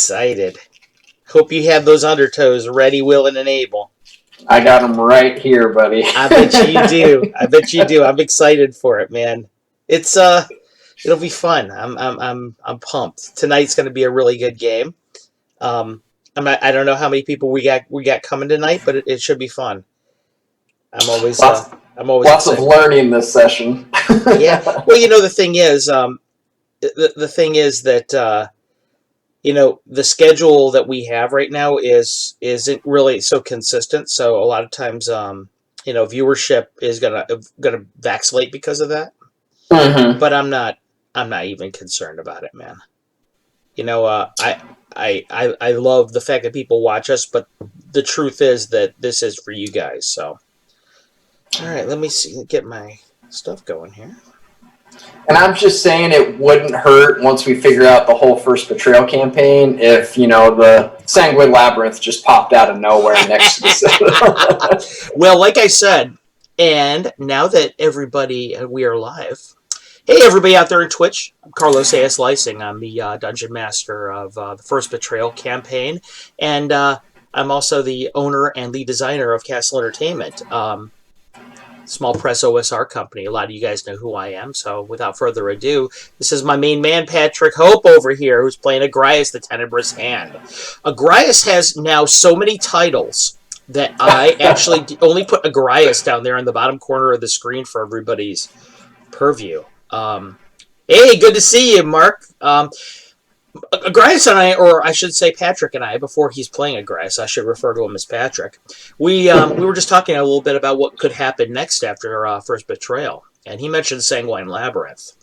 excited. Hope you have those undertows ready, willing, and able. I got them right here, buddy. I bet you do. I bet you do. I'm excited for it, man. It's it'll be fun. I'm pumped. Tonight's going to be a really good game. Um, I don't know how many people we got coming tonight, but it should be fun. I'm always lots, I'm always lots of excited. learning this session. Yeah. Well, the thing is, the thing is that the schedule that we have right now isn't really so consistent. So a lot of times, viewership is gonna vacillate because of that. Mm-hmm. But I'm not even concerned about it, man. I love the fact that people watch us, but the truth is that this is for you guys. So, all right, let me see, get my stuff going here. And I'm just saying it wouldn't hurt once we figure out the whole first Betrayal campaign if, the Sanguine Labyrinth just popped out of nowhere next to the Well, like I said, and now that we are live. Hey, everybody out there in Twitch. I'm Carlos A.S. Lysing. I'm the Dungeon Master of the first Betrayal campaign. And I'm also the owner and lead designer of Casl Entertainment. Small press OSR company. A lot of you guys know who I am. So without further ado, this is my main man, Patrick Hope, over here, who's playing Agrias, the Tenebrous Hand. Agrias has now so many titles that I actually only put Agrias down there in the bottom corner of the screen for everybody's purview. Hey, good to see you, Mark. Agrias and I, or I should say Patrick and I, before he's playing Agrias, I should refer to him as Patrick. We were just talking a little bit about what could happen next after first Betrayal, and he mentioned Sanguine Labyrinth.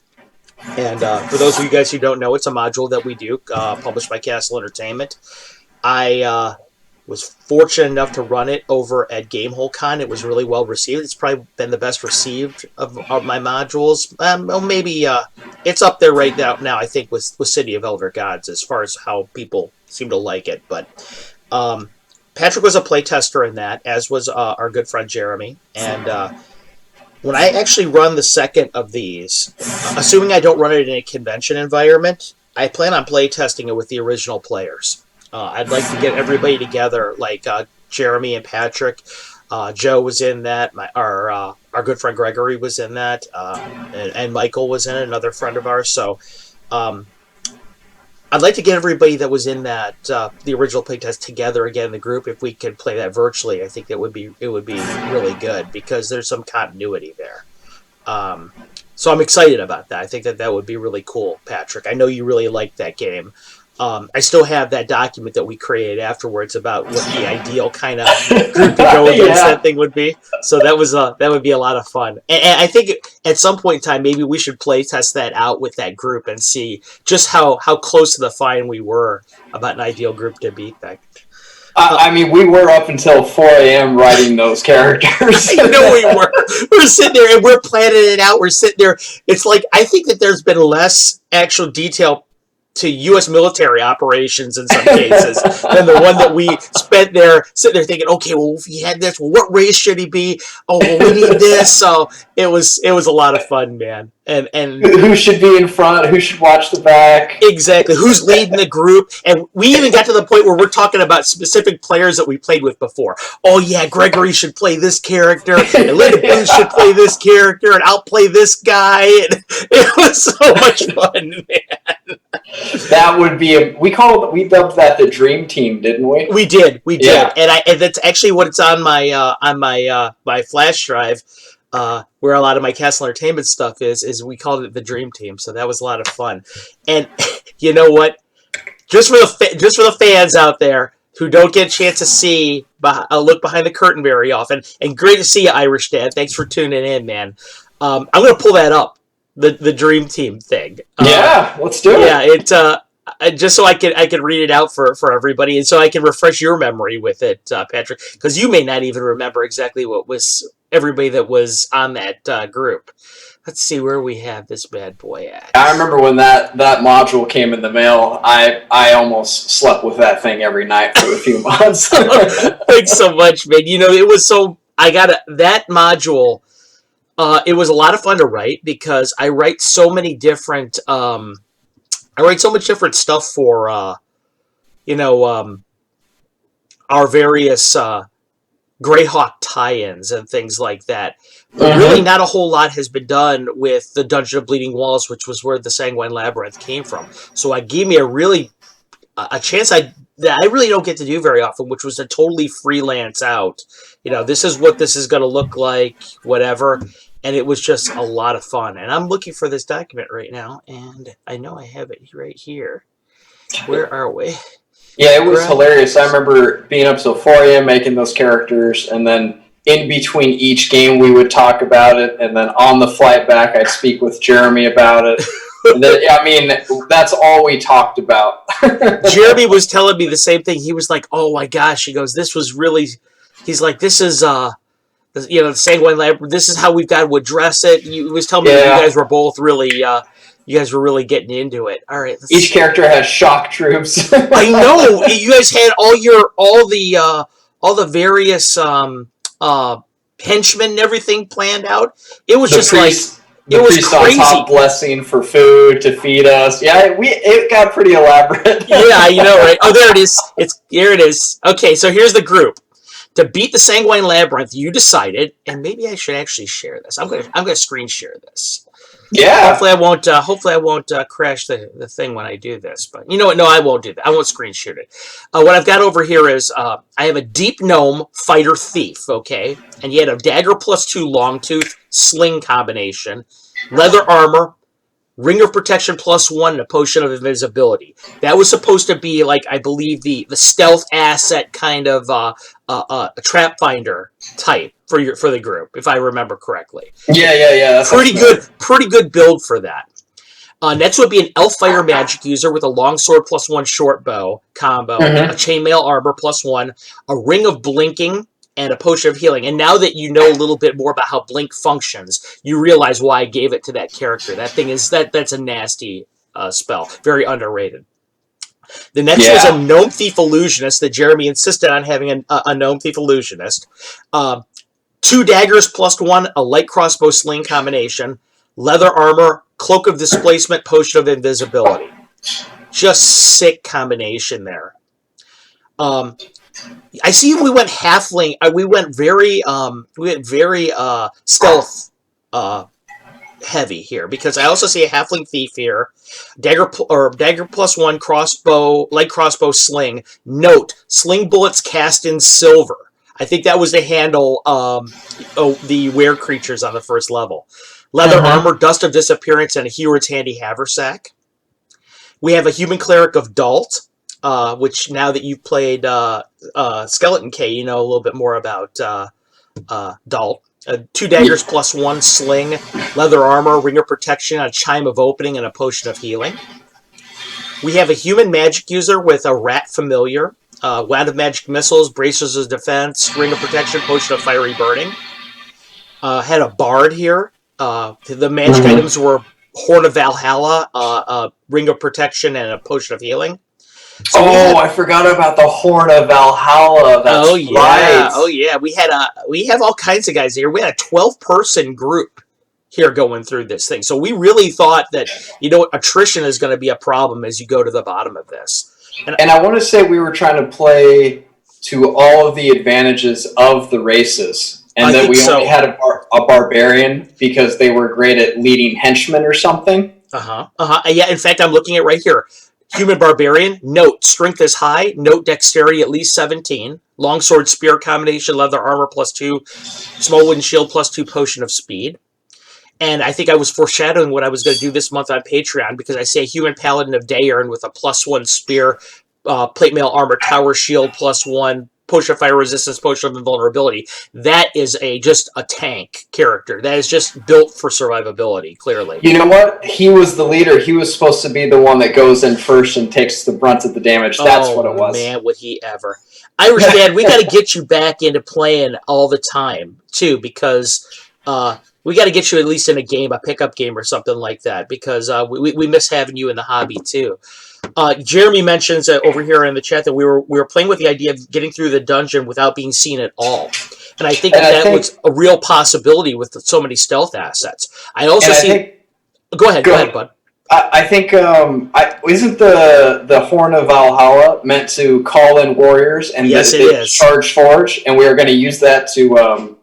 And for those of you guys who don't know, it's a module that we do, published by Casl Entertainment. I was fortunate enough to run it over at GameholeCon. It was really well received. It's probably been the best received of my modules. Maybe it's up there right now, I think, with City of Elder Gods as far as how people seem to like it. But Patrick was a playtester in that, as was our good friend Jeremy. And when I actually run the second of these, assuming I don't run it in a convention environment, I plan on playtesting it with the original players. I'd like to get everybody together, like Jeremy and Patrick. Joe was in that. Our good friend Gregory was in that, and Michael was in it, another friend of ours. So I'd like to get everybody that was in that the original playtest together again in the group. If we could play that virtually, I think it would be really good because there's some continuity there. So I'm excited about that. I think that would be really cool, Patrick. I know you really like that game. I still have that document that we created afterwards about what the ideal kind of group to go against that thing would be. So that would be a lot of fun. And I think at some point in time, maybe we should play test that out with that group and see just how close to the fine we were about an ideal group to beat that. We were up until 4 a.m. writing those characters. I know we were. We're sitting there and we're planning it out. We're sitting there. It's like, I think that there's been less actual detail to U.S. military operations in some cases than the one that we spent there sitting there thinking, okay, well, if he had this, well, what race should he be? Oh, well, we need this. So it was a lot of fun, man. And who should be in front? Who should watch the back? Exactly. Who's leading the group? And we even got to the point where we're talking about specific players that we played with before. Oh yeah, Gregory should play this character, and Linda Booth should play this character, and I'll play this guy. And it was so much fun, man. That would be we dubbed that the Dream Team, didn't we? We did. Yeah. And that's actually what it's on my flash drive. Where a lot of my Casl Entertainment stuff is we called it the Dream Team, so that was a lot of fun. And you know what? Just for the fans out there who don't get a chance to see look behind the curtain very often, and great to see you, Irish Dad. Thanks for tuning in, man. I'm gonna pull that up, the Dream Team thing. Let's do it. Yeah, it just so I can read it out for everybody, and so I can refresh your memory with it, Patrick, because you may not even remember exactly what was everybody that was on that group. Let's see where we have this bad boy at. I remember when that module came in the mail, I almost slept with that thing every night for a few months. Thanks so much, man. It was so... that module, it was a lot of fun to write because I write so many different... I write so much different stuff for you know, our various Greyhawk tie-ins and things like that. But really, not a whole lot has been done with the Dungeon of Bleeding Walls, which was where the Sanguine Labyrinth came from. So it gave me a chance that I really don't get to do very often, which was to totally freelance out. This is what this is going to look like, whatever. And it was just a lot of fun. And I'm looking for this document right now, and I know I have it right here. Where are we? Yeah, it was hilarious. I remember being up till 4 a.m. making those characters, and then in between each game we would talk about it, and then on the flight back I'd speak with Jeremy about it. And then, I mean, that's all we talked about. Jeremy was telling me the same thing. He was like, "Oh my gosh," he goes, "This was really," he's like, "This is the Sanguine Labyrinth. This is how we've got to address it." He was telling me that you guys were both really. You guys were really getting into it. All right. Each character has shock troops. I know. You guys had all the various henchmen and everything planned out. It was just crazy. Top blessing for food to feed us. Yeah, it got pretty elaborate. Yeah, you know, right? Oh, there it is. Here it is. Okay, so here's the group. To beat the Sanguine Labyrinth, you decided, and maybe I should actually share this. I'm gonna screen share this. Yeah. Hopefully I won't crash the thing when I do this. But you know what? No, I won't do that. I won't screen shoot it. What I've got over here is I have a Deep Gnome Fighter Thief. Okay, and you had a Dagger +2 Longtooth Sling combination, leather armor, Ring of Protection +1, and a Potion of Invisibility. That was supposed to be like, I believe, the stealth asset kind of a trap finder type for the group, if I remember correctly. Yeah. That's pretty good build for that. Next would be an Elf Fighter Magic User with a Longsword +1 Short Bow combo, a Chainmail Armor +1, a Ring of Blinking, and a Potion of Healing. And now that you know a little bit more about how Blink functions, you realize why I gave it to that character. That thing is that's a nasty spell, very underrated. The next was a Gnome Thief Illusionist that Jeremy insisted on having a Gnome Thief Illusionist. 2 daggers +1, a light crossbow sling combination, leather armor, Cloak of Displacement, Potion of Invisibility. Just sick combination there. I see we went halfling. We went very stealth heavy here, because I also see a halfling thief here. Dagger +1 crossbow, light crossbow sling. Note: sling bullets cast in silver. I think that was to handle the were creatures on the first level. Leather armor, Dust of Disappearance, and a Heward's Handy Haversack. We have a human cleric of Dalt, which now that you've played Skeleton K, you know a little bit more about Dalt. 2 daggers +1 sling, leather armor, Ring of Protection, a Chime of Opening, and a Potion of Healing. We have a human magic user with a Rat Familiar, Wand of Magic Missiles, Bracers of Defense, Ring of Protection, Potion of Fiery Burning. Had a Bard here. The magic items were Horn of Valhalla, Ring of Protection, and a Potion of Healing. So I forgot about the Horn of Valhalla. That's right. Oh yeah. We have all kinds of guys here. We had a 12-person group here going through this thing. So we really thought that, attrition is going to be a problem as you go to the bottom of this. And I want to say we were trying to play to all of the advantages of the races. And that we only had a barbarian because they were great at leading henchmen or something. Yeah, in fact, I'm looking at right here. Human Barbarian, note, strength is high, note dexterity at least 17, longsword spear combination, leather armor +2, small wooden shield +2, potion of speed. And I think I was foreshadowing what I was going to do this month on Patreon, because I say human paladin of Daeurn with a +1 spear, plate mail armor, tower shield +1, potion of fire resistance, potion of invulnerability. That is just a tank character. That is just built for survivability, clearly. You know what? He was the leader. He was supposed to be the one that goes in first and takes the brunt of the damage. That's what it was. Man, would he ever. Irish Dad, we got to get you back into playing all the time, too, because we got to get you at least in a game, a pickup game or something like that, because we miss having you in the hobby, too. Jeremy mentions over here in the chat that we were playing with the idea of getting through the dungeon without being seen at all, and I think that was a real possibility with so many stealth assets. I also see. Go ahead, bud. I think isn't the Horn of Valhalla meant to call in warriors, and Yes, it the is. charge forge, and we are going to use that to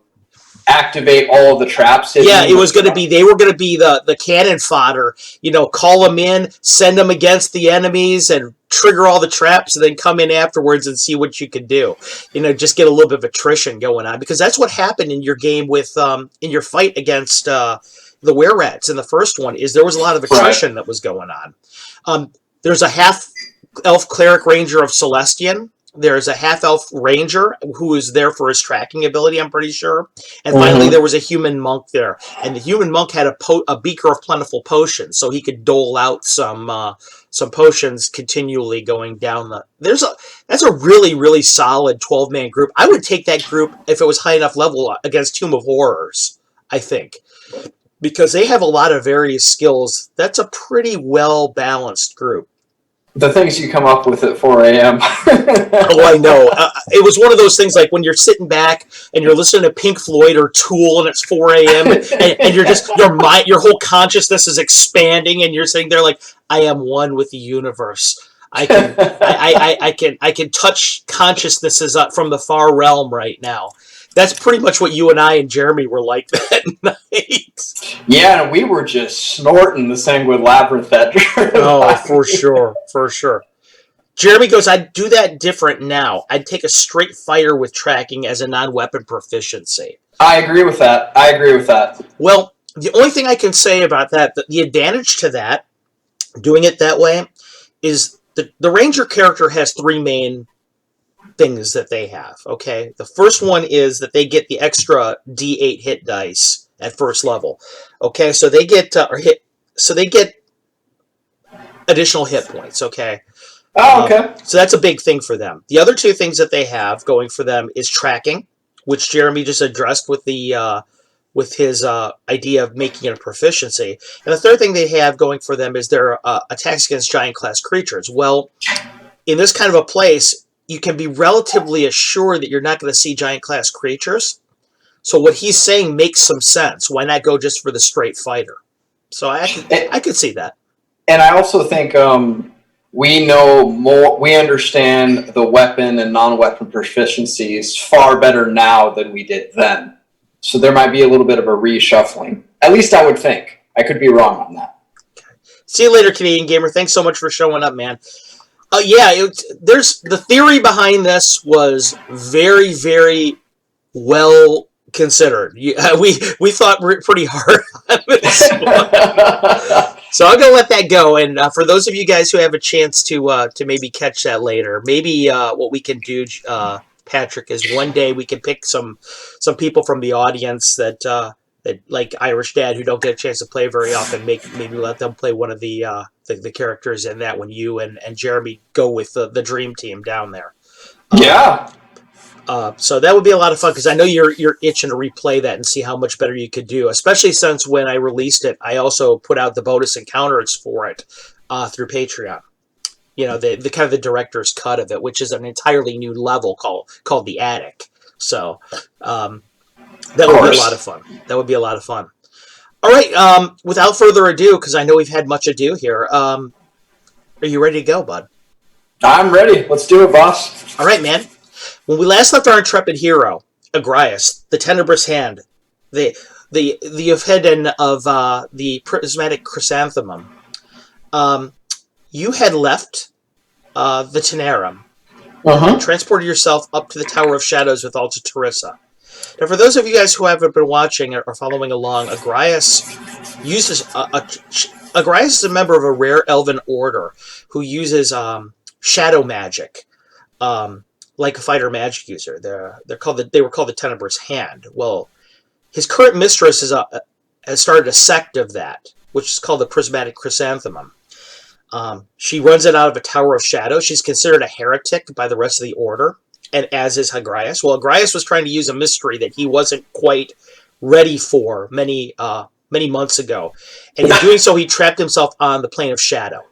activate all of the traps. Yeah, it was going to be. They were going to be the cannon fodder. You know, call them in, send them against the enemies, and trigger all the traps, and then come in afterwards and see what you could do. You know, just get a little bit of attrition going on, because that's what happened in your game with in your fight against the were-rats in the first one. Is there was a lot of attrition that was going on. There's a half elf cleric ranger of Celestian. There's a half-elf ranger who is there for his tracking ability, I'm pretty sure. And finally, there was a human monk there. And the human monk had a beaker of plentiful potions, so he could dole out some potions continually going down the... That's a really, really solid 12-man group. I would take that group if it was high enough level against Tomb of Horrors, I think. Because they have a lot of various skills. That's a pretty well-balanced group. The things you come up with at 4 a.m. Oh, I know. It was one of those things like when you're sitting back and you're listening to Pink Floyd or Tool and it's 4 a.m. and you're just, your whole consciousness is expanding and you're sitting there like, I am one with the universe. I can touch consciousnesses from the far realm right now. That's pretty much what you and I and Jeremy were like that night. Yeah, and we were just snorting the Sanguine Labyrinth that Oh, for sure, for sure. Jeremy goes, I'd do that different now. I'd take a straight fighter with tracking as a non-weapon proficiency. I agree with that. Well, the only thing I can say about that, the advantage to that, doing it that way, is the Ranger character has three main things that they have, okay? The first one is that they get the extra D8 hit dice at first level. Okay, so they get additional hit points, okay? Oh, okay. So that's a big thing for them. The other two things that they have going for them is tracking, which Jeremy just addressed with his idea of making it a proficiency. And the third thing they have going for them is their attacks against giant class creatures. Well, in this kind of a place, you can be relatively assured that you're not going to see giant class creatures. So what he's saying makes some sense. Why not go just for the straight fighter? So I could see that. And I also think we know more. We understand the weapon and non-weapon proficiencies far better now than we did then. So there might be a little bit of a reshuffling. At least I would think. I could be wrong on that. See you later, Canadian Gamer. Thanks so much for showing up, man. There's the theory behind this was very, very well considered. We thought pretty hard on this one. So I'm gonna let that go. And for those of you guys who have a chance to maybe catch that later, maybe what we can do, Patrick, is one day we can pick some people from the audience that like Irish Dad who don't get a chance to play very often. Maybe let them play one of the characters in that when you and Jeremy go with the dream team down there. Yeah. So that would be a lot of fun because I know you're itching to replay that and see how much better you could do. Especially since when I released it, I also put out the bonus encounters for it through Patreon. You know, the kind of the director's cut of it, which is an entirely new level called the Attic. So that would be a lot of fun. That would be a lot of fun. All right. Without further ado, because I know we've had much ado here, are you ready to go, bud? I'm ready. Let's do it, boss. All right, man. When we last left our intrepid hero, Agrias, the Tenebrous Hand, the Ephedon of the Prismatic Chrysanthemum, you had left the Tenerum and transported yourself up to the Tower of Shadows with Alta Teresa. Now, for those of you guys who haven't been watching or following along, Agrias is a member of a rare elven order who uses shadow magic, like a fighter magic user. They were called the Tenebrous Hand. Well, his current mistress has started a sect of that, which is called the Prismatic Chrysanthemum. She runs it out of a Tower of Shadow. She's considered a heretic by the rest of the order, and as is Agrias. Well, Agrias was trying to use a mystery that he wasn't quite ready for many months ago, and in doing so, he trapped himself on the Plane of Shadow.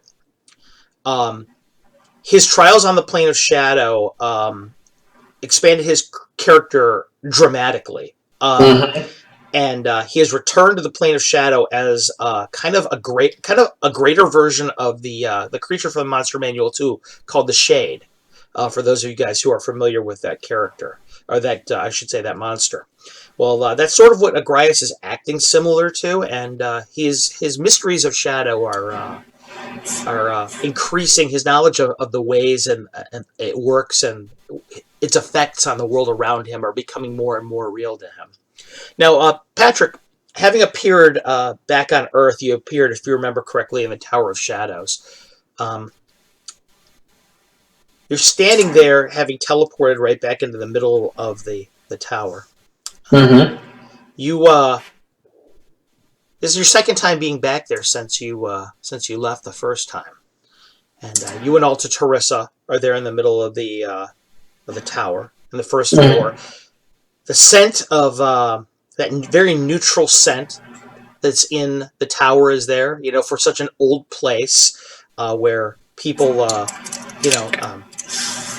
His trials on the Plane of Shadow expanded his character dramatically. and he has returned to the plane of shadow as kind of a greater version of the creature from Monster Manual 2 called the Shade. For those of you guys who are familiar with that character, or that I should say that monster. Well, that's sort of what Agrias is acting similar to, and his mysteries of shadow are increasing his knowledge of the ways and it works, and its effects on the world around him are becoming more and more real to him. Now, Patrick, having appeared back on Earth, you appeared, if you remember correctly, in the Tower of Shadows. Um, you're standing there, having teleported right back into the middle of the tower. Mm-hmm. You this is your second time being back there since you left the first time, and you and Alta Teresa are there in the middle of the tower in the first floor. The scent of that very neutral scent that's in the tower is there. You know, for such an old place where people,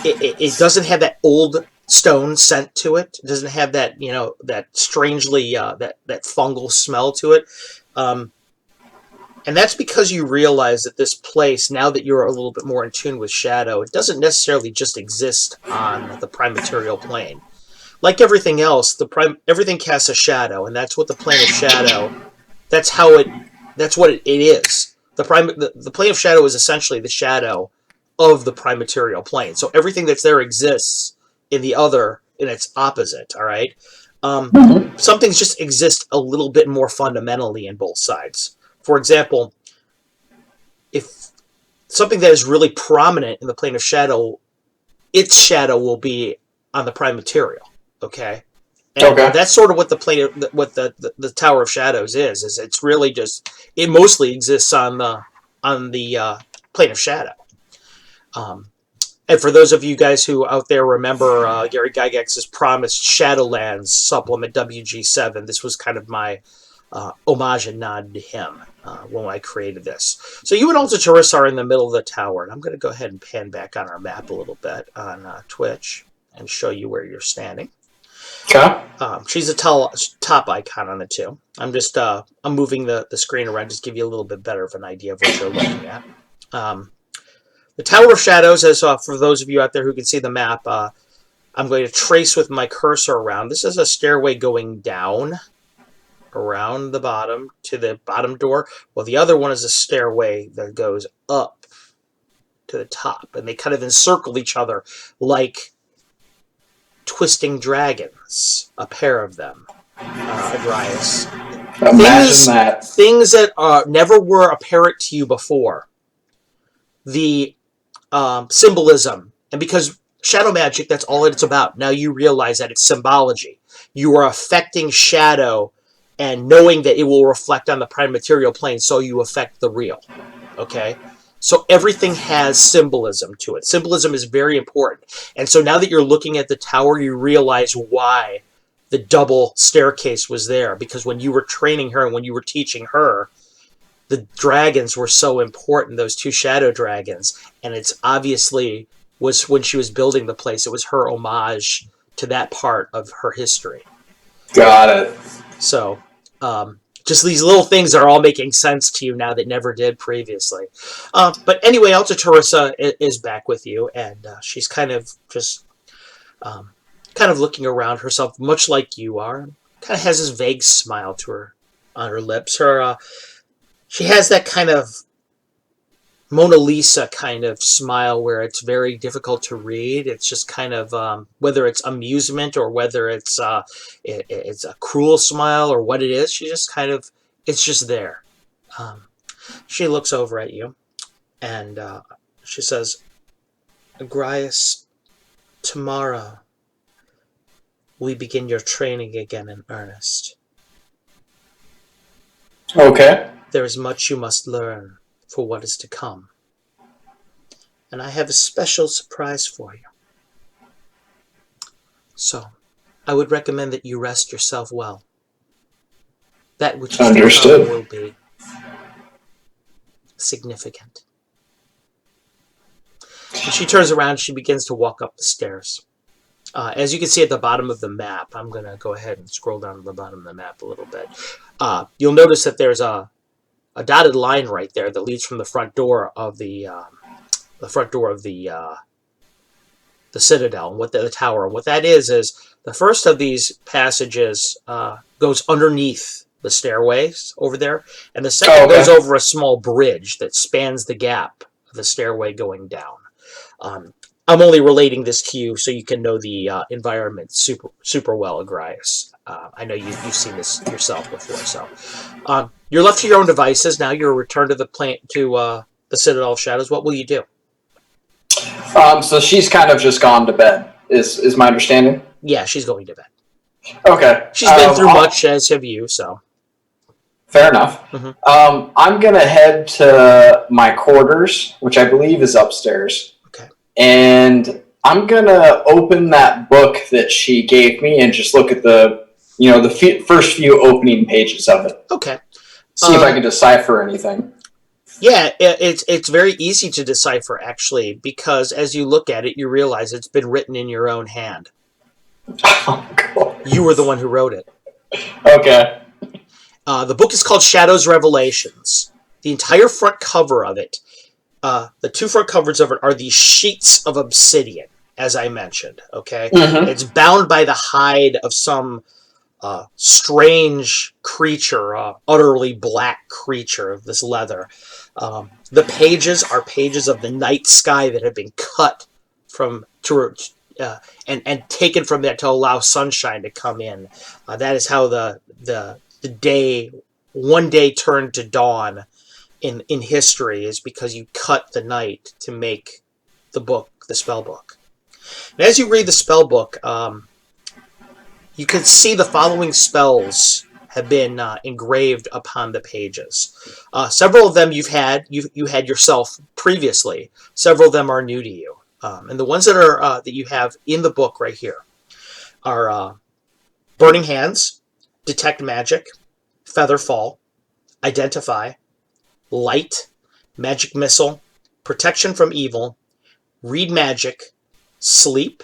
it doesn't have that old stone scent to it. It doesn't have that that strangely that fungal smell to it. And that's because you realize that this place, now that you're a little bit more in tune with shadow, it doesn't necessarily just exist on the prime material plane. Like everything else, everything casts a shadow, and that's what the plane of shadow. That's how it. That's what it is. The plane of shadow is essentially the shadow of the prime material plane. So everything that's there exists in the other in its opposite. All right. Some things just exist a little bit more fundamentally in both sides. For example, if something that is really prominent in the plane of shadow, its shadow will be on the prime material. Okay. And Okay. that's sort of what the plane, what the Tower of Shadows is. Is it's really just it mostly exists on the plane of shadow. Um, and for those of you guys who out there remember Gary Gygax's promised Shadowlands supplement WG7, this was kind of my homage and nod to him when I created this. So you and Alta Teresa are in the middle of the tower, and I'm going to go ahead and pan back on our map a little bit on Twitch and show you where you're standing. Okay. She's a top icon on the two. I'm moving the screen around just to give you a little bit better of an idea of what you're looking at. The Tower of Shadows, as for those of you out there who can see the map, I'm going to trace with my cursor around. This is a stairway going down around the bottom to the bottom door. Well, the other one is a stairway that goes up to the top, and they kind of encircle each other like twisting dragons, a pair of them, Adrias. Imagine that. Things that never were apparent to you before. The symbolism, and because shadow magic, that's all it's about. Now you realize that it's symbology. You are affecting shadow and knowing that it will reflect on the prime material plane, so you affect the real. Okay? So everything has symbolism to it. Symbolism is very important. And so now that you're looking at the tower, you realize why the double staircase was there. Because when you were training her and when you were teaching her, the dragons were so important, those two shadow dragons. And it's obviously was when she was building the place, it was her homage to that part of her history. Got it. So, just these little things are all making sense to you now that never did previously. But anyway, Alta Teresa is back with you, and she's kind of just kind of looking around herself, much like you are. Kind of has this vague smile to her on her lips. She has that kind of Mona Lisa kind of smile where it's very difficult to read. It's just kind of whether it's amusement or whether it's it's a cruel smile or what it is. She just kind of it's just there. She looks over at you and she says, "Agrias, tomorrow we begin your training again in earnest. Okay. There is much you must learn for what is to come. And I have a special surprise for you. So, I would recommend that you rest yourself well. That which is to come will be significant." And she turns around, she begins to walk up the stairs. As you can see at the bottom of the map, I'm going to go ahead and scroll down to the bottom of the map a little bit. You'll notice that there's a dotted line right there that leads from the front door of the Citadel, and what the tower. And what that is the first of these passages goes underneath the stairways over there, and the second goes over a small bridge that spans the gap of the stairway going down. I'm only relating this to you so you can know the environment super well, Agrias. I know you've seen this yourself before. So you're left to your own devices now. You're returned to the Citadel of Shadows. What will you do? So she's kind of just gone to bed, is my understanding? Yeah, she's going to bed. Okay. She's been through much, as have you, so. Fair enough. Mm-hmm. I'm going to head to my quarters, which I believe is upstairs. Okay. And I'm going to open that book that she gave me and just look at the first few opening pages of it. Okay. See if I can decipher anything. Yeah, it's very easy to decipher, actually, because as you look at it, you realize it's been written in your own hand. Oh, God. You were the one who wrote it. Okay. The book is called Shadows Revelations. The entire front cover of it, the two front covers of it are these sheets of obsidian, as I mentioned, okay? Mm-hmm. It's bound by the hide of some strange creature, utterly black creature of this leather. The pages are pages of the night sky that have been cut and taken from that to allow sunshine to come in. That is how the day, one day turned to dawn in history, is because you cut the night to make the book, the spell book. And as you read the spell book, you can see the following spells have been engraved upon the pages. Several of them you had yourself previously. Several of them are new to you. And the ones that are that you have in the book right here are Burning Hands, Detect Magic, Feather Fall, Identify, Light, Magic Missile, Protection from Evil, Read Magic, Sleep,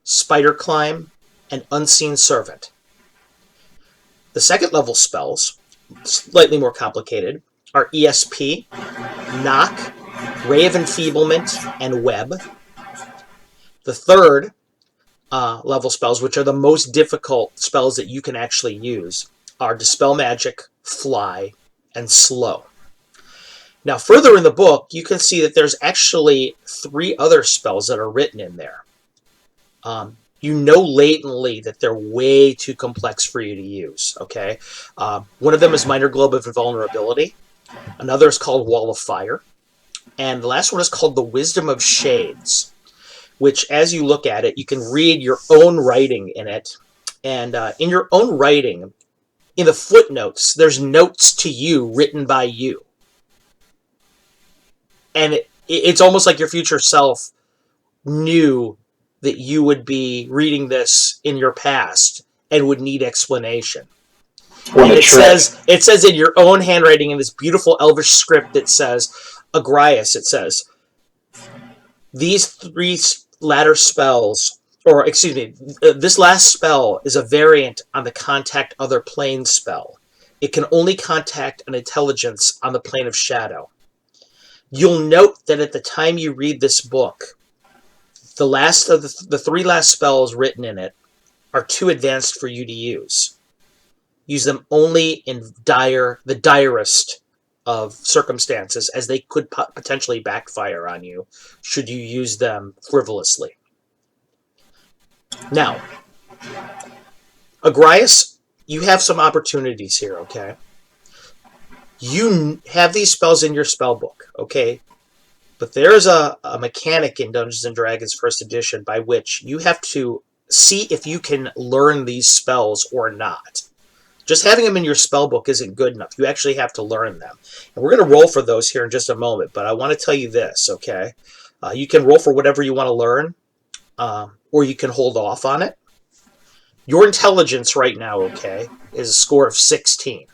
Spider Climb, and Unseen Servant. The second level spells, slightly more complicated, are ESP, Knock, Ray of Enfeeblement, and Web. The third level spells, which are the most difficult spells that you can actually use, are Dispel Magic, Fly, and Slow. Now, further in the book, you can see that there's actually 3 other spells that are written in there. You know latently that they're way too complex for you to use, okay? One of them is Minor Globe of Invulnerability. Another is called Wall of Fire. And the last one is called The Wisdom of Shades, which, as you look at it, you can read your own writing in it. And in your own writing, in the footnotes, there's notes to you written by you. And it's almost like your future self knew that you would be reading this in your past and would need explanation. And it says in your own handwriting in this beautiful Elvish script that says, Agrias, it says, these 3 latter spells, or excuse me, this last spell is a variant on the Contact Other Plane spell. It can only contact an intelligence on the plane of shadow. You'll note that at the time you read this book, the last of the 3 last spells written in it are too advanced for you to use. Use them only in the direst of circumstances, as they could potentially backfire on you should you use them frivolously. Now, Agrias, you have some opportunities here, okay? You have these spells in your spell book, okay? But there's a mechanic in Dungeons & Dragons 1st edition by which you have to see if you can learn these spells or not. Just having them in your spell book isn't good enough. You actually have to learn them. And we're going to roll for those here in just a moment, but I want to tell you this, okay? You can roll for whatever you want to learn, or you can hold off on it. Your intelligence right now, okay, is a score of 16.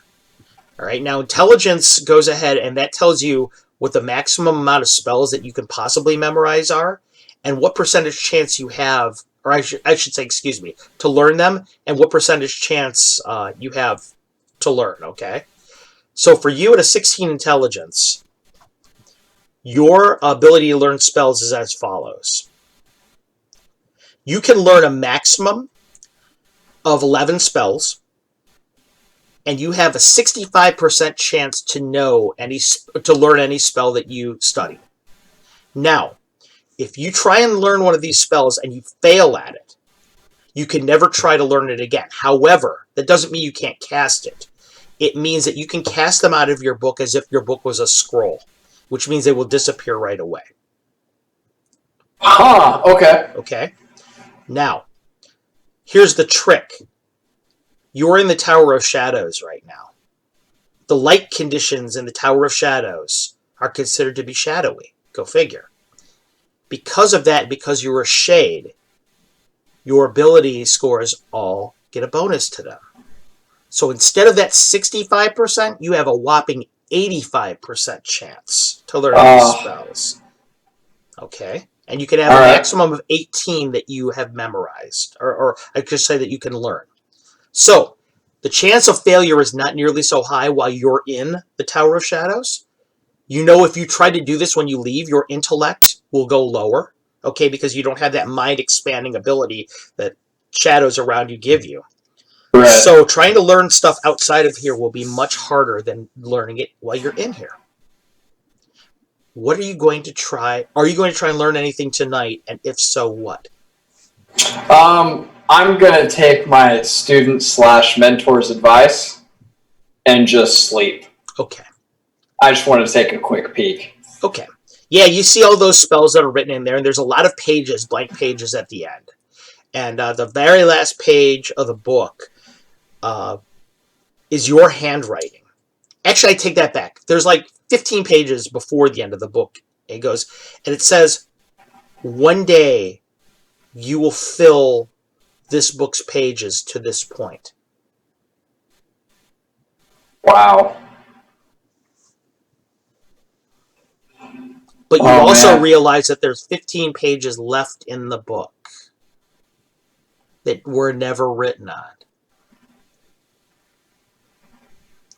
All right, now intelligence goes ahead, and that tells you what the maximum amount of spells that you can possibly memorize are, and what percentage chance you have or I should say, excuse me, to learn them, and what percentage chance you have to learn, okay? So for you at a 16 intelligence, your ability to learn spells is as follows. You can learn a maximum of 11 spells, and you have a 65% chance to learn any spell that you study. Now, if you try and learn one of these spells and you fail at it, you can never try to learn it again. However, that doesn't mean you can't cast it. It means that you can cast them out of your book as if your book was a scroll, which means they will disappear right away. Huh, okay. Okay? Now, here's the trick. You're in the Tower of Shadows right now. The light conditions in the Tower of Shadows are considered to be shadowy. Go figure. Because of that, because you're a shade, your ability scores all get a bonus to them. So instead of that 65%, you have a whopping 85% chance to learn these spells. Okay? And you can have a maximum of 18 that you have memorized. Or I could say that you can learn. So, the chance of failure is not nearly so high while you're in the Tower of Shadows. You know, if you try to do this when you leave, your intellect will go lower, okay, because you don't have that mind-expanding ability that shadows around you give you. Right. So trying to learn stuff outside of here will be much harder than learning it while you're in here. What are you going to try? Are you going to try and learn anything tonight? And if so, what? I'm going to take my student/mentor's advice and just sleep. Okay. I just wanted to take a quick peek. Okay. Yeah, you see all those spells that are written in there, and there's a lot of pages, blank pages at the end. And the very last page of the book is your handwriting. Actually, I take that back. There's like 15 pages before the end of the book. It goes, and it says, one day you will fill this book's pages to this point. Wow. But you also realize that there's 15 pages left in the book that were never written on.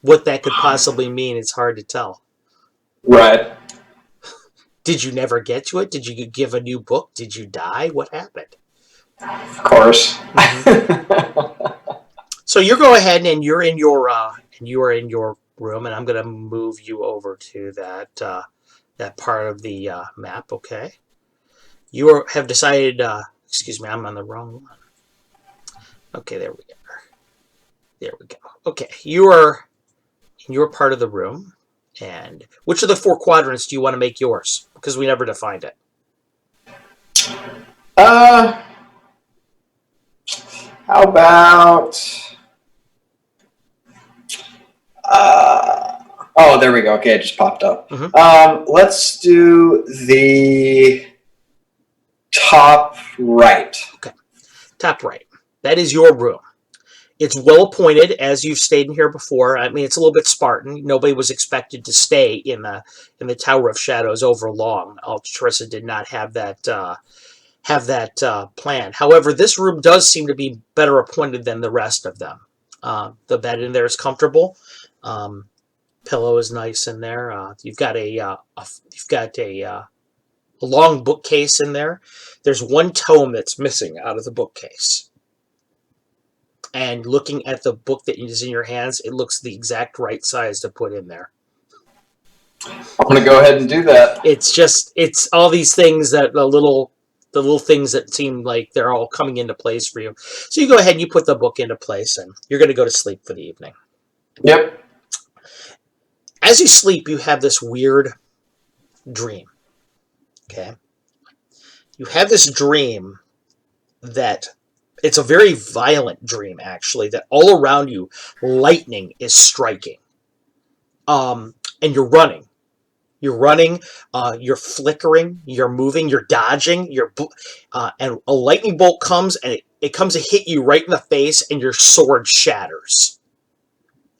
What that could possibly mean, it's hard to tell. Right. Did you never get to it? Did you give a new book? Did you die? What happened? Of course. Mm-hmm. So you go ahead and you're in your room, and I'm going to move you over to that part of the map. Okay. You have decided. Excuse me, I'm on the wrong one. Okay, there we go. There we go. Okay, you are in your part of the room. And which of the 4 quadrants do you want to make yours? Because we never defined it. How about... oh, there we go. Okay, it just popped up. Mm-hmm. Let's do the top right. Okay, top right. That is your room. It's well appointed, as you've stayed in here before. I mean, it's a little bit Spartan. Nobody was expected to stay in the Tower of Shadows over long. Altarissa did not have that plan. However, this room does seem to be better appointed than the rest of them. The bed in there is comfortable. Pillow is nice in there. You've got a long bookcase in there. There's one tome that's missing out of the bookcase. And looking at the book that is in your hands, it looks the exact right size to put in there. I'm going to go ahead and do that. It's all these things that the little things that seem like they're all coming into place for you. So you go ahead and you put the book into place, and you're going to go to sleep for the evening. Yep. As you sleep, you have this weird dream. Okay? You have this dream that... It's a very violent dream, actually, that all around you, lightning is striking. And you're running. You're flickering, you're moving, you're dodging, and a lightning bolt comes, and it comes to hit you right in the face, and your sword shatters.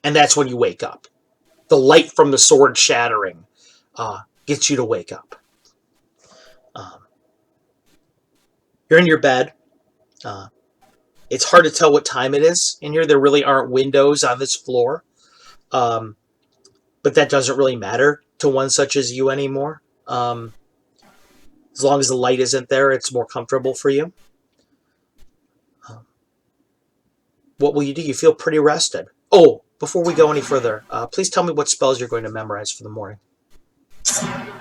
And that's when you wake up. The light from the sword shattering gets you to wake up. You're in your bed. It's hard to tell what time it is in here. There really aren't windows on this floor. Um, but that doesn't really matter to one such as you anymore. As long as the light isn't there, it's more comfortable for you. What will you do? You feel pretty rested. Oh, before we go any further, please tell me what spells you're going to memorize for the morning.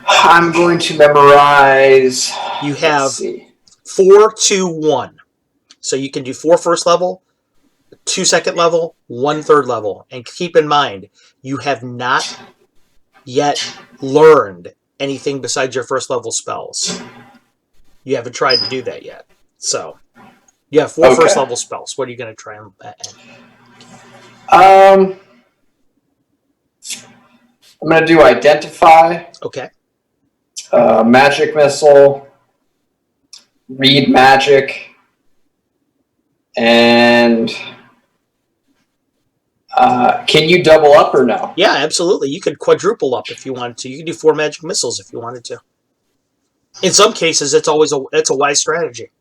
I'm going to memorize. You Let's have see. 4, 2, 1. So you can do 4 first level, 2 second level, 1 third level. And keep in mind, you have not yet learned anything besides your first level spells. You haven't tried to do that yet. So you have 4 first level spells. What are you going to try and I'm going to do Identify. Okay. Magic Missile. Read Magic. And can you double up or no? Yeah, absolutely. You could quadruple up if you wanted to. You could do 4 magic missiles if you wanted to. In some cases, it's a wise strategy.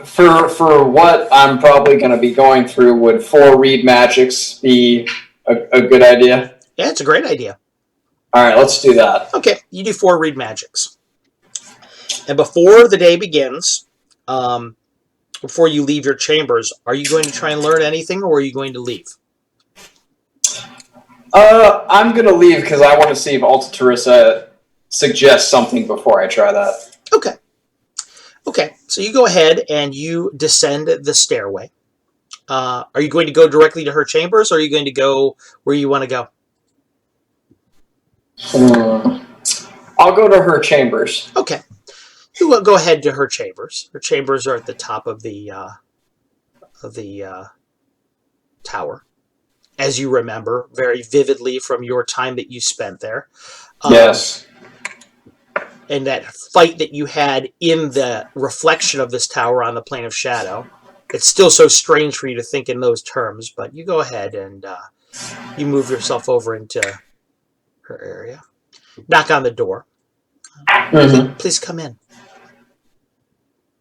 For what I'm probably going to be going through, would 4 Read Magics be a good idea? Yeah, it's a great idea. All right, let's do that. Okay, you do 4 Read Magics. And before the day begins, before you leave your chambers, are you going to try and learn anything, or are you going to leave? I'm going to leave because I want to see if Alta Teresa suggests something before I try that. Okay. Okay, so you go ahead and you descend the stairway. Are you going to go directly to her chambers, or are you going to go where you want to go? I'll go to her chambers. Okay. You will go ahead to her chambers. Her chambers are at the top of the tower, as you remember very vividly from your time that you spent there. Yes. And that fight that you had in the reflection of this tower on the plane of shadow. It's still so strange for you to think in those terms, but you go ahead and you move yourself over into her area. Knock on the door. Mm-hmm. Please come in.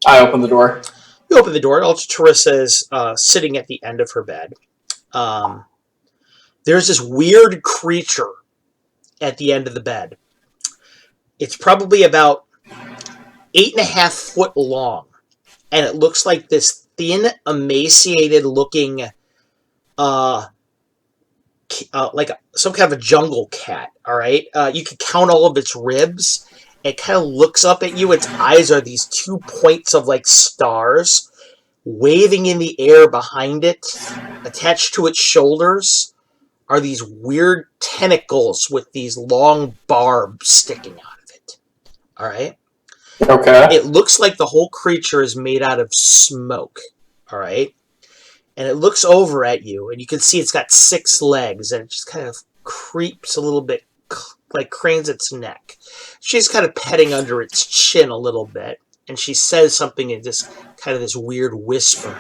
I open the door. You open the door. Alta Teresa is sitting at the end of her bed. There's this weird creature at the end of the bed. It's probably about 8.5 foot long, and it looks like this thin, emaciated-looking, like some kind of a jungle cat. All right, you can count all of its ribs. It kind of looks up at you. Its eyes are these 2 points of like stars, waving in the air behind it. Attached to its shoulders are these weird tentacles with these long barbs sticking out of it. All right. Okay. It looks like the whole creature is made out of smoke. All right. And it looks over at you, and you can see it's got 6 legs, and it just kind of creeps a little bit, like cranes its neck. She's kind of petting under its chin a little bit, and she says something in this kind of this weird whisper.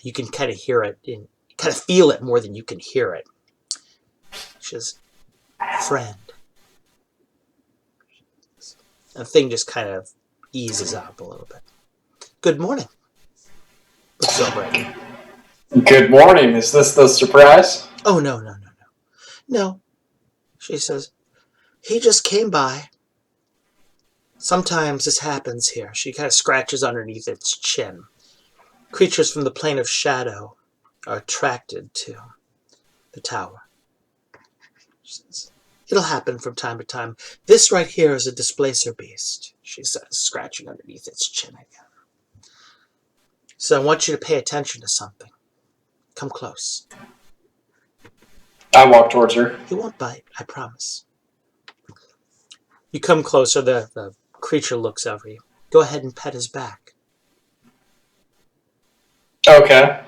You can kind of hear it, and kind of feel it more than you can hear it. She says, "Friend." And the thing just kind of eases up a little bit. "Good morning." Looks over at you. Good morning. Is this the surprise? "Oh, no. No," she says. "He just came by. Sometimes this happens here." She kind of scratches underneath its chin. "Creatures from the plane of shadow are attracted to the tower." She says, "It'll happen from time to time. This right here is a displacer beast," she says, scratching underneath its chin again. "So I want you to pay attention to something. Come close." I walk towards her. "He won't bite, I promise." You come closer, the creature looks over you. Go ahead and pet his back. Okay.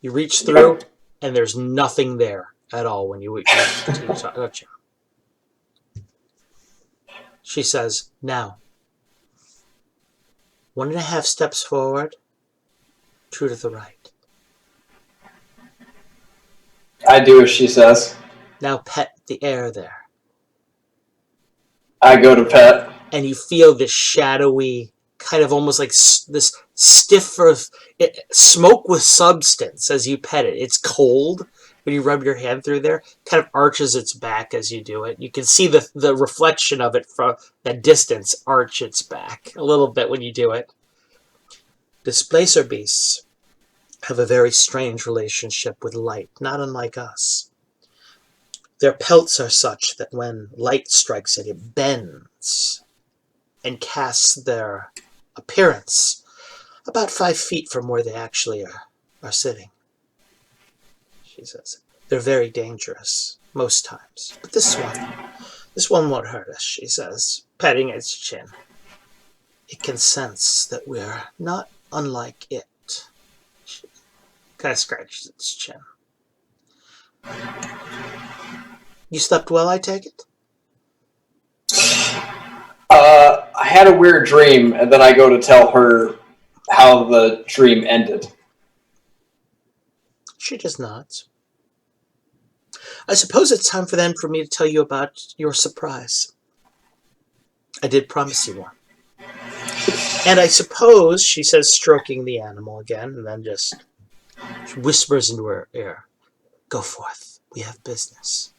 You reach through, and there's nothing there at all when you touch him. She says, "Now, 1.5 steps forward, 2 to the right. I do as she says. Now pet the air there." I go to pet. And you feel this shadowy kind of almost like this stiff smoke with substance as you pet it. It's cold when you rub your hand through there. Kind of arches its back as you do it. You can see the reflection of it from that distance arch its back a little bit when you do it. Displacer beasts have a very strange relationship with light, not unlike us. Their pelts are such that when light strikes it, it bends and casts their appearance about 5 feet from where they actually are sitting. She says, they're very dangerous, most times. But this one won't hurt us, she says, patting its chin. It can sense that we're not unlike it. She kind of scratches its chin. You slept well, I take it? I had a weird dream, and then I go to tell her how the dream ended. She just nods. I suppose it's time for me to tell you about your surprise. I did promise you one. And I suppose, she says, stroking the animal again, and then just whispers into her ear, go forth, we have business.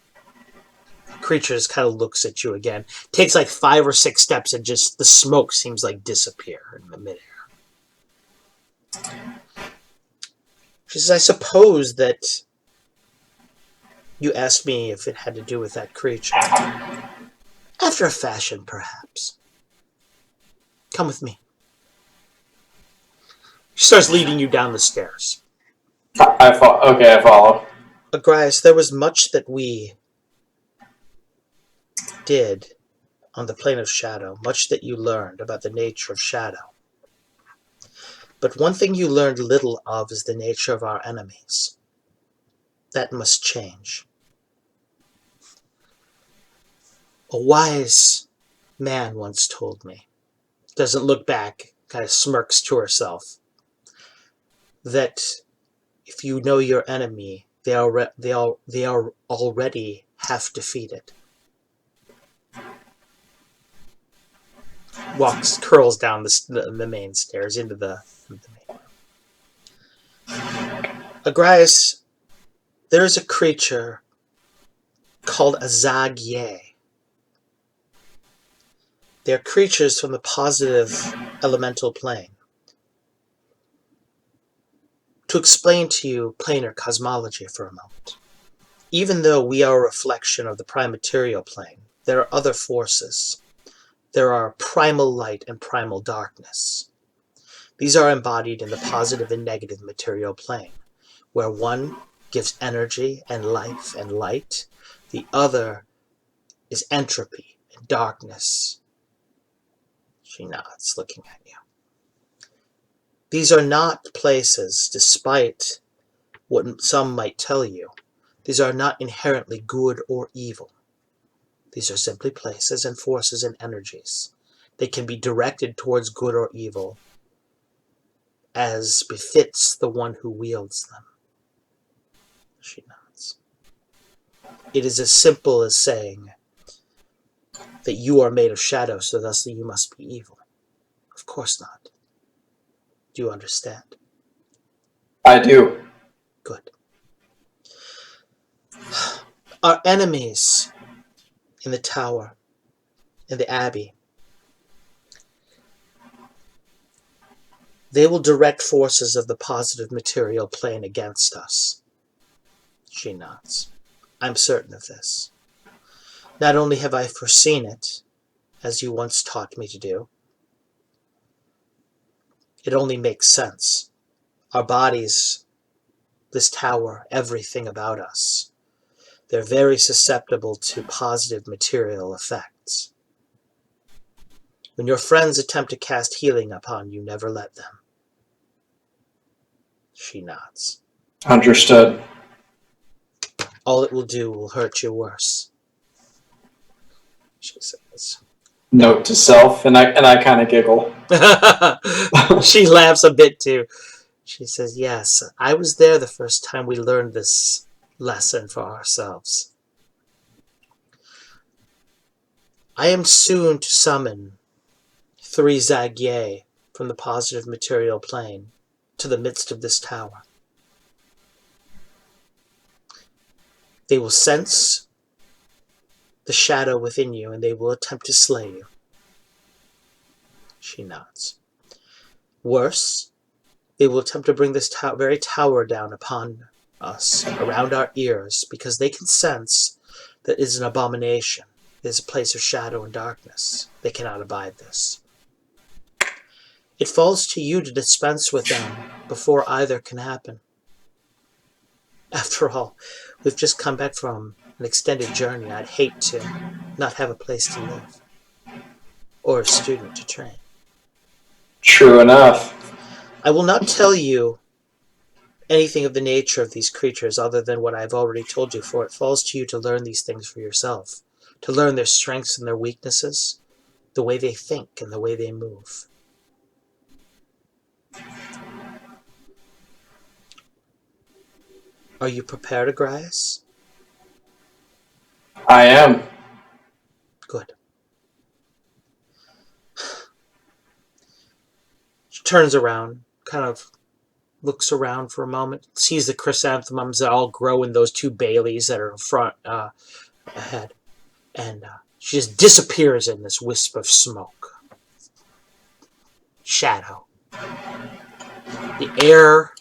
The creature just kind of looks at you again, takes like 5 or 6 steps, and just the smoke seems like disappear in the midair. She says, I suppose that you asked me if it had to do with that creature. After a fashion, perhaps. Come with me. She starts leading you down the stairs. I follow. Agrias, there was much that we did on the plane of shadow, much that you learned about the nature of shadow. But one thing you learned little of is the nature of our enemies. That must change. A wise man once told me, doesn't look back, kind of smirks to herself, that if you know your enemy, they are already half defeated. Curls down the main stairs into the main room. Agrias, there is a creature called a Zag-Ye. They're creatures from the positive elemental plane. To explain to you planar cosmology for a moment, even though we are a reflection of the prime material plane, there are other forces. There are primal light and primal darkness. These are embodied in the positive and negative material plane, where one gives energy and life and light, the other is entropy and darkness. She nods, looking at you. These are not places, despite what some might tell you. These are not inherently good or evil. These are simply places and forces and energies. They can be directed towards good or evil as befits the one who wields them. She nods. It is as simple as saying that you are made of shadow, so thusly you must be evil. Of course not. Do you understand? I do. Good. Our enemies in the tower, in the abbey, they will direct forces of the positive material plane against us. She nods. I'm certain of this. Not only have I foreseen it, as you once taught me to do, it only makes sense. Our bodies, this tower, everything about us, they're very susceptible to positive material effects. When your friends attempt to cast healing upon you, never let them. She nods. Understood. All it will do will hurt you worse. She says. Note to self, and I kind of giggle. She laughs a bit too. She says, yes, I was there the first time we learned this lesson for ourselves. I am soon to summon 3 Zag-Ye from the positive material plane to the midst of this tower. They will sense the shadow within you, and they will attempt to slay you. She nods. Worse, they will attempt to bring this very tower down upon us, around our ears, because they can sense that it is an abomination. It is a place of shadow and darkness. They cannot abide this. It falls to you to dispense with them before either can happen. After all, we've just come back from an extended journey. I'd hate to not have a place to live, or a student to train. True enough. I will not tell you anything of the nature of these creatures other than what I've already told you, for it falls to you to learn these things for yourself, to learn their strengths and their weaknesses, the way they think and the way they move. Are you prepared, Agrias? I am. Good. She turns around, kind of looks around for a moment, sees the chrysanthemums that all grow in those two Baileys that are in front, ahead, and she just disappears in this wisp of smoke. Shadow. The air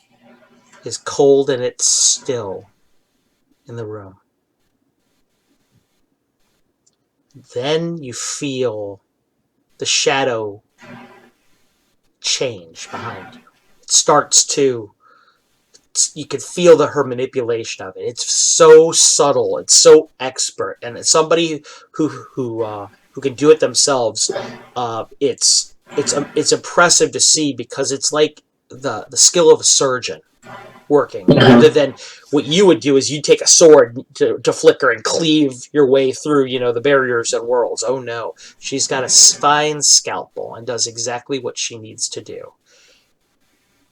is cold and it's still in the room. Then you feel the shadow change behind you. It starts to, you can feel her manipulation of it. It's so subtle, it's so expert, and it's somebody who can do it themselves. It's impressive to see, because it's like the skill of a surgeon working, rather than what you would do is you take a sword to flicker and cleave your way through, the barriers and worlds. Oh no, she's got a fine scalpel and does exactly what she needs to do.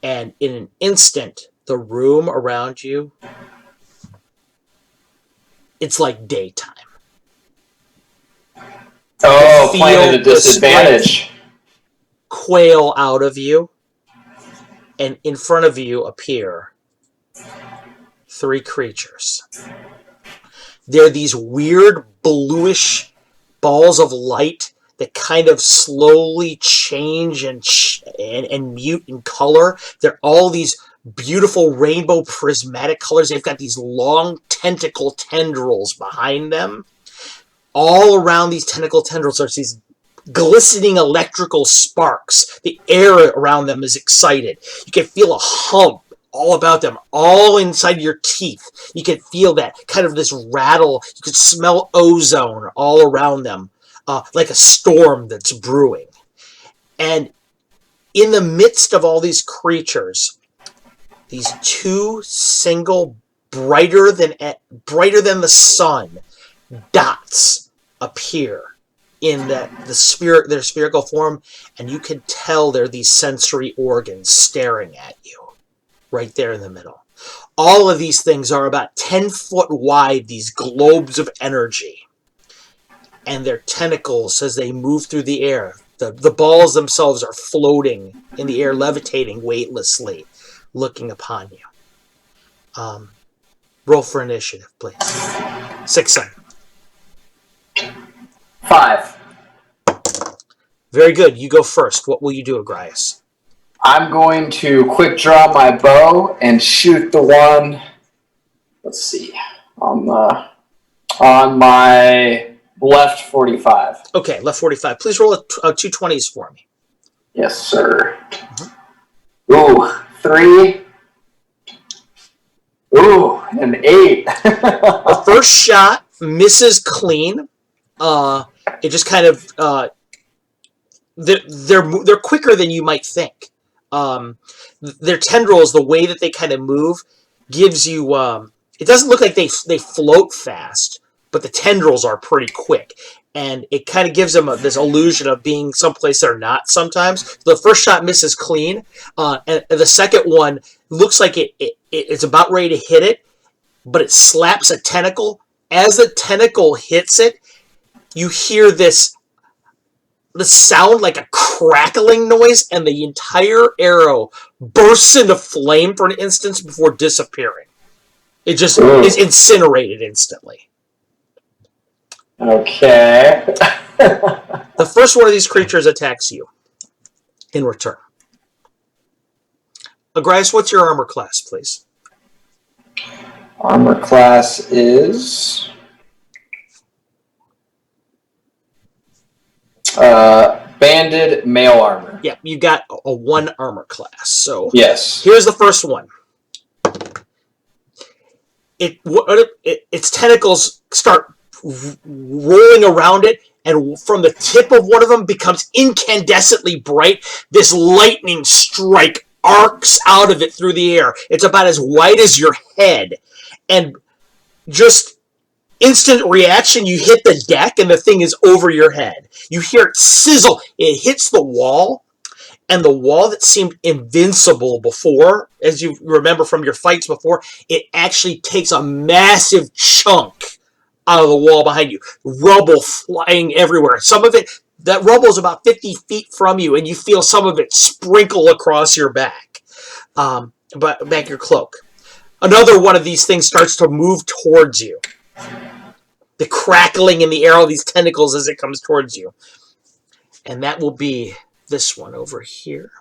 And in an instant, the room around you, it's like daytime. Oh, playing at a disadvantage. Quail out of you, and in front of you appear 3 creatures. They're these weird bluish balls of light that kind of slowly change and mute in color. They're all these beautiful rainbow prismatic colors. They've got these long tentacle tendrils behind them. All around these tentacle tendrils are these glistening electrical sparks. The air around them is excited. You can feel a hump all about them, all inside your teeth. You can feel that kind of this rattle. You can smell ozone all around them, like a storm that's brewing. And in the midst of all these creatures, these 2 single, brighter than the sun dots appear in their spherical form, and you can tell they're these sensory organs staring at you right there in the middle. All of these things are about 10 foot wide, these globes of energy, and their tentacles, as they move through the air, the balls themselves are floating in the air, levitating weightlessly, looking upon you. Roll for initiative, please. 6 seconds. 5. Very good. You go first. What will you do, Agrias? I'm going to quick draw my bow and shoot the one. Let's see, on my left 45. Okay, left 45. Please roll a 2 20s for me. Yes, sir. Ooh, 3. Ooh, an 8. The first shot misses clean. It just kind of they're quicker than you might think. Their tendrils, the way that they kind of move, gives you. It doesn't look like they float fast, but the tendrils are pretty quick, and it kind of gives them this illusion of being someplace they're not. Sometimes the first shot misses clean, and the second one looks like it's about ready to hit it, but it slaps a tentacle. As the tentacle hits it, you hear this the sound like a crackling noise, and the entire arrow bursts into flame for an instant before disappearing. It just is incinerated instantly. Okay. The first one of these creatures attacks you in return. Agrias, what's your armor class, please? Armor class is banded mail armor. Yeah, you got a 1 armor class. So yes. Here's the first one. Its tentacles start rolling around it, and from the tip of one of them becomes incandescently bright. This lightning strike arcs out of it through the air. It's about as wide as your head, and just instant reaction, you hit the deck and the thing is over your head. You hear it sizzle. It hits the wall, and the wall that seemed invincible before, as you remember from your fights before, it actually takes a massive chunk out of the wall behind you. Rubble flying everywhere. Some of it, that rubble is about 50 feet from you, and you feel some of it sprinkle across your back, but back your cloak. Another one of these things starts to move towards you. The crackling in the air of these tentacles as it comes towards you. And that will be this one over here.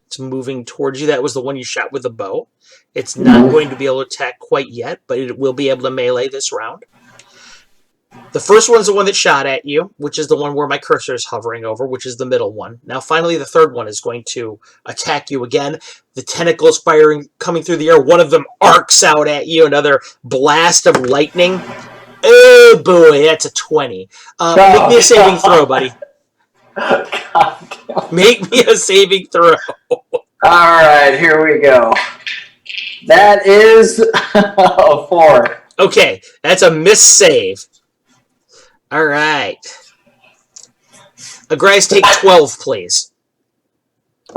It's moving towards you. That was the one you shot with the bow. It's not going to be able to attack quite yet, but it will be able to melee this round. The first one's the one that shot at you, which is the one where my cursor is hovering over, which is the middle one. Now, finally, the third one is going to attack you again. The tentacles coming through the air. One of them arcs out at you. Another blast of lightning. Oh, boy, that's a 20. Make me a saving throw, buddy. Make me a saving throw. All right, here we go. That is a 4. Okay, that's a miss save. All right. Agrias, take 12, please.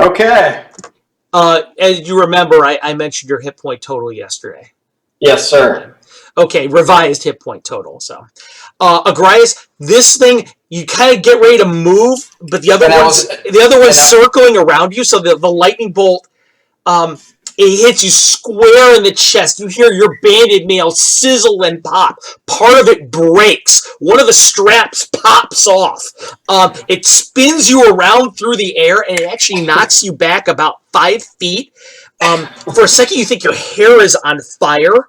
Okay. As you remember, I mentioned your hit point total yesterday. Yes, sir. Okay, revised hit point total. So, Agrias, this thing, you kind of get ready to move, but the other one's circling around you, so the lightning bolt, it hits you square in the chest. You hear your banded mail sizzle and pop. Part of it breaks. One of the straps pops off. It spins you around through the air, and it actually knocks you back about 5 feet. For a second, you think your hair is on fire.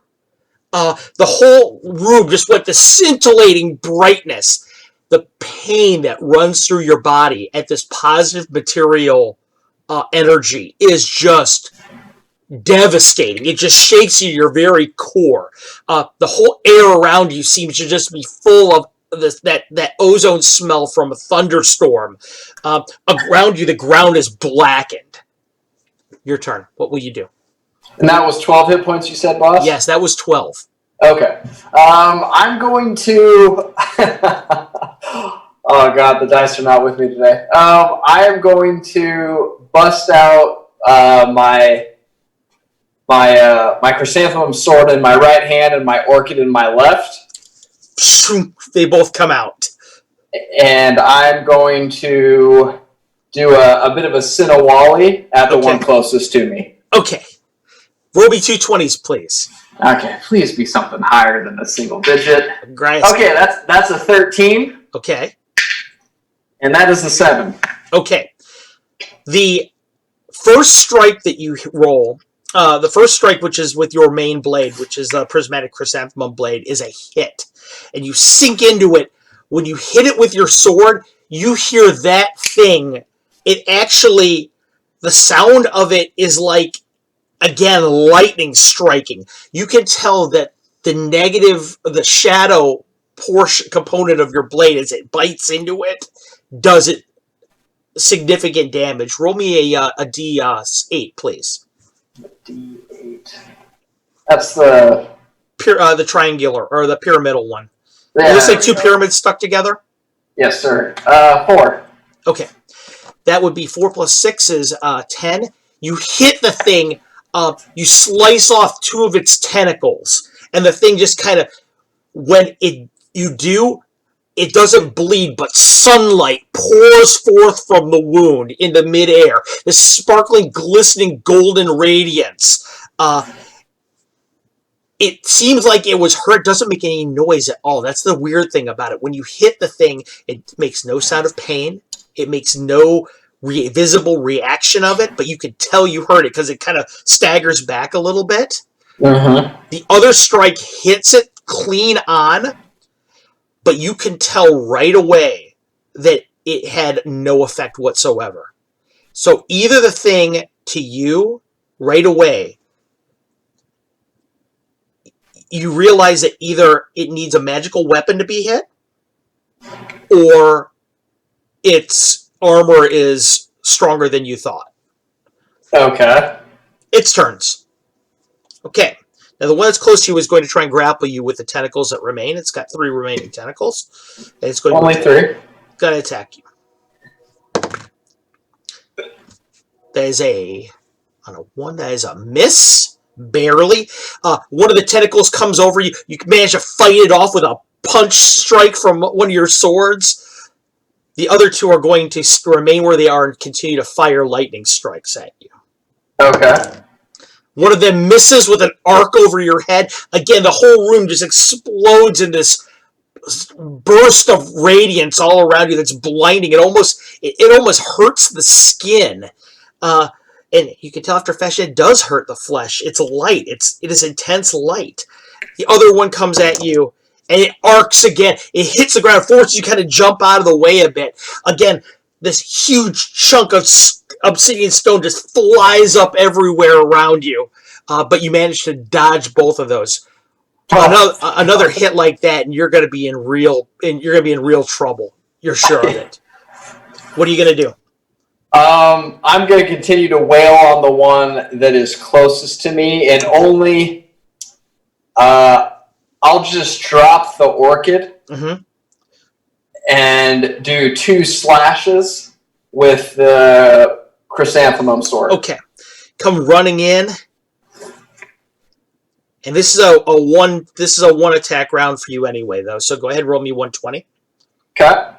The whole room just went to scintillating brightness. The pain that runs through your body at this positive material energy is just devastating. It just shakes you to your very core. The whole air around you seems to just be full of that ozone smell from a thunderstorm. Around you, the ground is blackened. Your turn. What will you do? And that was 12 hit points you said, boss? Yes, that was 12. Okay. I'm going to... Oh, God, the dice are not with me today. I am going to bust out my chrysanthemum sword in my right hand and my orchid in my left. They both come out. And I'm going to do a bit of a Sinawali at the one closest to me. Okay. Roll me 2 20s, please. Okay, please be something higher than a single digit. Agrias. Okay, that's a 13. Okay. And that is a 7. Okay. The first strike that you roll, the first strike, which is with your main blade, which is the prismatic chrysanthemum blade, is a hit. And you sink into it. When you hit it with your sword, you hear that thing. It actually, the sound of it is like, again, lightning striking. You can tell that the shadow portion component of your blade, as it bites into it, does it significant damage. Roll me a D8, please. D8. That's the triangular or the pyramidal one. Yeah, it looks like 2 pyramids stuck together. Yes, sir. 4. Okay, that would be 4 plus 6 is 10. You hit the thing. You slice off 2 of its tentacles, and the thing just kind of, when you do, it doesn't bleed, but sunlight pours forth from the wound into midair. This sparkling, glistening, golden radiance. It seems like it was hurt. Doesn't make any noise at all. That's the weird thing about it. When you hit the thing, it makes no sound of pain. It makes no visible reaction of it, but you can tell you hurt it because it kind of staggers back a little bit. The other strike hits it clean on, but you can tell right away that it had no effect whatsoever. So either the thing to you right away, you realize that either it needs a magical weapon to be hit, or its armor is stronger than you thought. Okay. Its turns. Okay. Now the one that's close to you is going to try and grapple you with the tentacles that remain. It's got 3 remaining tentacles. And it's going Only to 3. Going to attack you. That is on a 1, that is a miss. Barely. One of the tentacles comes over you. You manage to fight it off with a punch strike from one of your swords. The other 2 are going to remain where they are and continue to fire lightning strikes at you. Okay. One of them misses with an arc over your head. Again, the whole room just explodes in this burst of radiance all around you that's blinding. It almost hurts the skin. And you can tell after fashion, it does hurt the flesh. It's light. It is intense light. The other one comes at you, and it arcs again. It hits the ground, forces you kind of jump out of the way a bit. Again, this huge chunk of obsidian stone just flies up everywhere around you, but you manage to dodge both of those. Another hit like that, and you're going to be in real trouble. You're sure of it. What are you going to do? I'm going to continue to wail on the one that is closest to me, and only I'll just drop the orchid and do 2 slashes with the chrysanthemum sword. Okay, come running in, and this is a 1 attack round for you anyway, though. So go ahead, and roll me 120. Okay.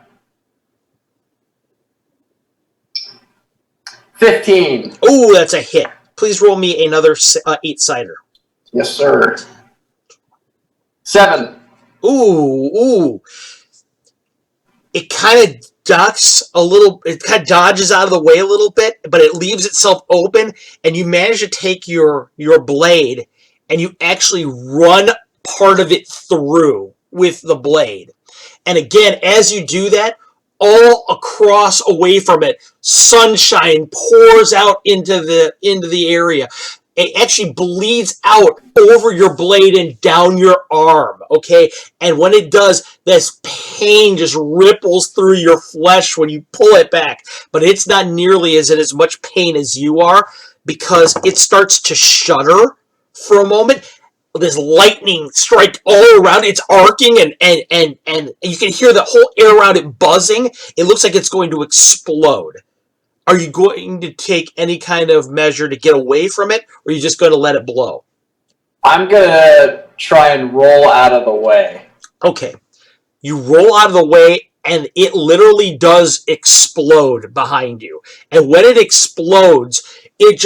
15. Oh, that's a hit. Please roll me another 8-sider. Yes, sir. 7. Ooh. It kind of ducks a little. It kind of dodges out of the way a little bit, but it leaves itself open, and you manage to take your blade, and you actually run part of it through with the blade. And again, as you do that, all across away from it, sunshine pours out into the area. It actually bleeds out over your blade and down your arm, okay? And when it does, this pain just ripples through your flesh when you pull it back. But it's not nearly as much pain as you are, because it starts to shudder for a moment. This lightning strike all around. It's arcing, and you can hear the whole air around it buzzing. It looks like it's going to explode. Are you going to take any kind of measure to get away from it, or are you just going to let it blow? I'm going to try and roll out of the way. Okay. You roll out of the way, and it literally does explode behind you. And when it explodes, it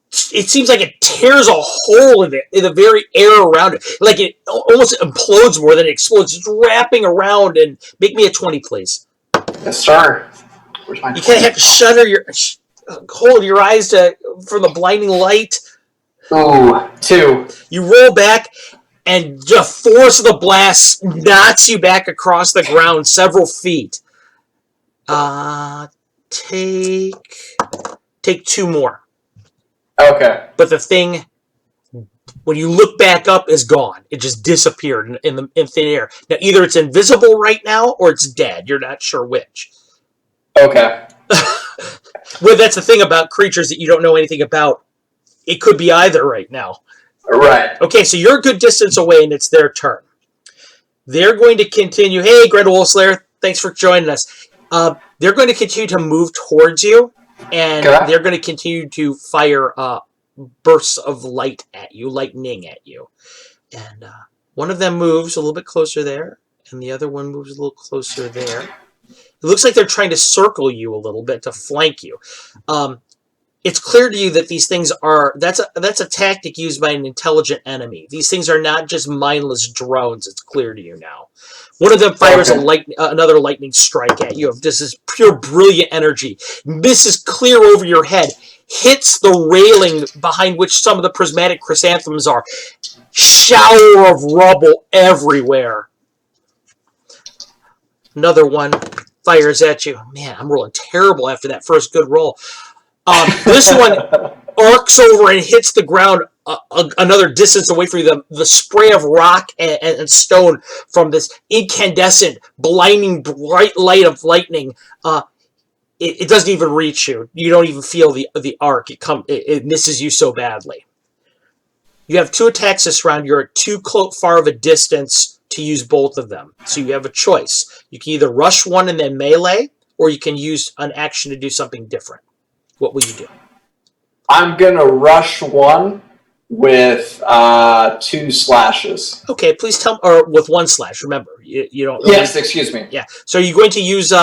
seems like it tears a hole in the very air around it. Like it almost implodes more than it explodes. It's wrapping around. And make me a 20, please. Yes, sir. Where's my You kind of have to hold your eyes from the blinding light. Ooh, 2. You roll back, and the force of the blast knocks you back across the ground several feet. Take 2 more. Okay. But the thing, when you look back up, is gone. It just disappeared in thin air. Now, either it's invisible right now, or it's dead. You're not sure which. Okay. Well, that's the thing about creatures that you don't know anything about. It could be either right now. Right. Okay, so you're a good distance away, and it's their turn. They're going to continue. Hey, Greta Wolfslayer, thanks for joining us. They're going to continue to move towards you, and they're going to continue to fire bursts of light at you, lightning at you. And one of them moves a little bit closer there, and the other one moves a little closer there. It looks like they're trying to circle you a little bit to flank you. It's clear to you that these things are, that's a tactic used by an intelligent enemy. These things are not just mindless drones. It's clear to you now. One of them fires another lightning strike at you. This is pure brilliant energy. Misses clear over your head. Hits the railing behind which some of the prismatic chrysanthemums are. Shower of rubble everywhere. Another one fires at you. Man, I'm rolling terrible after that first good roll. This one arcs over and hits the ground another distance away from you. The spray of rock and stone from this incandescent, blinding bright light of lightning, it doesn't even reach you. You don't even feel the arc. It misses you so badly. You have 2 attacks this round. You're at too far of a distance to use both of them. So you have a choice. You can either rush one and then melee, or you can use an action to do something different. What will you do? I'm going to rush one with 2 slashes. Okay, please tell me, or with 1 slash, remember. You don't. Yes, excuse me. Yeah. So are you going to use,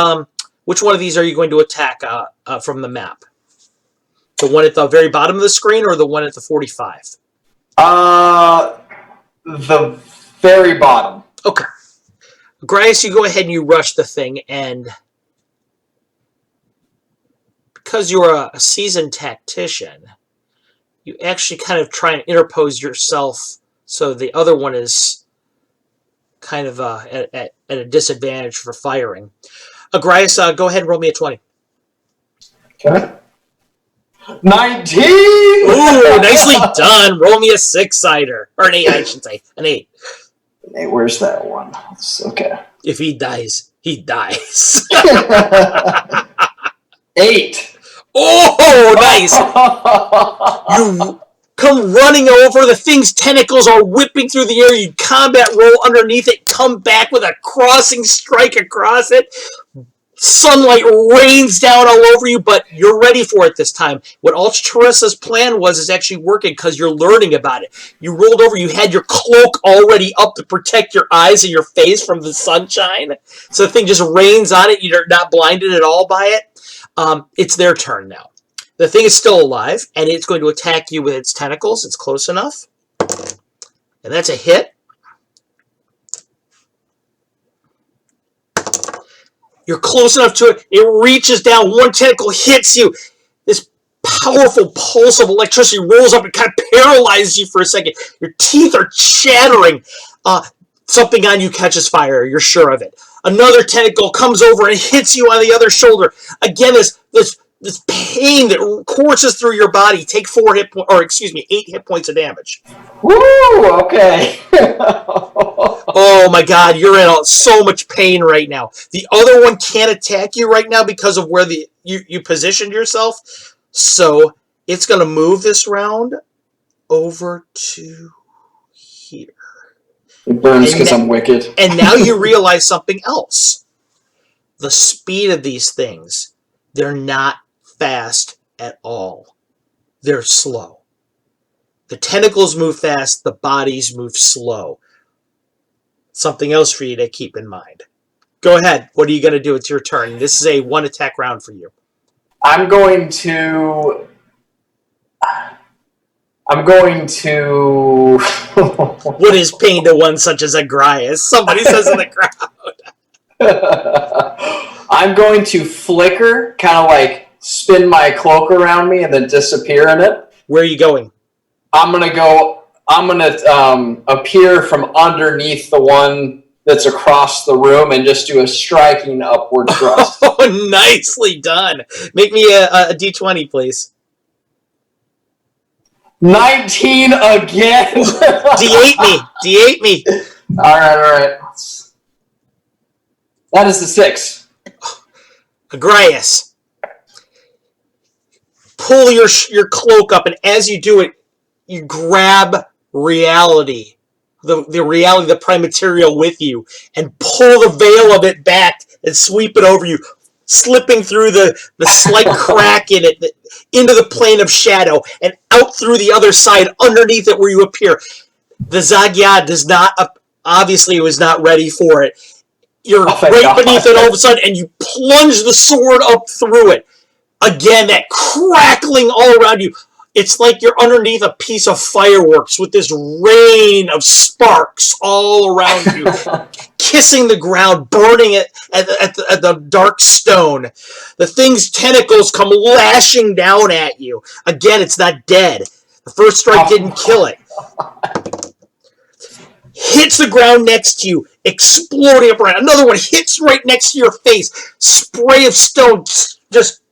which one of these are you going to attack from the map? The one at the very bottom of the screen or the one at the 45? The very bottom. Okay. Grias, you go ahead and you rush the thing, and because you're a seasoned tactician, you actually kind of try and interpose yourself so the other one is kind of at a disadvantage for firing. Grias, go ahead and roll me a 20. Okay. 19! Ooh, nicely done. Roll me a 6-sider. Or an 8, I should say. An 8. Hey, where's that one? Okay. If he dies, he dies. 8. Oh, nice. You come running over. The thing's tentacles are whipping through the air. You combat roll underneath it. Come back with a crossing strike across it. Sunlight rains down all over you, but you're ready for it this time. What Teresa's plan was is actually working because you're learning about it. You rolled over, you had your cloak already up to protect your eyes and your face from the sunshine. So the thing just rains on it. You're not blinded at all by it. It's their turn now. The thing is still alive, and it's going to attack you with its tentacles. It's close enough. And that's a hit. You're close enough to it. It reaches down. One tentacle hits you. This powerful pulse of electricity rolls up and kind of paralyzes you for a second. Your teeth are chattering. Something on you catches fire. You're sure of it. Another tentacle comes over and hits you on the other shoulder. Again, this pain that courses through your body. Take 8 hit points of damage. Woo! Okay. Oh my God, you're in so much pain right now. The other one can't attack you right now because of where you positioned yourself. So it's going to move this round over to here. It burns because I'm wicked. And now you realize something else. The speed of these things, they're not fast at all. They're slow. The tentacles move fast, the bodies move slow. Something else for you to keep in mind. Go ahead. What are you going to do? It's your turn. This is a 1 attack round for you. I'm going to... What is pain to one such as Agrias? Somebody says in the crowd. I'm going to flicker, kind of like spin my cloak around me and then disappear in it. Where are you going? I'm going to appear from underneath the one that's across the room and just do a striking upward thrust. Oh, nicely done. Make me a D20, please. 19 again. D8 me. All right. That is the 6. Agrias, pull your cloak up, and as you do it, you grab reality, the reality, the prime material with you, and pull the veil of it back and sweep it over you, slipping through the slight crack in it into the plane of shadow and out through the other side underneath it where you appear. The Zagya does not, obviously was not ready for it. You're Oh my right God. beneath it all of a sudden, and you plunge the sword up through it. Again, that crackling all around you. It's like you're underneath a piece of fireworks with this rain of sparks all around you, kissing the ground, burning it at the dark stone. The thing's tentacles come lashing down at you. Again, it's not dead. The first strike didn't kill it. Hits the ground next to you, exploding up around. Another one hits right next to your face. Spray of stone just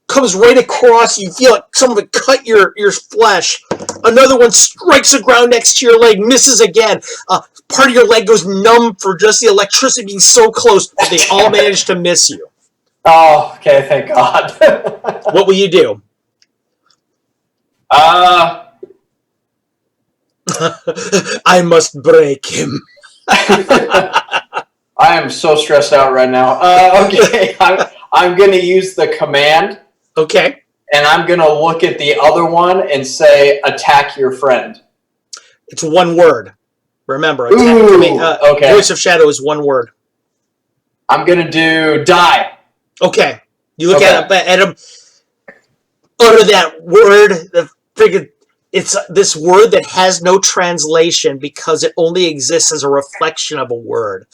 comes right across. You feel like someone cut your flesh. Another one strikes the ground next to your leg, misses again. Part of your leg goes numb for just the electricity being so close, but they all manage to miss you. Oh, okay, thank God. What will you do? I must break him. I am so stressed out right now. Okay, I'm going to use the command. Okay. And I'm going to look at the other one and say, attack your friend. It's one word. Remember, okay. Voice of Shadow is one word. I'm going to do die. Okay. You look at him, utter that word. It's this word that has no translation because it only exists as a reflection of a word.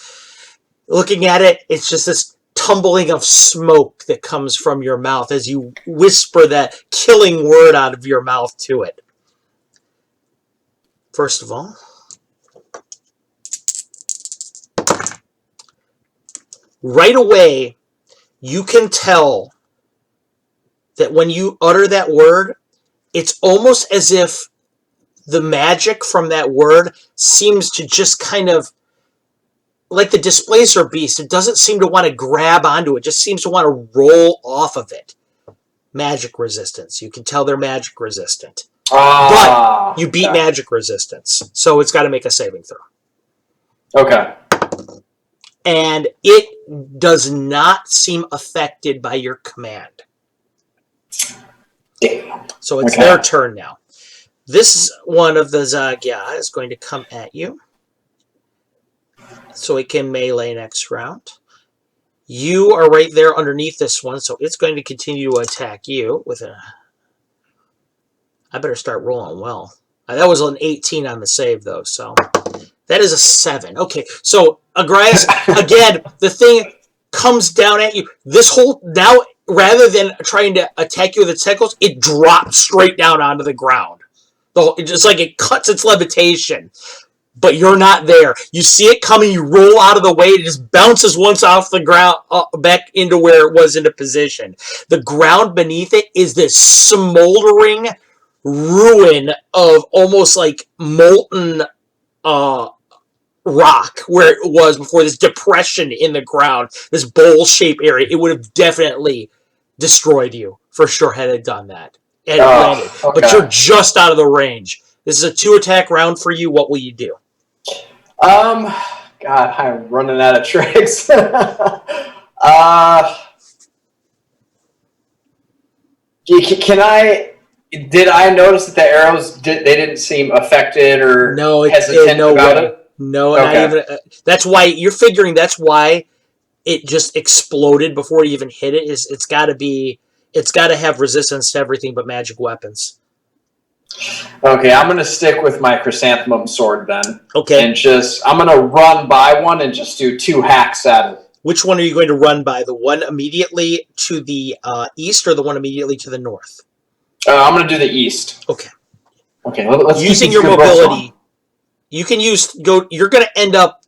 Looking at it, it's just this tumbling of smoke that comes from your mouth as you whisper that killing word out of your mouth to it. First of all, right away, you can tell that when you utter that word, it's almost as if the magic from that word seems to just kind of, like the Displacer Beast, it doesn't seem to want to grab onto it. It just seems to want to roll off of it. Magic resistance. You can tell they're magic resistant. But you beat magic resistance. So it's got to make a saving throw. Okay. And it does not seem affected by your command. Damn. So it's their turn now. This one of the Zagya is going to come at you. So it can melee next round. You are right there underneath this one, so it's going to continue to attack you with a... I better start rolling well. That was an 18 on the save, though, so... That is a 7. Okay, so Agrias, again, the thing comes down at you. This whole... Now, rather than trying to attack you with its tentacles, it drops straight down onto the ground. It's just like it cuts its levitation. But you're not there. You see it coming, you roll out of the way, it just bounces once off the ground, back into where it was into position. The ground beneath it is this smoldering ruin of almost like molten rock where it was before, this depression in the ground, this bowl-shaped area. It would have definitely destroyed you, for sure, had it done that. And it landed. Okay. But you're just out of the range. This is a 2-attack round for you. What will you do? God, I'm running out of tricks. Did I notice that the arrows they didn't seem affected or hesitant about it? No, okay. Not even. That's why you're figuring. That's why it just exploded before it even hit it. It's got to have resistance to everything but magic weapons. Okay, I'm going to stick with my chrysanthemum sword then. Okay. And I'm going to run by one and just do 2 hacks at it. Which one are you going to run by? The one immediately to the east or the one immediately to the north? I'm going to do the east. Okay. Okay, let's using your mobility, you can you're going to end up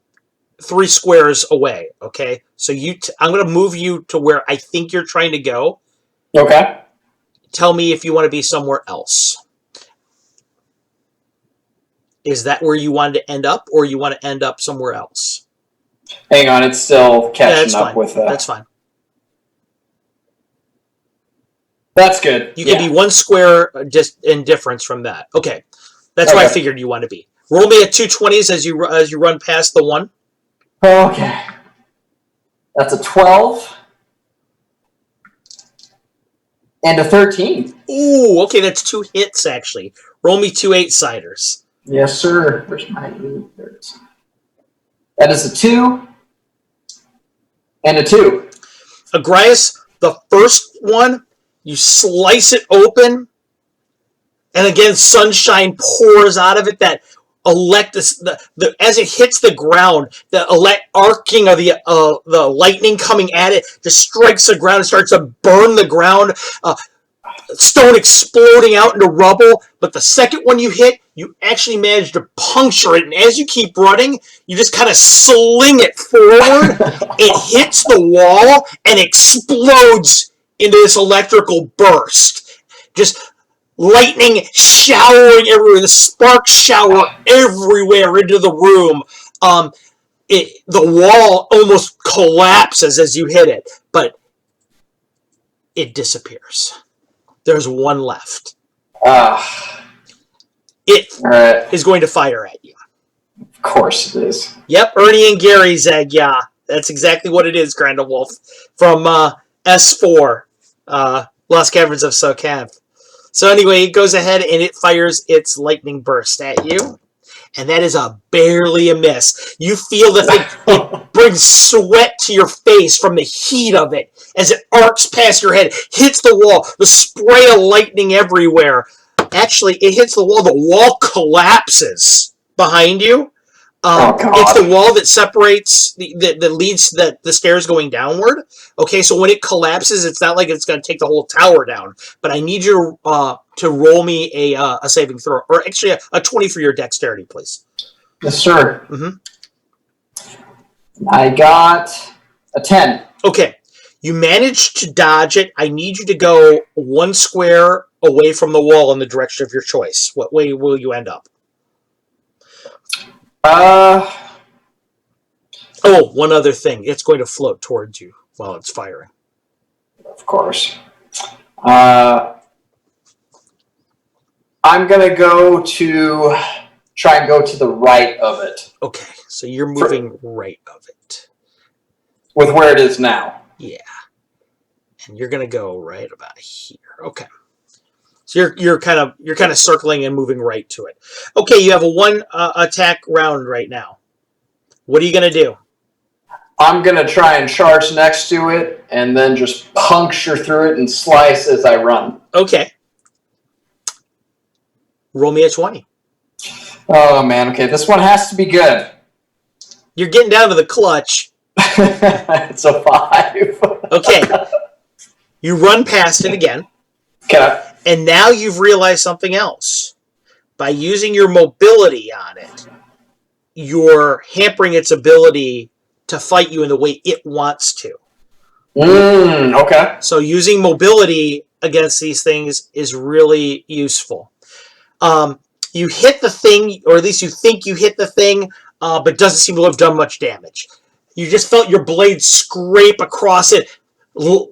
3 squares away, okay? So I'm going to move you to where I think you're trying to go. Okay. Tell me if you want to be somewhere else. Is that where you wanted to end up, or you want to end up somewhere else? Hang on, it's still catching up with that. That's fine. That's good. You can be 1 square just in difference from that. Okay. That's where I figured you want to be. Roll me a 220s as you run past the 1. Okay. That's a 12. And a 13. Ooh, okay, that's 2 hits, actually. Roll me 2 8-siders. Yes, sir. Where's my E? There it is. That is a 2 and a 2. Agrias, the first one, you slice it open, and again, sunshine pours out of it. That as it hits the ground, the arcing of the lightning coming at it just strikes the ground and starts to burn the ground. Stone exploding out into rubble, but the second one you hit, you actually manage to puncture it, and as you keep running, you just kind of sling it forward. It hits the wall and explodes into this electrical burst. Just lightning showering everywhere, the sparks shower everywhere into the room. The wall almost collapses as you hit it, but it disappears. There's one left. It is going to fire at you. Of course it is. Yep, Ernie and Gary Zeg, yeah. That's exactly what it is, Grandelwolf. From S4, Lost Caverns of Sokav. So anyway, it goes ahead and it fires its lightning burst at you. And that is barely a miss. You feel the thing, it brings sweat to your face from the heat of it as it arcs past your head, hits the wall, the spray of lightning everywhere. Actually, it hits the wall collapses behind you. It's the wall that separates, that leads to the stairs going downward. Okay, so when it collapses, it's not like it's going to take the whole tower down. But I need you to roll me a saving throw, or actually a 20 for your dexterity, please. Yes, sir. Mm-hmm. I got a 10. Okay, you managed to dodge it. I need you to go 1 square away from the wall in the direction of your choice. What way will you end up? Oh, one other thing. It's going to float towards you while it's firing. Of course. I'm going to try and go to the right of it. Okay, so you're moving right of it. With where it is now. Yeah. And you're going to go right about here. Okay. So you're kind of circling and moving right to it. Okay, you have a 1 attack round right now. What are you going to do? I'm going to try and charge next to it and then just puncture through it and slice as I run. Okay. Roll me a 20. Oh, man. Okay, this one has to be good. You're getting down to the clutch. It's a 5. Okay. You run past it again. Okay. And now you've realized something else. By using your mobility on it, you're hampering its ability to fight you in the way it wants to. Okay. So using mobility against these things is really useful. You hit the thing, or at least you think you hit the thing, but doesn't seem to have done much damage. You just felt your blade scrape across it.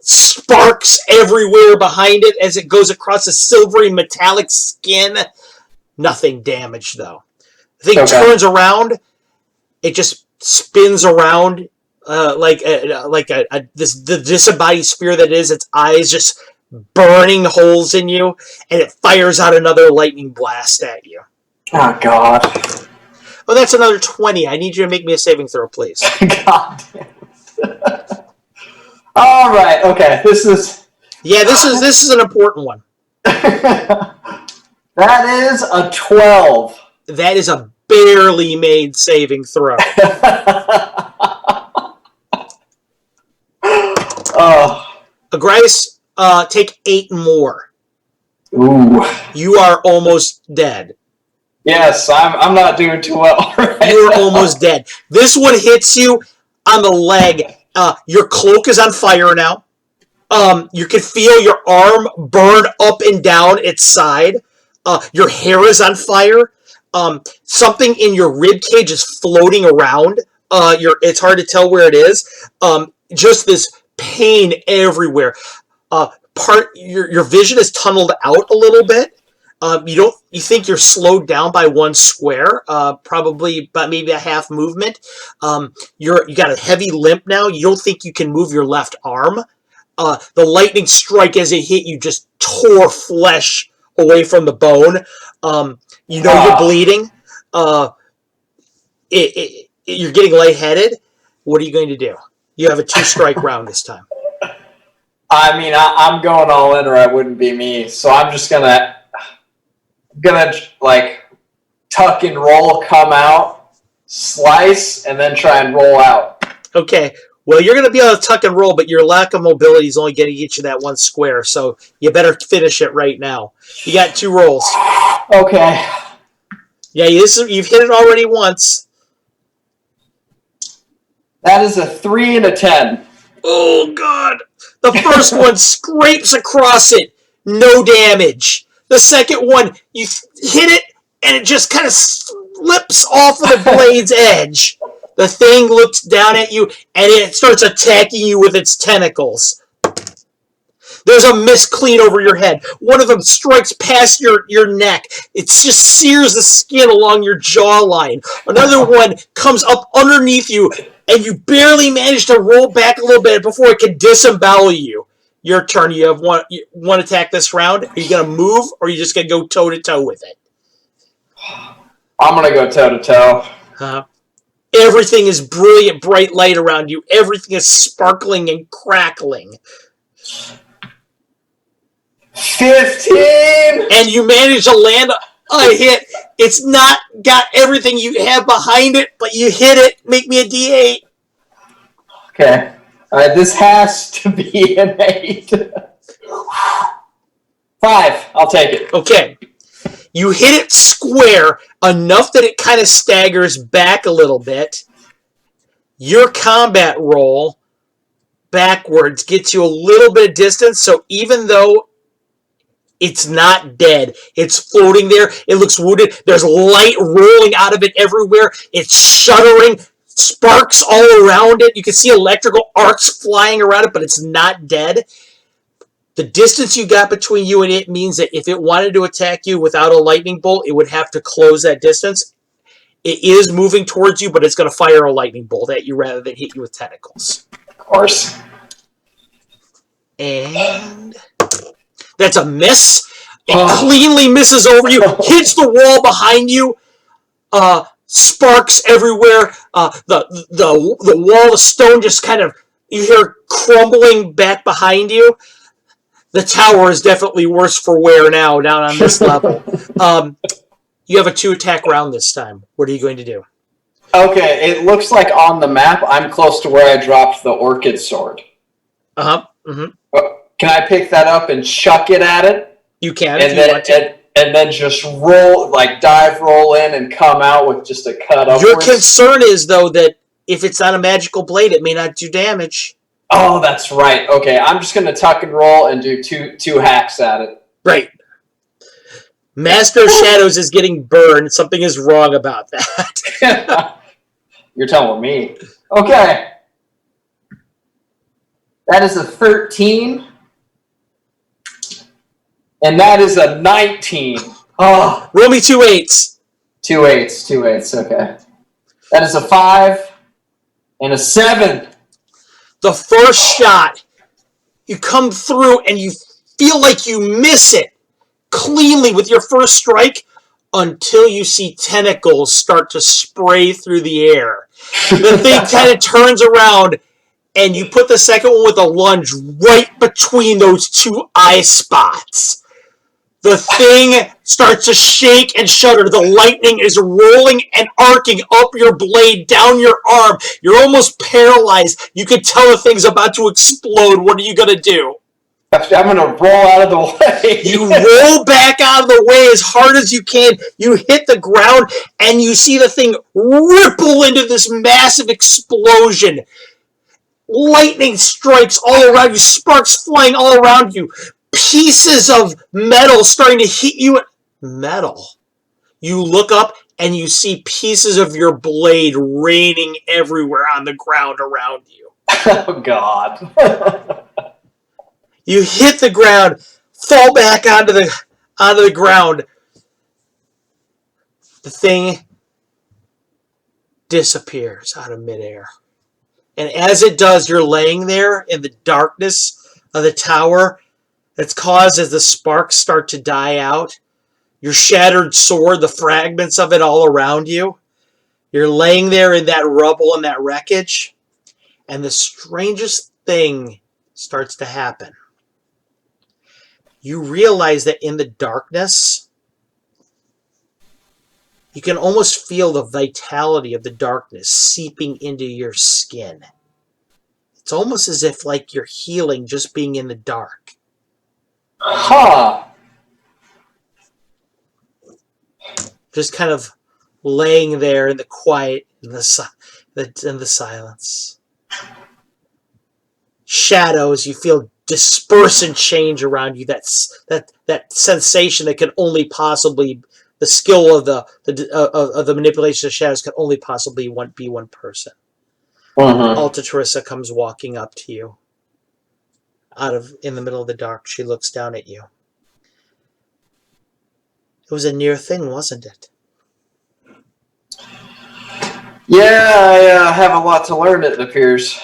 Sparks everywhere behind it as it goes across the silvery metallic skin. Nothing damaged, though. The thing turns around. It just spins around the disembodied sphere that is. Its eyes just burning holes in you, and it fires out another lightning blast at you. Oh, God. Oh, that's another 20. I need you to make me a saving throw, please. God damn it. All right. Okay. This is an important one. That is a 12. That is a barely made saving throw. Agrias, take 8 more. Ooh. You are almost dead. Yes, I'm not doing too well right You're now. almost dead. This one hits you on the leg. Your cloak is on fire now. You can feel your arm burn up and down its side. Your hair is on fire. Something in your rib cage is floating around. It's hard to tell where it is. Just this pain everywhere. Your vision is tunneled out a little bit. You think you're slowed down by 1 square, probably by maybe a half movement. You got a heavy limp now. You don't think you can move your left arm. The lightning strike as it hit you just tore flesh away from the bone. You're bleeding. uh, you're getting lightheaded. What are you going to do? You have a 2-strike round this time. I mean, I'm going all in, or I wouldn't be me. So I'm just gonna like tuck and roll, come out, slice, and then try and roll out. Okay. Well, you're going to be able to tuck and roll, but your lack of mobility is only going to get you that 1 square, so you better finish it right now. You got 2 rolls. Okay. Yeah, you've hit it already once. That is a 3 and a 10. Oh, God. The first one scrapes across it. No damage. The second one, you hit it, and it just kind of slips off of the blade's edge. The thing looks down at you, and it starts attacking you with its tentacles. There's a mist clean over your head. One of them strikes past your neck. It just sears the skin along your jawline. Another one comes up underneath you, and you barely manage to roll back a little bit before it can disembowel you. Your turn. You have one attack this round. Are you going to move, or are you just going to go toe-to-toe with it? I'm going to go toe-to-toe. Everything is brilliant, bright light around you. Everything is sparkling and crackling. 15! And you manage to land a hit. It's not got everything you have behind it, but you hit it. Make me a D8. Okay. This has to be an 8. 5. I'll take it. Okay. You hit it square enough that it kind of staggers back a little bit. Your combat roll backwards gets you a little bit of distance, so even though it's not dead, it's floating there, it looks wounded, there's light rolling out of it everywhere, it's shuddering, sparks all around it, you can see electrical arcs flying around it, but it's not dead. The distance you got between you and it means that if it wanted to attack you without a lightning bolt, it would have to close that distance. It is moving towards you, but it's going to fire a lightning bolt at you rather than hit you with tentacles. Of course. And that's a miss. It cleanly misses over you, hits the wall behind you, sparks everywhere. The wall of stone just kind of, you hear crumbling back behind you. The tower is definitely worse for wear now down on this level. You have a 2-attack round this time. What are you going to do? Okay, it looks like on the map I'm close to where I dropped the orchid sword. Uh-huh. Mm-hmm. Can I pick that up and chuck it at it? You can, and then just roll, like dive roll in and come out with just a cut upwards. Your concern is, though, that if it's not a magical blade, it may not do damage. Oh, that's right. Okay, I'm just going to tuck and roll and do two hacks at it. Right. Master of Shadows is getting burned. Something is wrong about that. You're telling me. Okay. That is a 13. And that is a 19. Oh. Roll me 2 8s. 2 8s, okay. That is a 5 and a 7. The first shot, you come through and you feel like you miss it cleanly with your first strike until you see tentacles start to spray through the air. The thing kind of turns around and you put the second one with a lunge right between those 2 eye spots. The thing starts to shake and shudder. The lightning is rolling and arcing up your blade, down your arm. You're almost paralyzed. You can tell the thing's about to explode. What are you going to do? I'm going to roll out of the way. You roll back out of the way as hard as you can. You hit the ground, and you see the thing ripple into this massive explosion. Lightning strikes all around you, sparks flying all around you. Pieces of metal starting to hit you. Metal. You look up and you see pieces of your blade raining everywhere on the ground around you. Oh, God. You hit the ground, fall back onto the ground. The thing disappears out of midair. And as it does, you're laying there in the darkness of the tower. That's caused as the sparks start to die out. Your shattered sword, the fragments of it all around you. You're laying there in that rubble and that wreckage, and the strangest thing starts to happen. You realize that in the darkness, you can almost feel the vitality of the darkness seeping into your skin. It's almost as if like you're healing just being in the dark. Huh. Just kind of laying there in the quiet, in the silence. Shadows, you feel disperse and change around you. That sensation that can only possibly, the skill of the manipulation of shadows can only possibly be one person. Alta Teresa comes walking up to you, in the middle of the dark. She looks down at you. It was a near thing, wasn't it? Yeah, I have a lot to learn, it appears.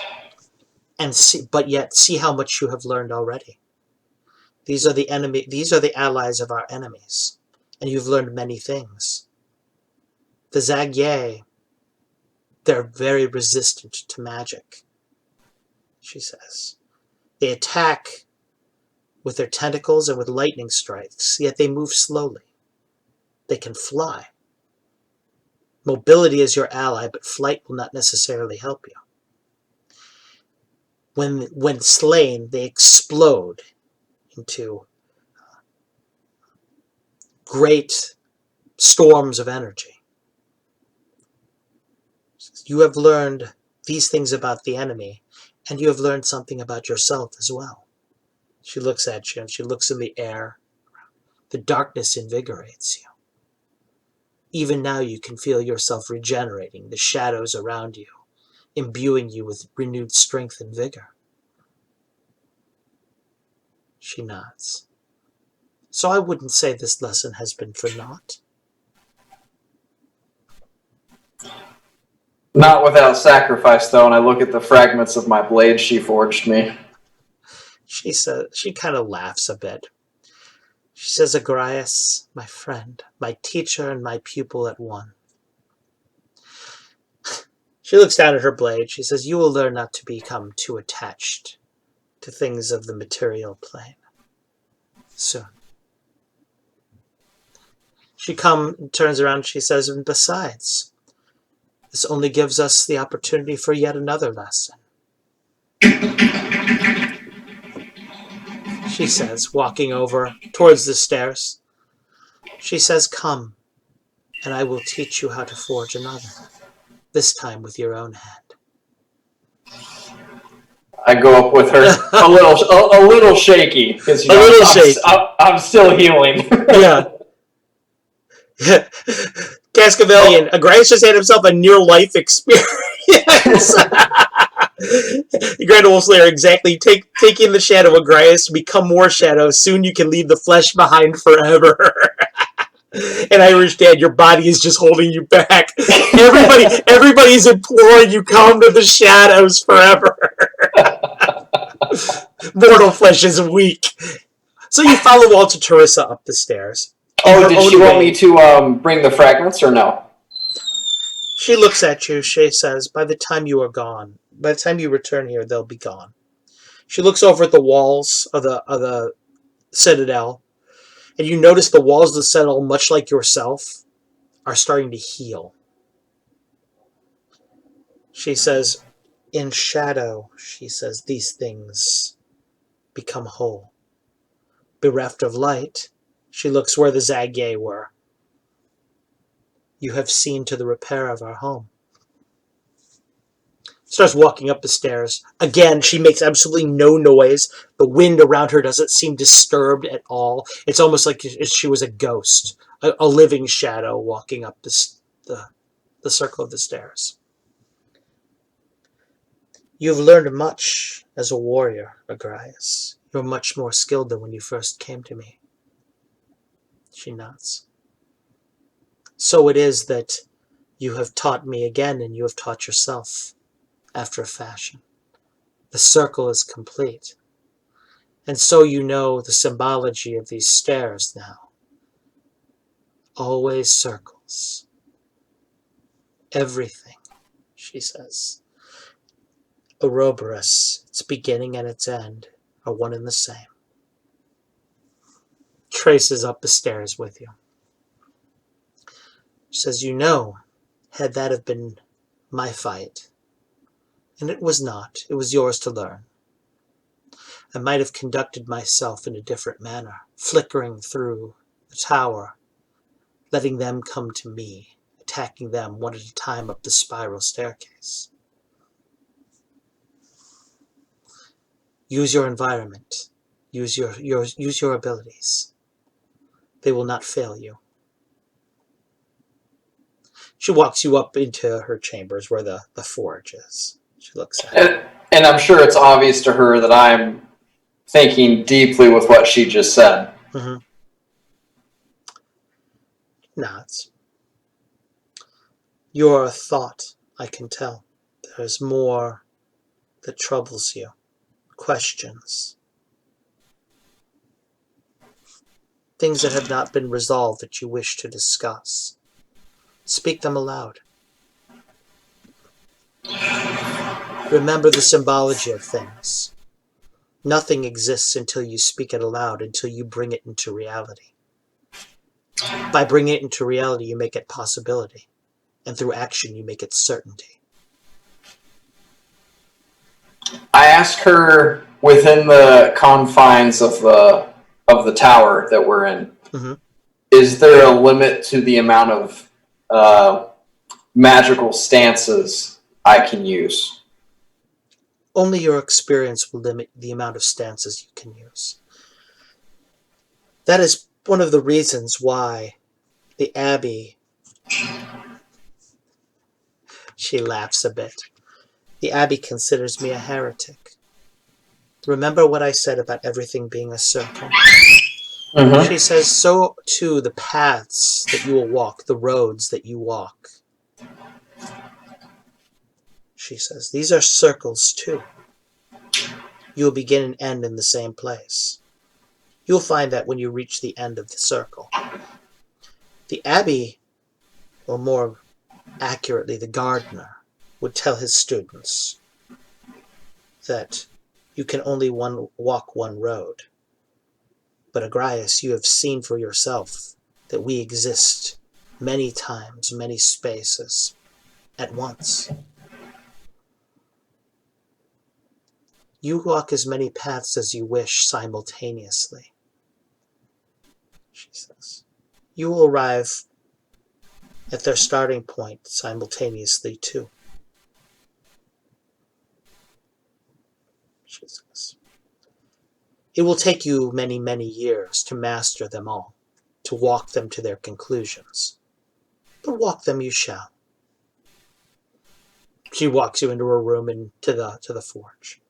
But yet, see how much you have learned already. These are the allies of our enemies, and you've learned many things. The Zagye, they're very resistant to magic, she says. They attack with their tentacles and with lightning strikes, yet they move slowly. They can fly. Mobility is your ally, but flight will not necessarily help you. When slain, they explode into great storms of energy. You have learned these things about the enemy, and you have learned something about yourself as well. She looks at you, and she looks in the air. The darkness invigorates you. Even now you can feel yourself regenerating, the shadows around you, imbuing you with renewed strength and vigor. She nods. So I wouldn't say this lesson has been for naught. Not without sacrifice, though, and I look at the fragments of my blade she forged me. She kind of laughs a bit. She says, Agrias, my friend, my teacher and my pupil at one. She looks down at her blade. She says, you will learn not to become too attached to things of the material plane soon. She turns around and she says, and besides, this only gives us the opportunity for yet another lesson. She says, walking over towards the stairs. She says, come, and I will teach you how to forge another, this time with your own hand. I go up with her, a little shaky, because I'm still healing. Yeah. Cascavellian, Agrias just had himself a near-life experience. Grand Old Slayer, exactly. Take in the shadow, Agrias, to become more shadow. Soon you can leave the flesh behind forever. And Irish Dad, your body is just holding you back. Everybody's imploring you, come to the shadows forever. Mortal flesh is weak. So you follow Alta Teresa up the stairs. Oh, did she want me to bring the fragments or no? She looks at you. She says, by the time you are gone, by the time you return here, they'll be gone. She looks over at the walls of the citadel, and you notice the walls of the citadel, much like yourself, are starting to heal. She says, in shadow, she says, these things become whole. Bereft of light, she looks where the Zagye were. You have seen to the repair of our home. Starts walking up the stairs. Again, she makes absolutely no noise. The wind around her doesn't seem disturbed at all. It's almost like she was a ghost, a living shadow walking up the circle of the stairs. You've learned much as a warrior, Agrias. You're much more skilled than when you first came to me. She nods. So it is that you have taught me again, and you have taught yourself, after a fashion. The circle is complete. And so you know the symbology of these stairs now. always circles. Everything, she says. Ouroboros, its beginning and its end, are one and the same. Traces up the stairs with you. She says, you know, had that have been my fight, and it was not, it was yours to learn. I might have conducted myself in a different manner, flickering through the tower, letting them come to me, attacking them one at a time up the spiral staircase. Use your environment. Use your abilities. They will not fail you. She walks you up into her chambers where the forge is. She looks at it. And I'm sure it's obvious to her that I'm thinking deeply with what she just said. Mm-hmm. Nods. You're a thought, I can tell. There's more that troubles you. Questions. Things that have not been resolved that you wish to discuss. Speak them aloud. Remember the symbology of things. Nothing exists until you speak it aloud, until you bring it into reality. By bringing it into reality, you make it possibility. And through action, you make it certainty. I ask her within the confines of the tower that we're in, Mm-hmm. is there a limit to the amount of magical stances I can use? Only your experience will limit the amount of stances you can use. That is one of the reasons why the Abbey... She laughs a bit. The Abbey considers me a heretic. Remember what I said about everything being a circle? Mm-hmm. She says, so too the paths that you will walk, the roads that you walk. She says, these are circles too. You will begin and end in the same place. You'll find that when you reach the end of the circle. The Abbey, or more accurately, the gardener, would tell his students that you can only walk one road. But Agrias, you have seen for yourself that we exist many times, many spaces, at once. You walk as many paths as you wish simultaneously, she says. You will arrive at their starting point simultaneously too, she says. It will take you many, many years to master them all, to walk them to their conclusions. But walk them you shall. She walks you into her room and to the forge.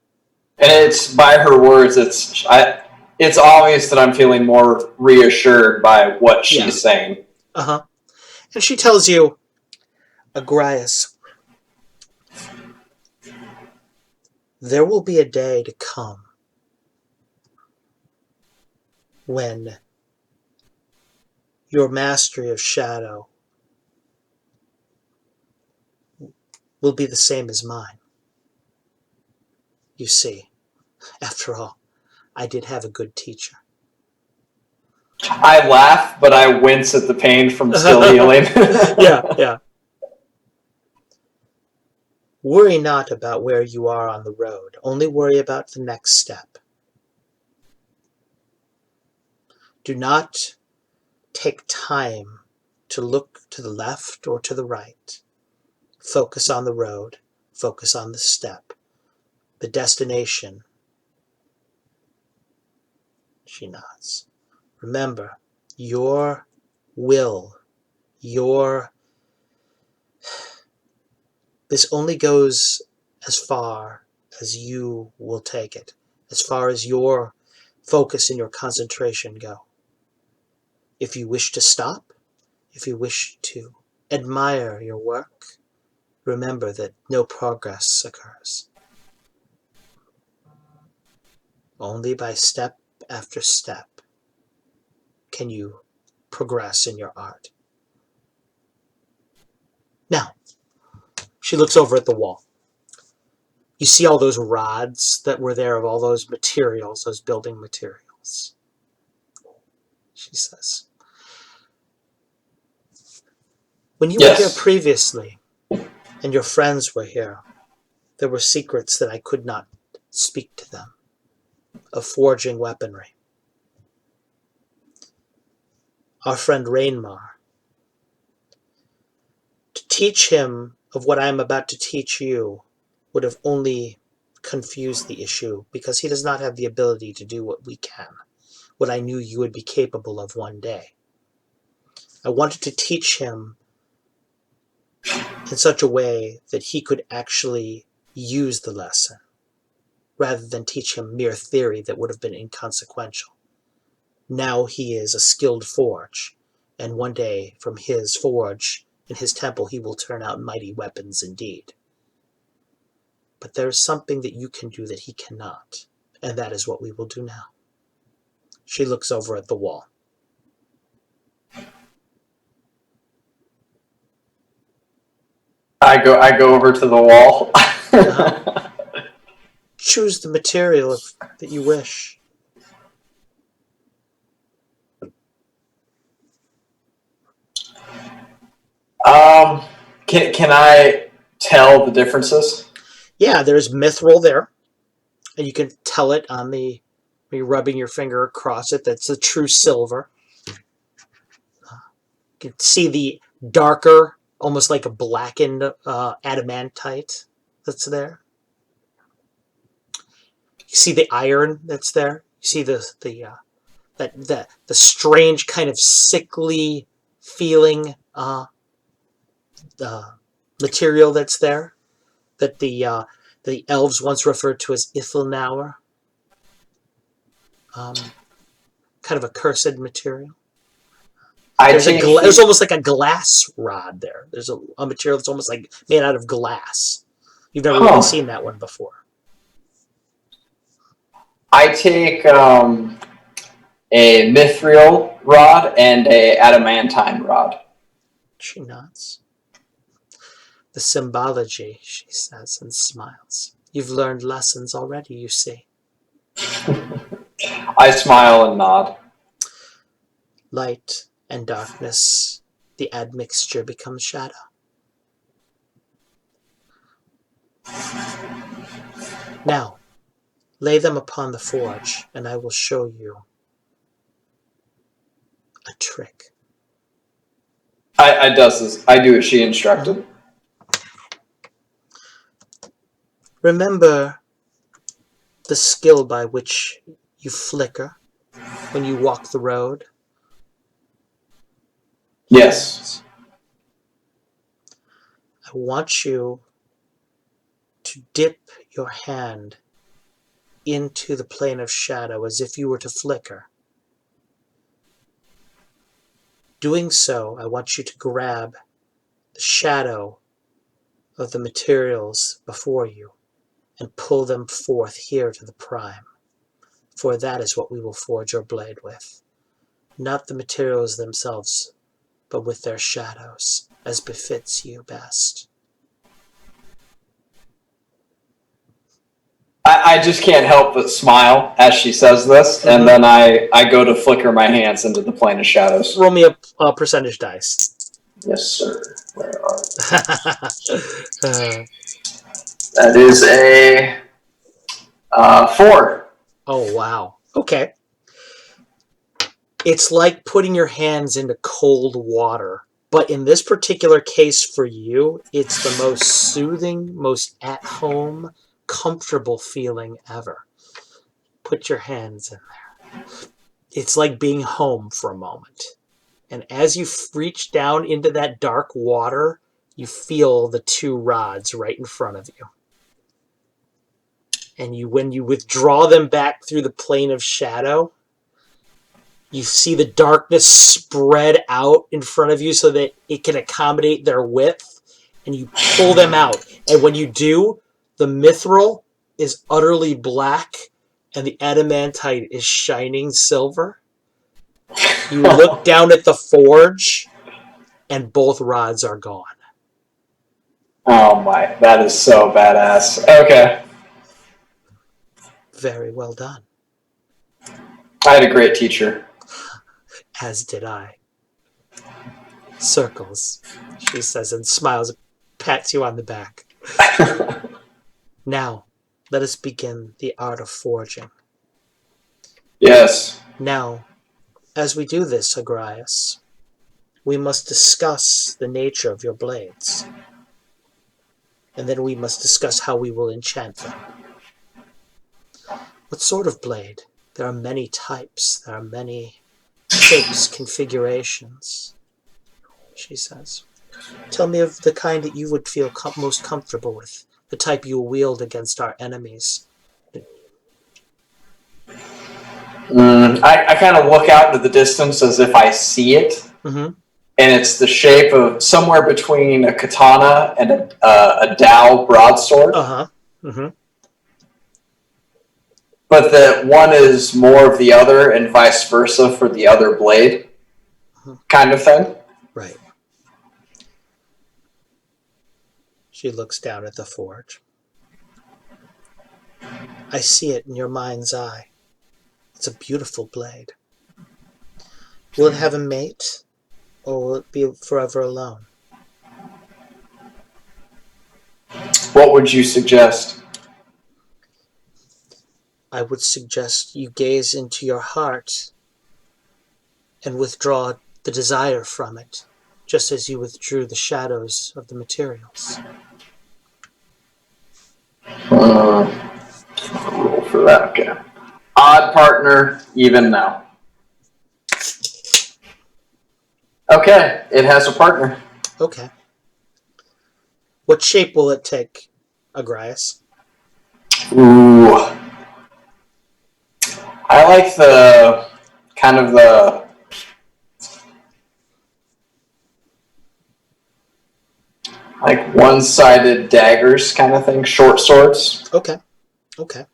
And it's by her words. It's obvious that I'm feeling more reassured by what she's saying. Uh-huh. And she tells you, Agrias, there will be a day to come when your mastery of shadow will be the same as mine. You see, after all, I did have a good teacher. I laugh, but I wince at the pain from still healing. Yeah. Worry not about where you are on the road. Only worry about the next step. Do not take time to look to the left or to the right. Focus on the road. Focus on the step. The destination. She nods. Remember, your will, this only goes as far as you will take it, as far as your focus and your concentration go. If you wish to stop, if you wish to admire your work, remember that no progress occurs. Only by step after step can you progress in your art. Now, she looks over at the wall. You see all those rods that were there of all those materials, those building materials. She says, when you were here previously and your friends were here, there were secrets that I could not speak to them of forging weaponry. Our friend Rainmar, to teach him of what I am about to teach you would have only confused the issue, because he does not have the ability to do what we can, what I knew you would be capable of one day. I wanted to teach him in such a way that he could actually use the lesson, rather than teach him mere theory that would have been inconsequential. Now he is a skilled forge, and one day from his forge in his temple he will turn out mighty weapons indeed. But there is something that you can do that he cannot, and that is what we will do now. She looks over at the wall. I go over to the wall. Choose the material that you wish. Can I tell the differences? Yeah, there's mithril there, and you can tell it on the, when you're rubbing your finger across it, that's the true silver. You can see the darker, almost like a blackened adamantite that's there. You see the iron that's there. You see the strange kind of sickly feeling material that's there, that the elves once referred to as Ithilnauer. Kind of a cursed material. There's almost like a glass rod there. There's a material that's almost like made out of glass. You've never really seen that one before. I take a mithril rod and a adamantine rod. She nods. The symbology, she says, and smiles. You've learned lessons already, you see. I smile and nod. Light and darkness, the admixture becomes shadow. Now, lay them upon the forge, and I will show you a trick. I do as she instructed. Remember the skill by which you flicker when you walk the road? Yes. I want you to dip your hand into the plane of shadow as if you were to flicker. Doing so, I want you to grab the shadow of the materials before you and pull them forth here to the prime, for that is what we will forge your blade with. Not the materials themselves, but with their shadows, as befits you best. I just can't help but smile as she says this, and then I go to flicker my hands into the plane of shadows. Roll me a percentage dice. Yes, sir. Where are they? That is a 4. Oh, wow. Okay. It's like putting your hands into cold water. But in this particular case for you, it's the most soothing, most at-home, comfortable feeling ever. Put your hands in there. It's like being home for a moment. And as you reach down into that dark water, you feel the two rods right in front of you. And when you withdraw them back through the plane of shadow, you see the darkness spread out in front of you so that it can accommodate their width, and you pull them out. And when you do, the mithril is utterly black, and the adamantite is shining silver. You look down at the forge, and both rods are gone. Oh my, that is so badass. Okay. Very well done. I had a great teacher. As did I. Circles, she says, and smiles, pats you on the back. Now, let us begin the art of forging. Yes. Now, as we do this, Agrias, we must discuss the nature of your blades. And then we must discuss how we will enchant them. What sort of blade? There are many types. There are many shapes, configurations, she says. Tell me of the kind that you would feel most comfortable with, the type you will wield against our enemies. I kind of look out into the distance as if I see it, Mm-hmm. and it's the shape of somewhere between a katana and a dao broadsword. Uh-huh. Mm-hmm. But that one is more of the other and vice versa for the other blade, kind of thing. Right. She looks down at the forge. I see it in your mind's eye. It's a beautiful blade. Will it have a mate, or will it be forever alone? What would you suggest? I would suggest you gaze into your heart and withdraw the desire from it, just as you withdrew the shadows of the materials. Roll for that. Okay. Odd partner, even now. Okay, it has a partner. Okay. What shape will it take, Agrias? Ooh. I like the kind of the like one-sided daggers kind of thing, short swords, Okay. Okay.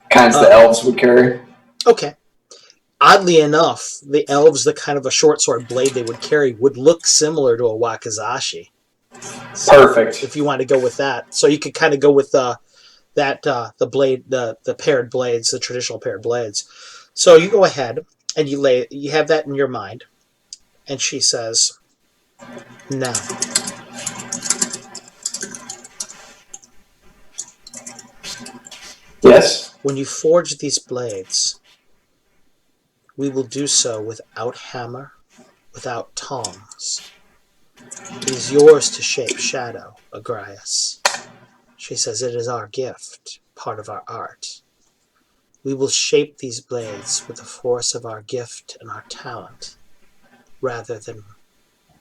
kinds the elves would carry. Okay. Oddly enough, the elves, the kind of a short sword blade they would carry, would look similar to a wakizashi. So Perfect. if you want to go with that, so you could kind of go with the blade, the paired blades, the traditional paired blades. So you go ahead and you have that in your mind, and she says, "Now, Yes. when you forge these blades, we will do so without hammer, without tongs. It is yours to shape shadow, Agrias." She says, "It is our gift, part of our art. We will shape these blades with the force of our gift and our talent, rather than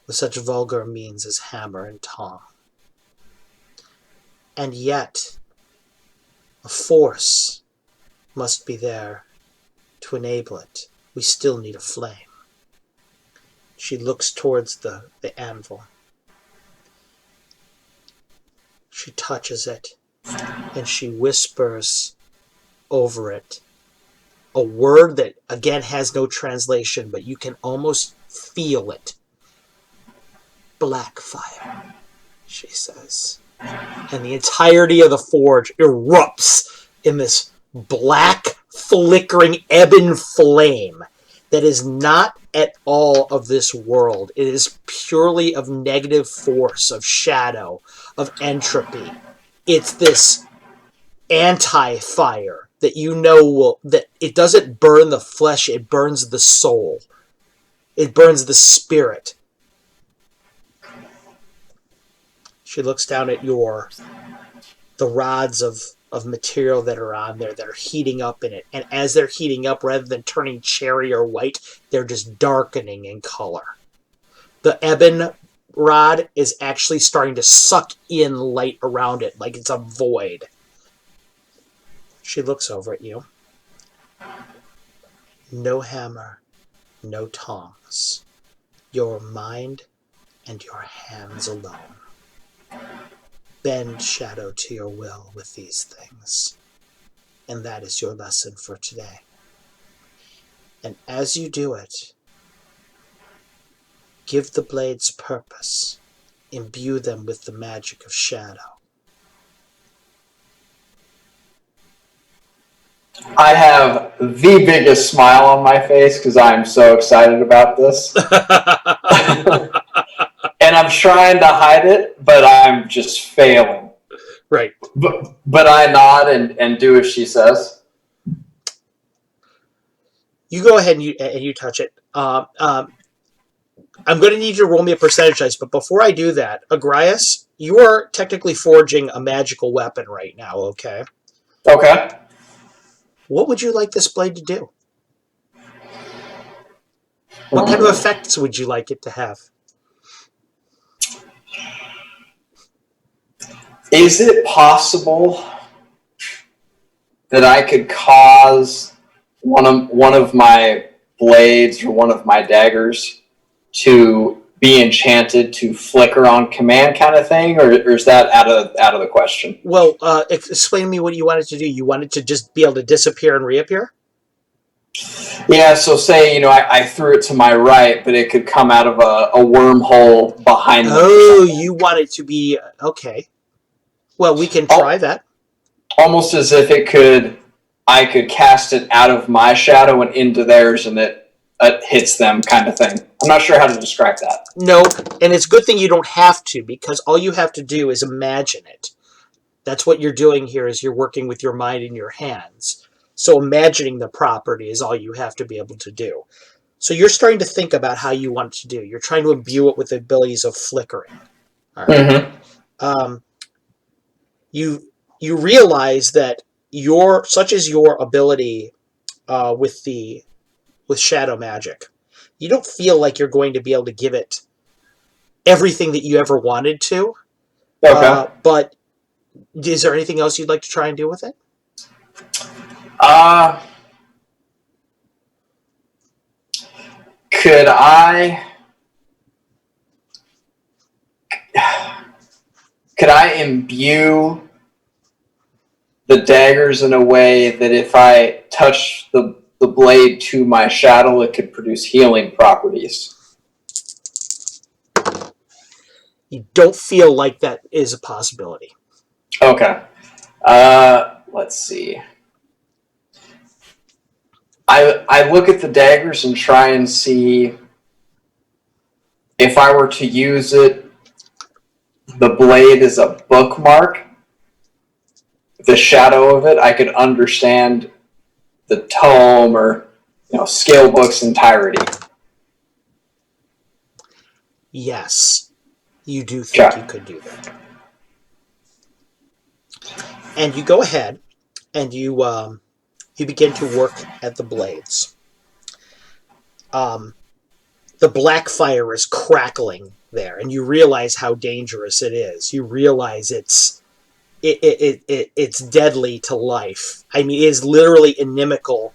with such vulgar means as hammer and tong. And yet, a force must be there to enable it. We still need a flame." She looks towards the anvil. She touches it, and she whispers over it a word that, again, has no translation, but you can almost feel it. "Black fire," she says. And the entirety of the forge erupts in this black, flickering ebon flame that is not at all of this world. It is purely of negative force, of shadow, of entropy. It's this anti-fire that you know that it doesn't burn the flesh, it burns the soul. It burns the spirit. She looks down at the rods of material that are on there that are heating up in it. And as they're heating up, rather than turning cherry or white, they're just darkening in color. The ebon rod is actually starting to suck in light around it like it's a void. She looks over at you. "No hammer, no tongs. Your mind and your hands alone. Bend shadow to your will with these things. And that is your lesson for today. And as you do it, give the blades purpose. imbue them with the magic of shadow? I have the biggest smile on my face because I'm so excited about this. And I'm trying to hide it, but I'm just failing. Right. But I nod and do as she says. You go ahead and you touch it. I'm going to need you to roll me a percentage dice, but before I do that, Agrias, you are technically forging a magical weapon right now, okay? Okay. What would you like this blade to do? What kind of effects would you like it to have? Is it possible that I could cause one of my blades or one of my daggers to be enchanted to flicker on command, kind of thing, or is that out of the question? Well, explain to me what you wanted to do. You wanted to just be able to disappear and reappear? Yeah, so say, I threw it to my right, but it could come out of a wormhole behind them. Oh, you want it to be... Okay. Well, we can try that. Almost as if I could cast it out of my shadow and into theirs, and it hits them, kind of thing. I'm not sure how to describe that. No, and it's a good thing you don't have to, because all you have to do is imagine it. That's what you're doing here, is you're working with your mind and your hands. So imagining the property is all you have to be able to do. So you're starting to think about how you want it to do. You're trying to imbue it with the abilities of flickering. All right. Mm-hmm. You realize that such as your ability with shadow magic, you don't feel like you're going to be able to give it everything that you ever wanted to. Okay. But is there anything else you'd like to try and do with it? Could I imbue the daggers in a way that if I touch the blade to my shadow, it could produce healing properties? You don't feel like that is a possibility. Okay. Let's see. I look at the daggers and try and see if I were to use it, the blade as a bookmark, the shadow of it, I could understand the tome or scale book's entirety. Yes, you do think you could do that. And you go ahead and you begin to work at the blades. The black fire is crackling there, and you realize how dangerous it is. You realize it's deadly to life. I mean, it is literally inimical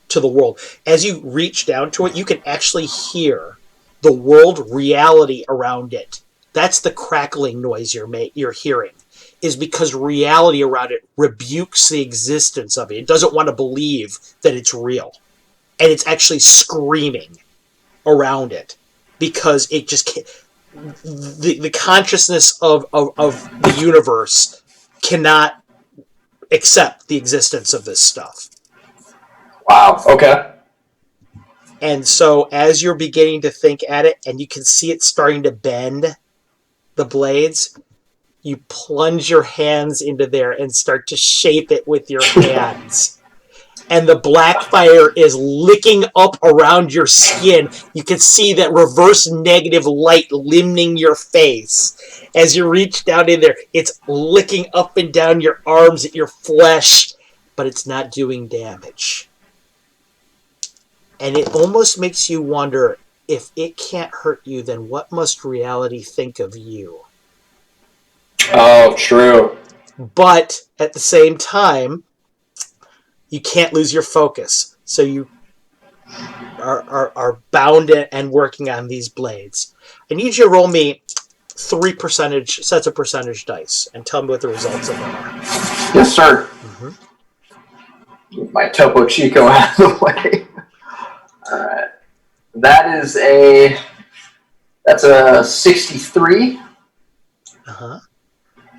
to the world. As you reach down to it, you can actually hear the world reality around it. That's the crackling noise you're hearing, is because reality around it rebukes the existence of it. It doesn't want to believe that it's real. And it's actually screaming around it because it just can't. The consciousness of the universe cannot accept the existence of this stuff. Wow, okay. And so as you're beginning to think at it, and you can see it starting to bend the blades, you plunge your hands into there and start to shape it with your hands. And the black fire is licking up around your skin. You can see that reverse negative light limning your face. As you reach down in there, it's licking up and down your arms at your flesh, but it's not doing damage. And it almost makes you wonder, if it can't hurt you, then what must reality think of you? Oh, true. But at the same time, you can't lose your focus. So you are bound and working on these blades. I need you to roll me 3 sets of percentage dice and tell me what the results of them are. Yes, sir. Mm-hmm. My Topo Chico out of the way. All right. That's a 63. Uh-huh.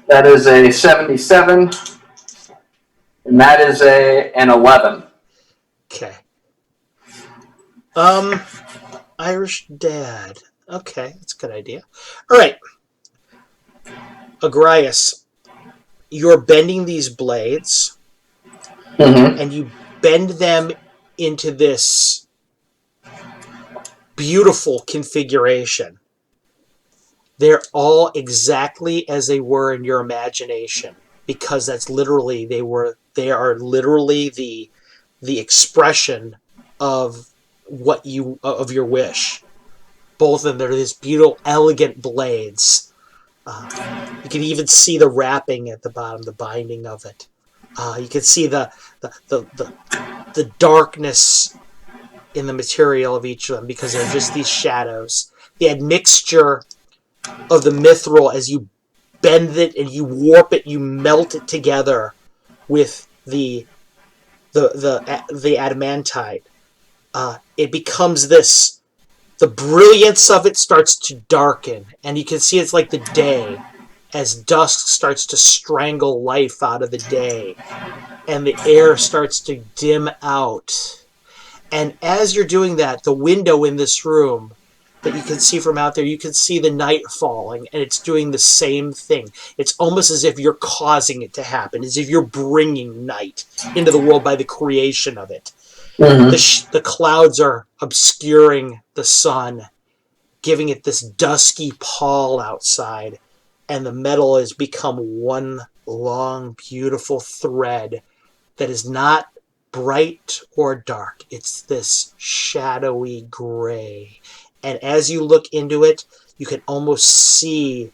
That is a 77, and that is an 11. Okay. Irish dad. Okay, that's a good idea. All right, Agrias, you're bending these blades, Mm-hmm. and you bend them into this beautiful configuration. They're all exactly as they were in your imagination, because that's literally they are literally the expression of what you of your wish. Both of them, they're these beautiful, elegant blades. You can even see the wrapping at the bottom, the binding of it. You can see the, the, the, the darkness in the material of each of them, because they're just these shadows. The admixture of the mithril, as you bend it and you warp it, you melt it together with the adamantite. It becomes this. The brilliance of it starts to darken, and you can see it's like the day, as dusk starts to strangle life out of the day, and the air starts to dim out. And as you're doing that, the window in this room that you can see from out there, you can see the night falling, and it's doing the same thing. It's almost as if you're causing it to happen, as if you're bringing night into the world by the creation of it. Mm-hmm. The clouds are obscuring the sun, giving it this dusky pall outside, and the metal has become one long, beautiful thread that is not bright or dark. It's this shadowy gray. And as you look into it, you can almost see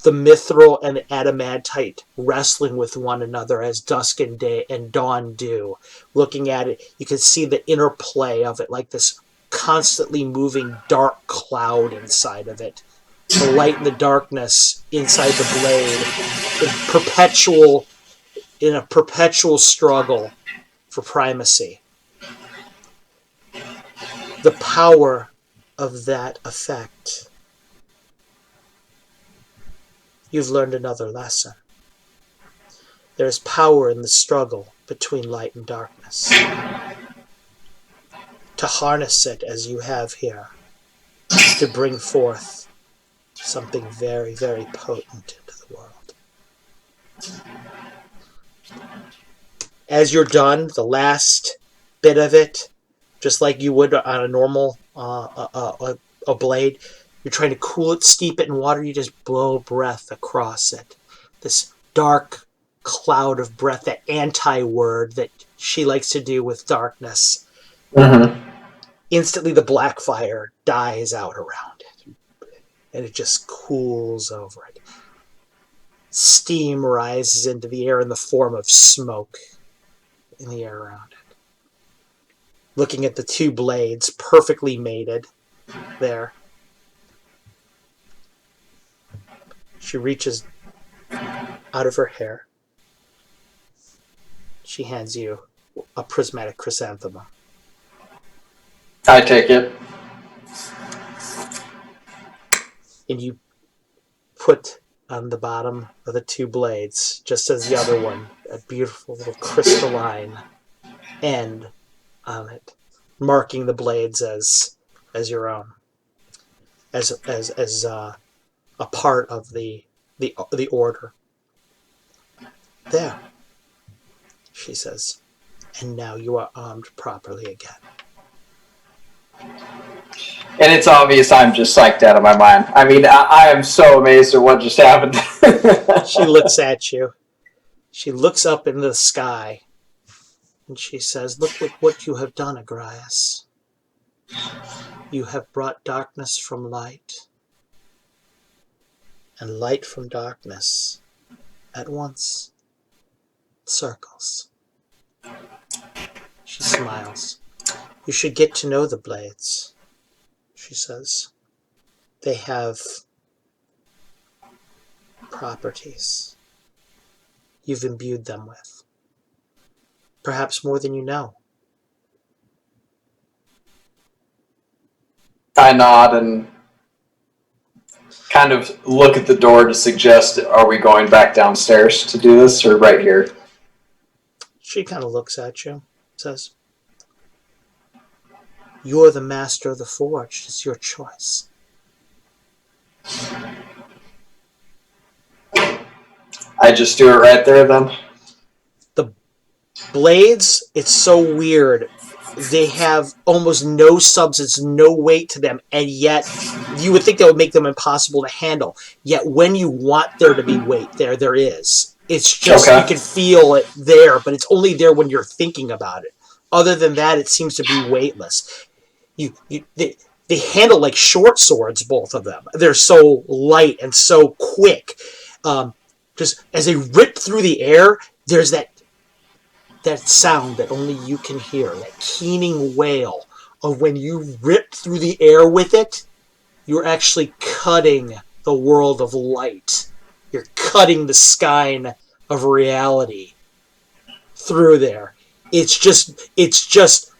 the mithril and the adamantite wrestling with one another, as dusk and day and dawn do. Looking at it, you can see the interplay of it, like this constantly moving dark cloud inside of it. The light and the darkness inside the blade in a perpetual struggle for primacy. The power of that effect. You've learned another lesson. There is power in the struggle between light and darkness. To harness it as you have here is to bring forth something very, very potent into the world. As you're done, the last bit of it, just like you would on a normal a blade, you're trying to cool it, steep it in water, you just blow breath across it. This dark cloud of breath, that anti-word that she likes to do with darkness. Mm-hmm. Instantly the black fire dies out around it, and it just cools over it. Steam rises into the air in the form of smoke in the air around it. Looking at the two blades perfectly mated there, she reaches out of her hair. She hands you a prismatic chrysanthemum. I take it. And you put on the bottom of the two blades, just as the other one, a beautiful little crystalline end on it, marking the blades as your own, as a part of the order. There, she says, and now you are armed properly again. And it's obvious I'm just psyched out of my mind. I mean, I am so amazed at what just happened. She looks at you. She looks up into the sky, and she says, "Look what you have done, Agrias. You have brought darkness from light, and light from darkness at once. Circles." She smiles. "You should get to know the blades," she says. "They have properties you've imbued them with. Perhaps more than you know." I nod and kind of look at the door to suggest, are we going back downstairs to do this, or right here? She kind of looks at you, says, "You're the master of the forge. It's your choice." I just do it right there then? The blades, it's so weird. They have almost no substance, no weight to them, and yet you would think that would make them impossible to handle. Yet when you want there to be weight, there is. It's just, Okay. you can feel it there, but it's only there when you're thinking about it. Other than that, it seems to be weightless. They handle like short swords, both of them. They're so light and so quick. Just as they rip through the air, there's that sound that only you can hear, that keening wail of when you rip through the air with it, you're actually cutting the world of light. You're cutting the skein of reality through there. It's just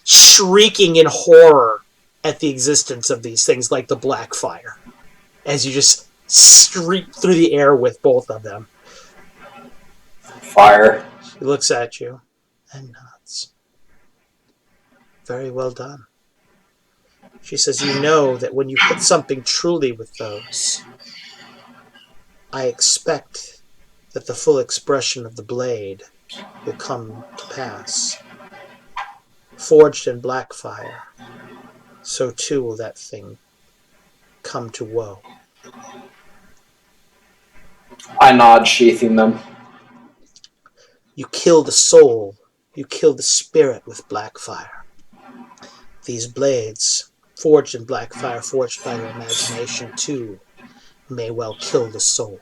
shrieking in horror at the existence of these things like the black fire as you just streak through the air with both of them. Fire. He looks at you and nods. Very well done. She says, "You know that when you hit something truly with those, I expect that the full expression of the blade will come to pass. Forged in black fire, so too will that thing come to woe." I nod, sheathing them. You kill the soul, you kill the spirit with black fire. These blades, forged in black fire, forged by your imagination too, may well kill the soul.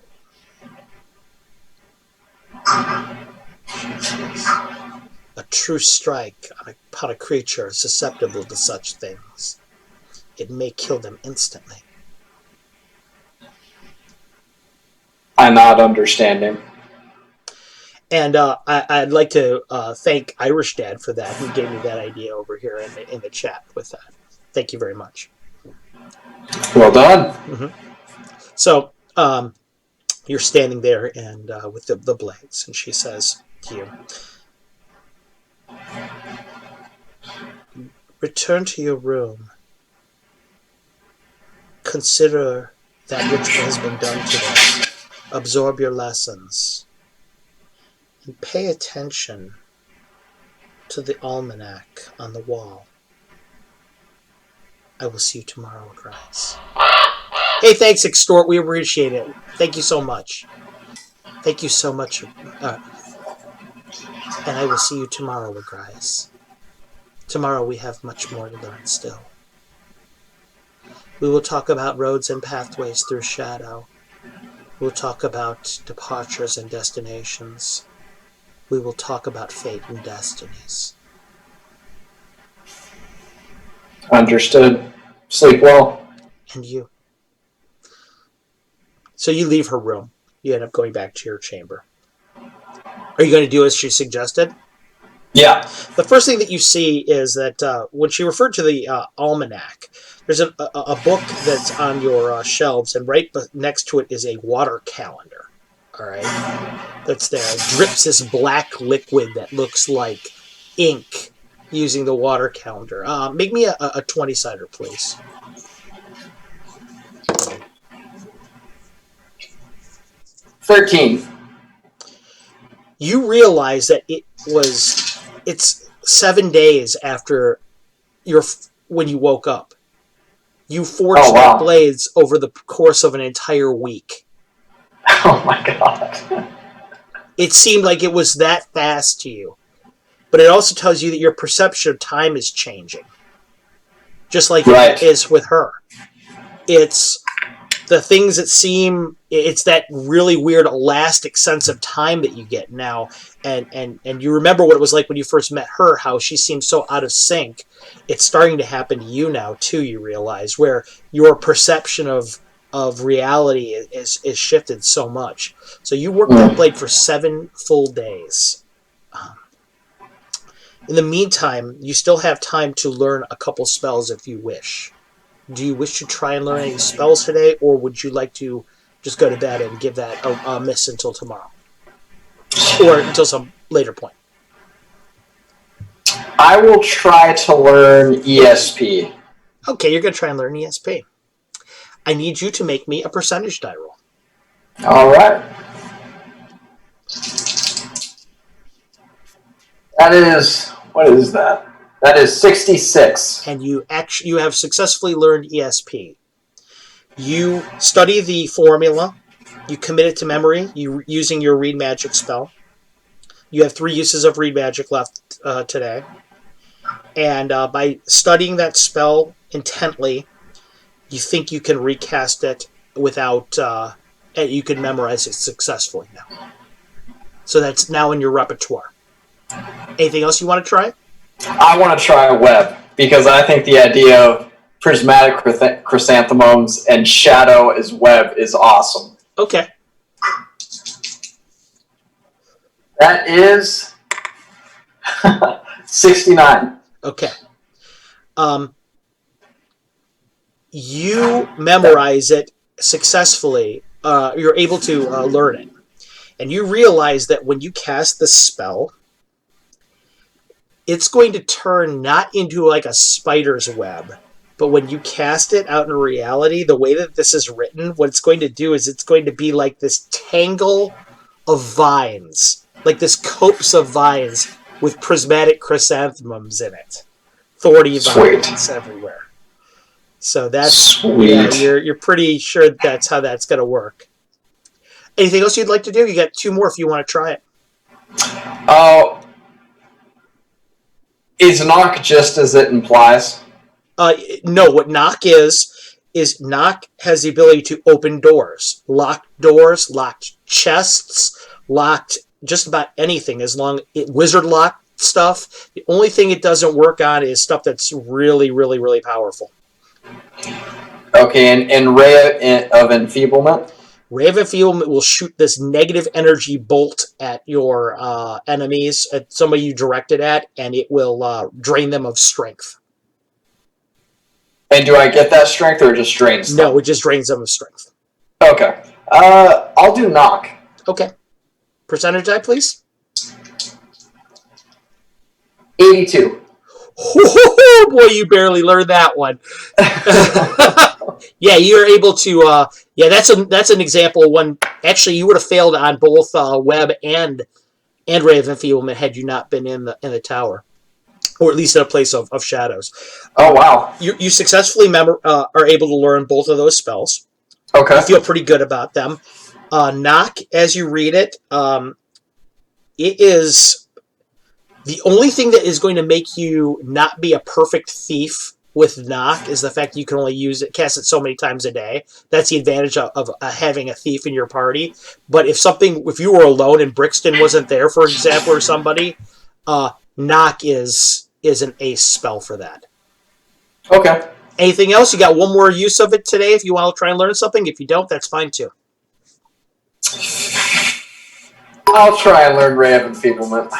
A true strike upon a creature susceptible to such things, it may kill them instantly. I nod, understanding. And I'd like to thank Irish Dad for that. He gave me that idea over here in the chat with that. Thank you very much. Well done. Mm-hmm. So you're standing there and with the blades, and she says to you, "Return to your room. Consider that which has been done today. Absorb your lessons. And pay attention to the almanac on the wall. I will see you tomorrow, Grace." Hey, thanks, Extort. We appreciate it. Thank you so much. Thank you so much. And I will see you tomorrow, Grace. Tomorrow we have much more to learn still. We will talk about roads and pathways through shadow. We will talk about departures and destinations. We will talk about fate and destinies. Understood. Sleep well. And you. So you leave her room. You end up going back to your chamber. Are you going to do as she suggested? Yeah. The first thing that you see is that when she referred to the almanac, there's a book that's on your shelves, and right next to it is a water calendar. All right, that's there. It drips this black liquid that looks like ink using the water calendar. Make me a 20-sider, please. $13. You realize that it's 7 days after when you woke up. You forged the blades over the course of an entire week. Oh my god. It seemed like it was that fast to you. But it also tells you that your perception of time is changing. Just like it is with her. It's the things that seem, it's that really weird elastic sense of time that you get now. And you remember what it was like when you first met her, how she seemed so out of sync. It's starting to happen to you now, too, you realize, where your perception of reality is shifted so much. So you worked that blade for 7 full days. In the meantime, you still have time to learn a couple spells if you wish. Do you wish to try and learn any spells today, or would you like to just go to bed and give that a miss until tomorrow? Or until some later point? I will try to learn ESP. Okay, you're going to try and learn ESP. I need you to make me a percentage die roll. All right. That is, what is that? That is 66. And you have successfully learned ESP. You study the formula. You commit it to memory using your Read Magic spell. You have 3 uses of Read Magic left today. And by studying that spell intently, you think you can recast it without... you can memorize it successfully now. So that's now in your repertoire. Anything else you want to try? I want to try web, because I think the idea of prismatic chrysanthemums and shadow as web is awesome. Okay. That is 69. Okay. You memorize it successfully. You're able to learn it. And you realize that when you cast the spell, it's going to turn not into like a spider's web, but when you cast it out in reality, the way that this is written, what it's going to do is it's going to be like this tangle of vines, like this copse of vines with prismatic chrysanthemums in it. Thorny vines everywhere. So that's you're pretty sure that's how that's going to work. Anything else you'd like to do? You got 2 more if you want to try it. Is knock just as it implies? No, what knock is knock has the ability to open doors, locked chests, locked just about anything, as long wizard lock stuff. The only thing it doesn't work on is stuff that's really, really, really powerful. Okay, and Ray of Enfeeblement? Ray of Enfeeblement will shoot this negative energy bolt at your enemies, at somebody you direct it at, and it will drain them of strength. And do I get that strength, or it just drains them? No, it just drains them of strength. Okay. I'll do knock. Okay. Percentage die, please. 82. Oh, boy, you barely learned that one. Yeah, you're able to... that's an example of one... Actually, you would have failed on both Web and Ray of Enfeeblement had you not been in the tower. Or at least in a place of shadows. Oh, wow. You successfully are able to learn both of those spells. Okay. You feel pretty good about them. Knock, as you read it, it is... The only thing that is going to make you not be a perfect thief with knock is the fact that you can only cast it so many times a day. That's the advantage of having a thief in your party. But if you were alone and Brixton wasn't there, for example, or somebody, knock is an ace spell for that. Okay. Anything else? You got 1 more use of it today if you want to try and learn something. If you don't, that's fine too. I'll try and learn Ray of Enfeeblement.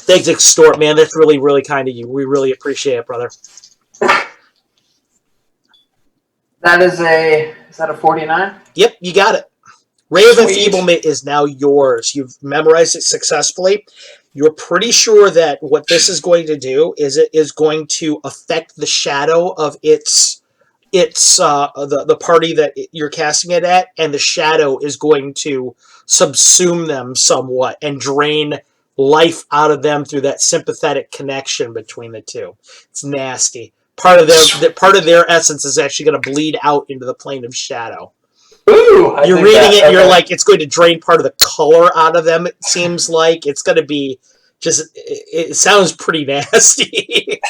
Thanks, Extort, man. That's really, really kind of you. We really appreciate it, brother. Is that a 49? Yep, you got it. Ray of Enfeeblement is now yours. You've memorized it successfully. You're pretty sure that what this is going to do is it is going to affect the shadow of the party that you're casting it at, and the shadow is going to subsume them somewhat and drain life out of them through that sympathetic connection between the two. It's nasty. Part of their essence is actually going to bleed out into the plane of shadow. Ooh, you're reading it, and you're like, it's going to drain part of the color out of them, it seems like. It's going to be just, it sounds pretty nasty.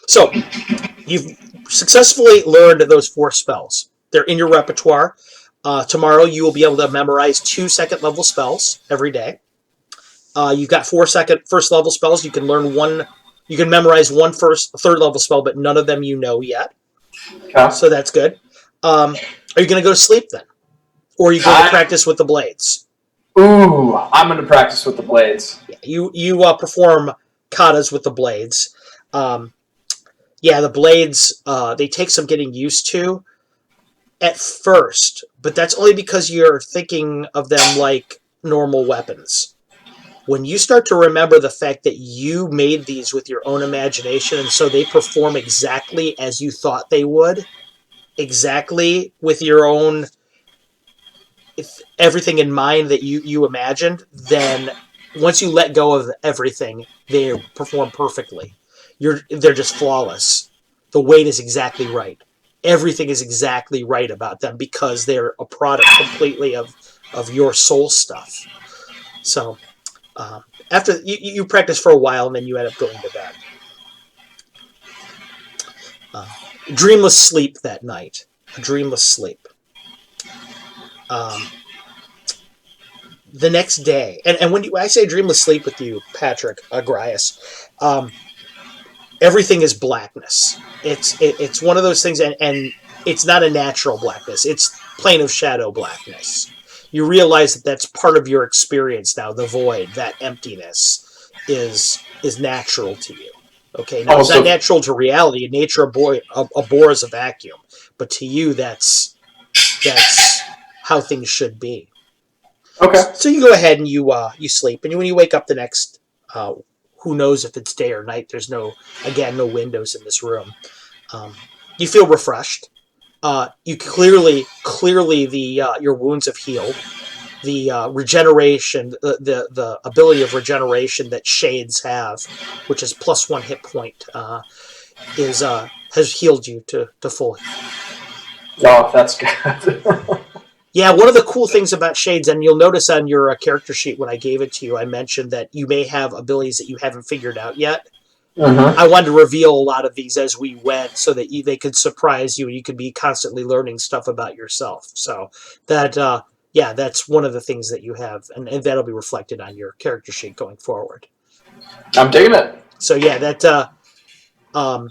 So, you've successfully learned those 4 spells. They're in your repertoire. Tomorrow, you will be able to memorize 2 second-level spells every day. You've got 4 first-level spells. You can learn one. You can memorize 1 third-level spell, but none of them you know yet. Okay. So that's good. Are you going to go to sleep then? Or are you going to practice with the blades? Ooh, I'm going to practice with the blades. Yeah, you perform katas with the blades. Yeah, the blades, they take some getting used to at first, but that's only because you're thinking of them like normal weapons. When you start to remember the fact that you made these with your own imagination, and so they perform exactly as you thought they would, exactly with your own everything in mind that you imagined, then once you let go of everything, they perform perfectly. They're just flawless. The weight is exactly right. Everything is exactly right about them because they're a product completely of your soul stuff. So after you practice for a while and then you end up going to bed. Uh, Dreamless sleep that night. A dreamless sleep. Um, the next day, and when I say dreamless sleep with you, Patrick Agrias, everything is blackness. It's one of those things, and it's not a natural blackness. It's plane of shadow blackness. You realize that that's part of your experience now. The void, that emptiness, is natural to you. Okay, now Oh, it's not so natural to reality. In nature, abhors a vacuum, but to you, that's how things should be. okay. So you go ahead and you sleep, and when you wake up the next, uh, who knows if it's day or night? There's no windows in this room. You feel refreshed. You clearly the your wounds have healed. The regeneration, the ability of regeneration that shades have, which is +1 hit point, is has healed you to full. Oh, that's good. Yeah, one of the cool things about shades, and you'll notice on your character sheet when I gave it to you, I mentioned that you may have abilities that you haven't figured out yet. Mm-hmm. I wanted to reveal a lot of these as we went so that they could surprise you and you could be constantly learning stuff about yourself. So that, yeah, that's one of the things that you have, and that'll be reflected on your character sheet going forward. I'm digging it. So yeah, um,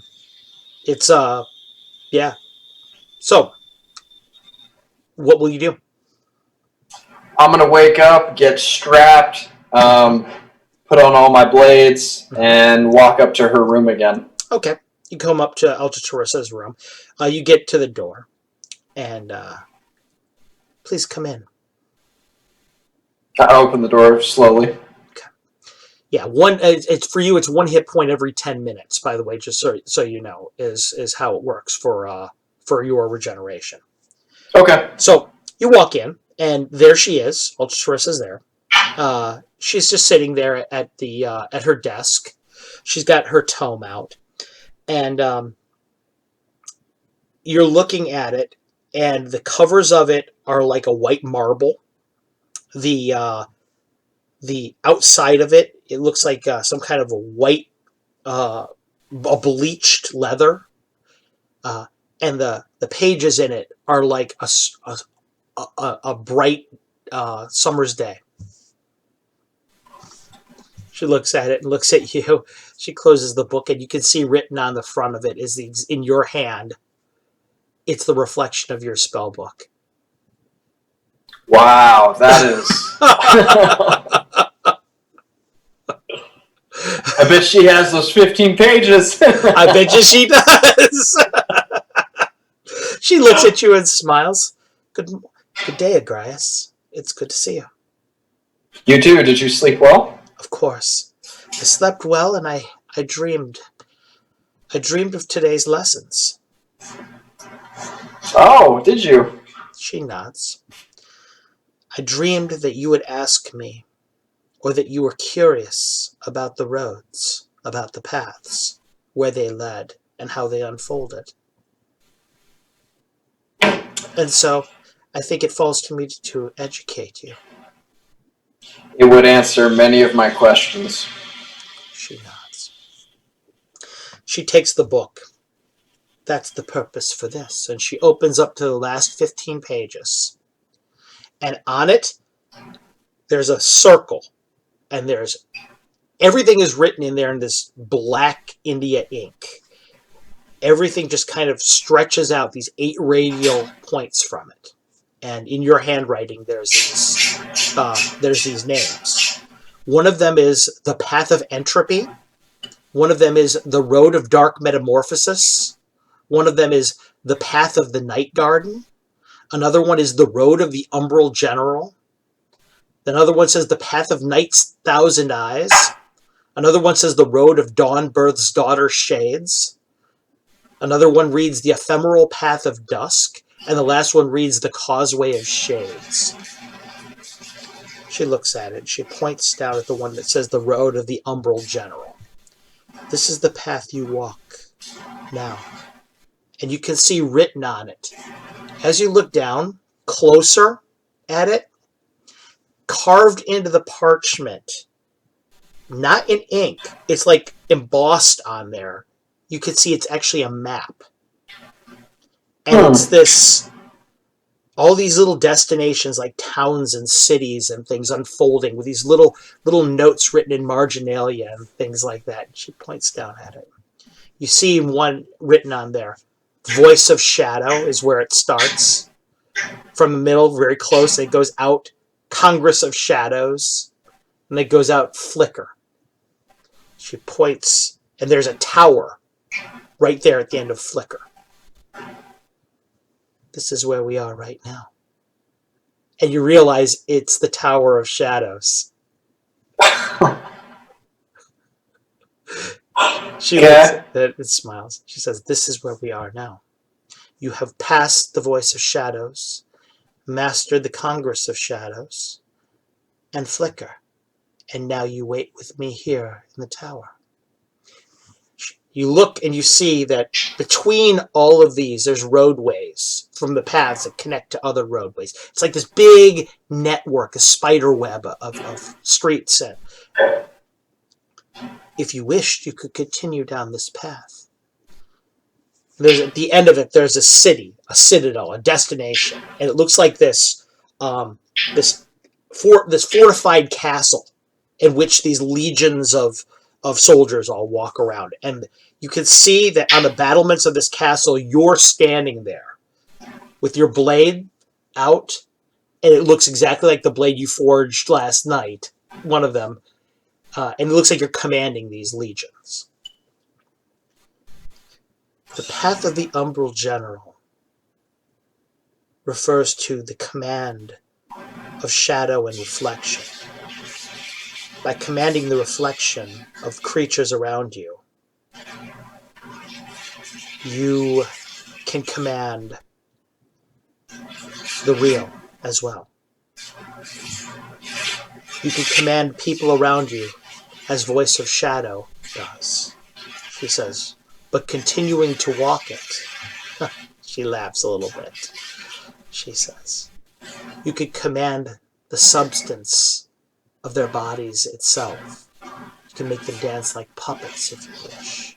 it's, yeah. So what will you do? I'm gonna wake up, get strapped, put on all my blades, and walk up to her room again. Okay. You come up to Alta Teresa's room. You get to the door, and please come in. I open the door slowly. Yeah, it's for you. It's 1 hit point every 10 minutes. By the way, just so you know, is how it works for your regeneration. Okay. So you walk in, and there she is. Ultratriss there. She's just sitting there at her desk. She's got her tome out, and you're looking at it, and the covers of it are like a white marble. The the outside of it, it looks like some kind of a white, a bleached leather, uh, and the pages in it are like a bright summer's day. She looks at it and looks at you. She closes the book, and you can see written on the front of it is in your hand. It's the reflection of your spell book. Wow, that is. I bet she has those 15 pages. I bet you she does. She looks at you and smiles. Good day, Agrias. It's good to see you. You too. Did you sleep well? Of course. I slept well, and I dreamed. I dreamed of today's lessons. Oh, did you? She nods. I dreamed that you would ask me, or that you were curious about the roads, about the paths, where they led, and how they unfolded. And so, I think it falls to me to educate you. It would answer many of my questions. She nods. She takes the book. That's the purpose for this. And she opens up to the last 15 pages. And on it, there's a circle. And everything is written in there in this black India ink. Everything just kind of stretches out these 8 radial points from it. And in your handwriting, there's these names. One of them is the path of entropy. One of them is the Road of Dark Metamorphosis. One of them is the Path of the Night Garden. Another one is the Road of the Umbral General. Another one says the Path of Night's Thousand Eyes. Another one says the Road of Dawnbirth's Daughter Shades. Another one reads the Ephemeral Path of Dusk. And the last one reads the Causeway of Shades. She looks at it. She points down at the one that says the Road of the Umbral General. This is the path you walk now. And you can see written on it, as you look down closer at it, carved into the parchment, not in ink, it's like embossed on there. You can see it's actually a map. And it's this, all these little destinations like towns and cities and things unfolding with these little notes written in marginalia and things like that. She points down at it. You see one written on there. Voice of Shadow is where it starts. From the middle, very close, it goes out Congress of Shadows. And it goes out Flicker. She points, and there's a tower right there at the end of Flicker. This is where we are right now. And you realize it's the Tower of Shadows. She looks at it and smiles. She says, this is where we are now. You have passed the Voice of Shadows, mastered the Congress of Shadows, and Flicker. And now you wait with me here in the tower. You look and you see that between all of these, there's roadways from the paths that connect to other roadways. It's like this big network, a spider web of streets. And if you wished, you could continue down this path. There's at the end of it, there's a city, a citadel, a destination, and it looks like this this fortified castle in which these legions of soldiers all walk around. And you can see that on the battlements of this castle, you're standing there with your blade out, and it looks exactly like the blade you forged last night, one of them, and it looks like you're commanding these legions. The Path of the Umbral General refers to the command of shadow and reflection. By commanding the reflection of creatures around you, you can command the real as well. You can command people around you as Voice of Shadow does, she says, but continuing to walk it. She laughs a little bit. She says, you could command the substance of their bodies itself. You can make them dance like puppets if you wish.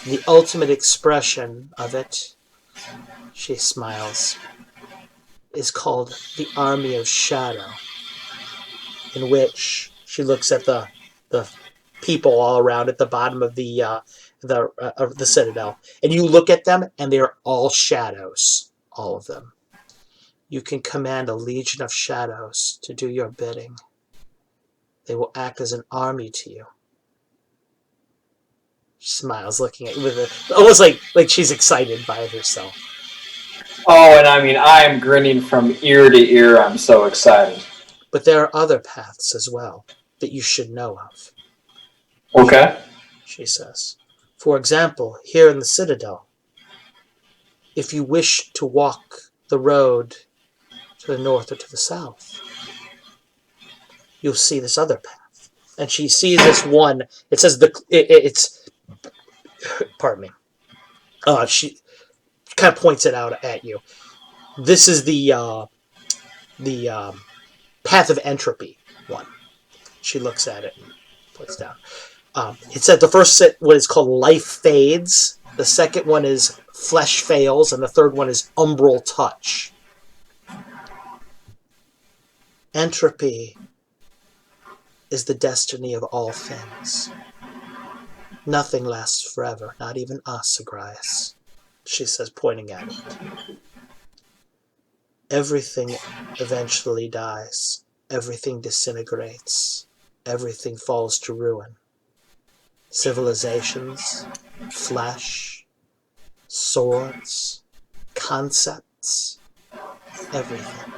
The ultimate expression of it, she smiles, is called the Army of Shadow, in which she looks at the people all around at the bottom of the citadel, and you look at them, and they're all shadows, all of them. You can command a legion of shadows to do your bidding. They will act as an army to you. She smiles, looking at you with almost like she's excited by herself. Oh, and I mean, I'm grinning from ear to ear. I'm so excited. But there are other paths as well that you should know of. Okay. She says. For example, here in the Citadel, if you wish to walk the road to the north or to the south, you'll see this other path. And she sees this one. It says it's. Pardon me. She kind of points it out at you. This is the Path of Entropy one. She looks at it and puts down. It said the first one is called Life Fades. The second one is Flesh Fails, and the third one is Umbral Touch. Entropy is the destiny of all things. Nothing lasts forever, not even us, Agrias, she says, pointing at it. Everything eventually dies. Everything disintegrates. Everything falls to ruin. civilizations, flesh, swords, concepts, everything.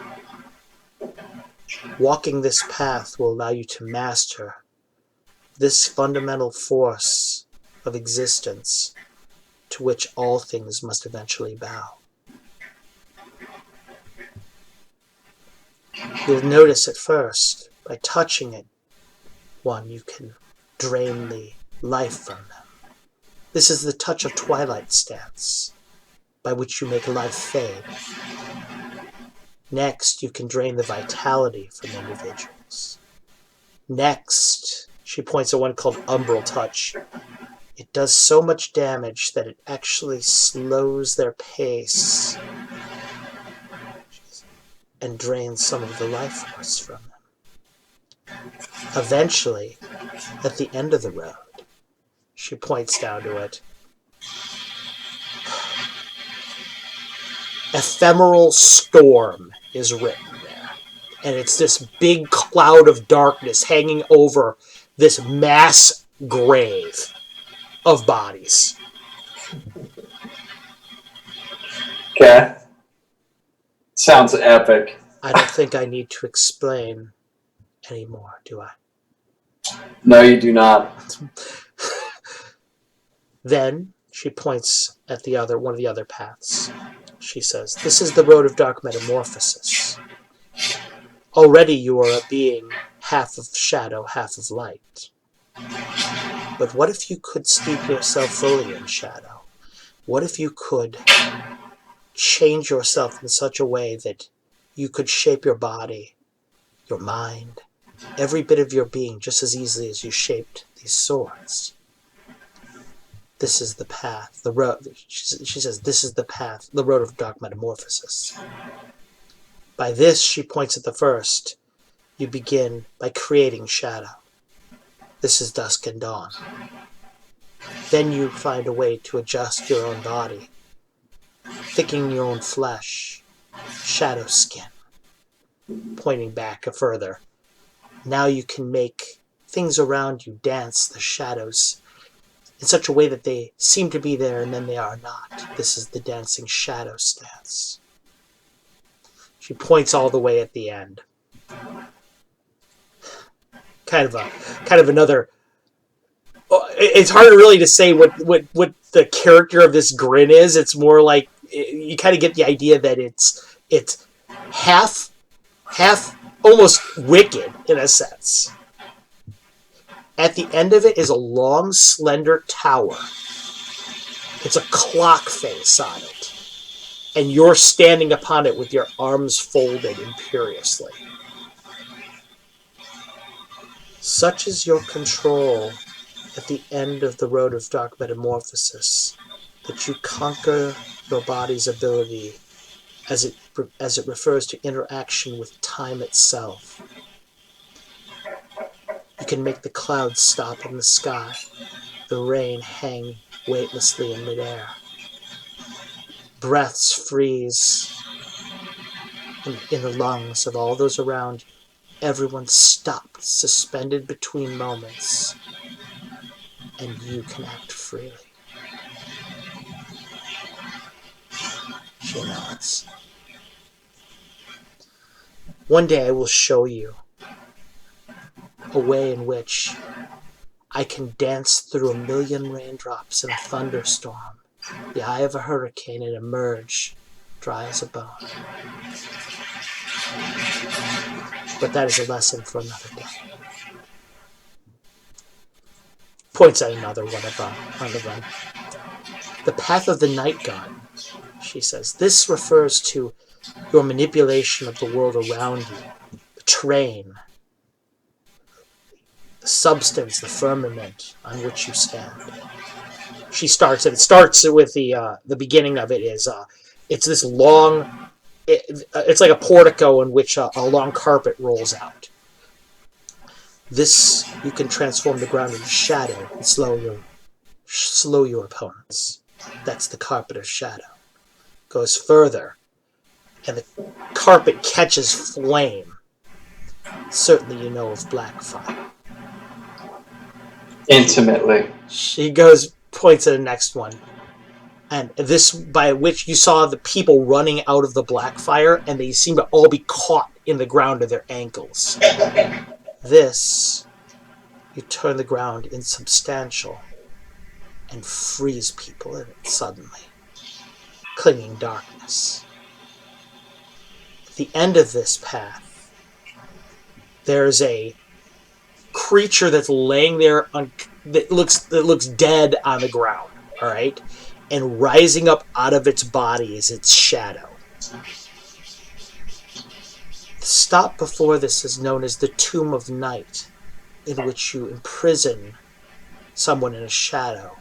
Walking this path will allow you to master this fundamental force of existence to which all things must eventually bow. You'll notice at first, by touching it, one, you can drain the life from them. This is the touch of twilight stance, by which you make life fade. Next, you can drain the vitality from individuals. Next, she points at one called Umbral Touch. It does so much damage that it actually slows their pace and drains some of the life force from them. Eventually, at the end of the road, she points down to it. Ephemeral Storm is written there. And it's this big cloud of darkness hanging over this mass grave of bodies. Okay. Sounds epic. I don't think I need to explain anymore, do I? No, you do not. Then she points at one of the other paths. She says, "This is the road of dark metamorphosis. Already you are a being half of shadow, half of light. But what if you could steep yourself fully in shadow? What if you could change yourself in such a way that you could shape your body, your mind, every bit of your being just as easily as you shaped these swords? This is the path, the road." She says, "This is the path, the road of dark metamorphosis." By this, she points at the first. You begin by creating shadow. This is dusk and dawn. Then you find a way to adjust your own body, thicken your own flesh, shadow skin, pointing back further. Now you can make things around you dance the shadows in such a way that they seem to be there and then they are not. This is the dancing shadow stance. She points all the way at the end. Kind of another. It's hard really to say what the character of this grin is. It's more like you kind of get the idea that it's half almost wicked in a sense. At the end of it is a long, slender tower. It's a clock face on it. And you're standing upon it with your arms folded imperiously. Such is your control at the end of the road of dark metamorphosis that you conquer your body's ability as it refers to interaction with time itself. You can make the clouds stop in the sky, the rain hang weightlessly in midair. Breaths freeze in the lungs of all those around you. Everyone stopped, suspended between moments, and you can act freely. She nods. One day I will show you a way in which I can dance through a million raindrops in a thunderstorm, the eye of a hurricane, and emerge dry as a bone. But that is a lesson for another day. Points at another one on the run. The path of the night god, she says. This refers to your manipulation of the world around you, the terrain, the substance, the firmament on which you stand. She starts, and it starts with the beginning of it is it's this long. It's like a portico in which a long carpet rolls out. This, you can transform the ground into shadow and slow your opponents. That's the carpet of shadow. Goes further, and the carpet catches flame. Certainly you know of black fire. Intimately. She goes, points at the next one. And this, by which you saw the people running out of the black fire, and they seem to all be caught in the ground to their ankles. This, you turn the ground insubstantial and freeze people in it suddenly. Clinging darkness. At the end of this path, there's a creature that's laying there that looks dead on the ground, all right? And rising up out of its body is its shadow. The stop before this is known as the Tomb of Night, in which you imprison someone in a shadow,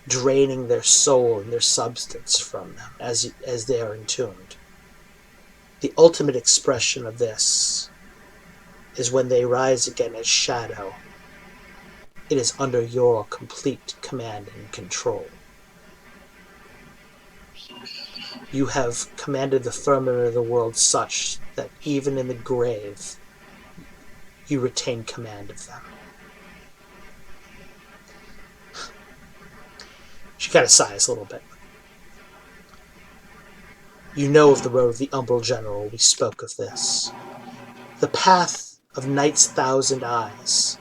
draining their soul and their substance from them as they are entombed. The ultimate expression of this is when they rise again as shadow. It is under your complete command and control. You have commanded the firmament of the world such that even in the grave, you retain command of them. She kind of sighs a little bit. You know of the road of the Umbral General. We spoke of this. The path of Night's Thousand Eyes.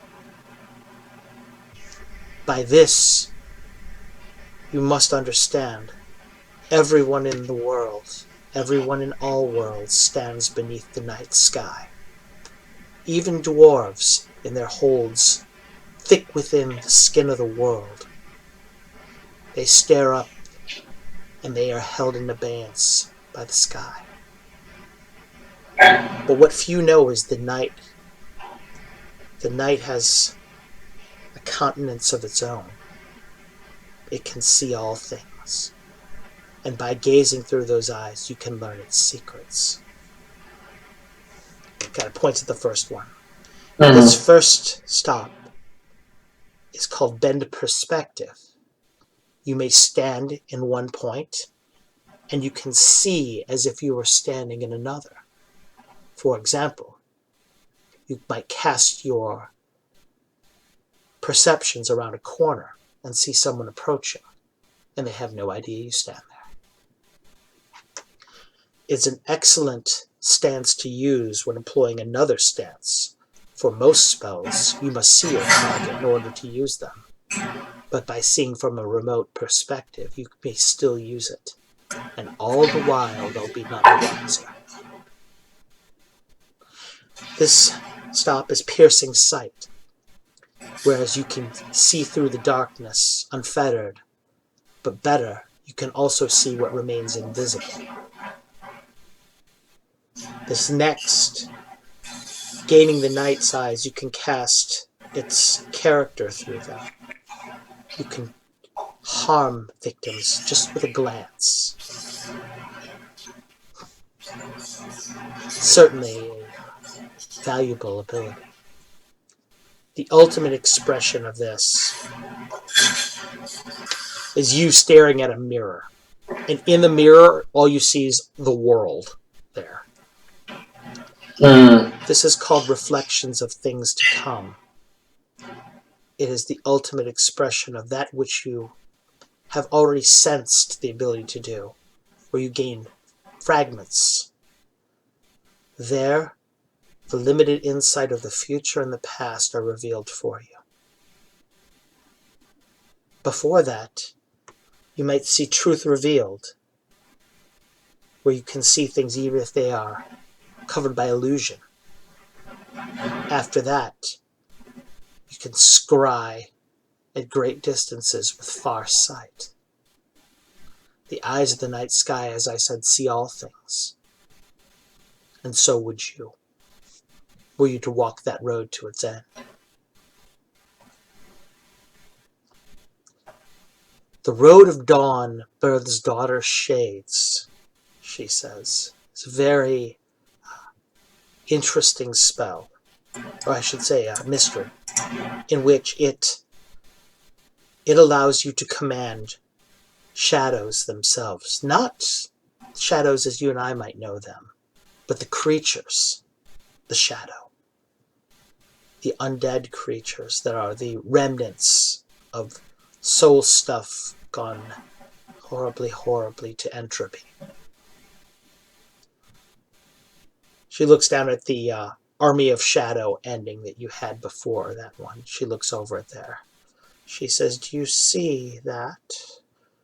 By this, you must understand, everyone in the world, everyone in all worlds stands beneath the night sky. Even dwarves in their holds, thick within the skin of the world. They stare up, and they are held in abeyance by the sky. But what few know is the night. The night has a continence of its own. It can see all things. And by gazing through those eyes, you can learn its secrets. Kind of points at the first one. Mm-hmm. This first stop is called Bend Perspective. You may stand in one point, and you can see as if you were standing in another. For example, you might cast your perceptions around a corner and see someone approaching, and they have no idea you stand there. It's an excellent stance to use when employing another stance. For most spells, you must see your target in order to use them. But by seeing from a remote perspective, you may still use it. And all the while, they'll be none the wiser. This stop is piercing sight, whereas you can see through the darkness unfettered, but better, you can also see what remains invisible. This next, gaining the night's eyes, you can cast its character through them. You can harm victims just with a glance. Certainly a valuable ability. The ultimate expression of this is you staring at a mirror. And in the mirror, all you see is the world there. This is called Reflections of Things to Come. It is the ultimate expression of that which you have already sensed the ability to do, where you gain fragments. There, the limited insight of the future and the past are revealed for you. Before that, you might see truth revealed, where you can see things even if they are covered by illusion. After that, you can scry at great distances with far sight. The eyes of the night sky, as I said, see all things. And so would you, were you to walk that road to its end. The road of dawn births daughter shades, she says. It's a very interesting spell, or I should say a mystery, in which it allows you to command shadows themselves. Not shadows as you and I might know them, but the creatures, the shadow. the undead creatures that are the remnants of soul stuff gone horribly, horribly to entropy. She looks down at the Army of Shadow ending that you had before that one. She looks over it there. She says, do you see that?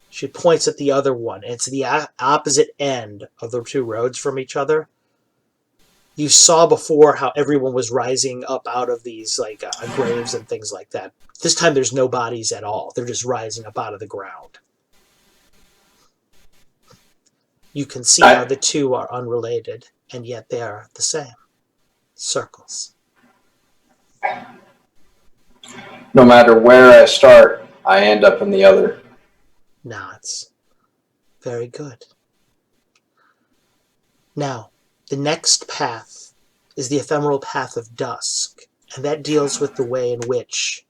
She points at the other one. It's the opposite end of the two roads from each other. You saw before how everyone was rising up out of these graves and things like that. This time there's no bodies at all. They're just rising up out of the ground. You can see how the two are unrelated, and yet they are the same. Circles. No matter where I start, I end up in the other. Nods. Very good. Now, the next path is the ephemeral path of dusk, and that deals with the way in which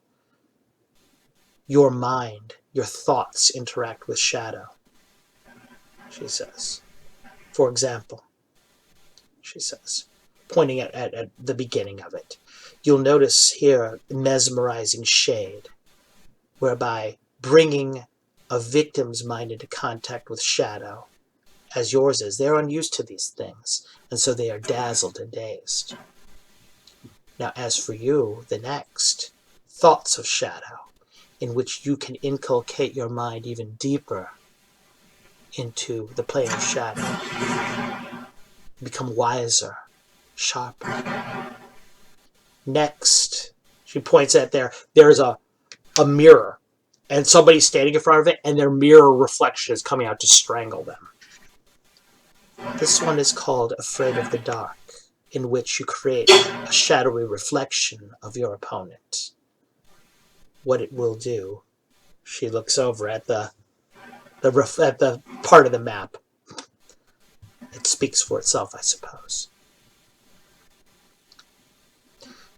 your mind, your thoughts interact with shadow, she says. For example, she says, pointing at the beginning of it, you'll notice here mesmerizing shade, whereby bringing a victim's mind into contact with shadow, as yours is, they're unused to these things, and so they are dazzled and dazed. Now, as for you, the next, thoughts of shadow, in which you can inculcate your mind even deeper into the plane of shadow, become wiser, sharper. Next, she points at there's a mirror, and somebody's standing in front of it, and their mirror reflection is coming out to strangle them. This one is called Afraid of the Dark, in which you create a shadowy reflection of your opponent. What it will do, she looks over at the part of the map. It speaks for itself, I suppose.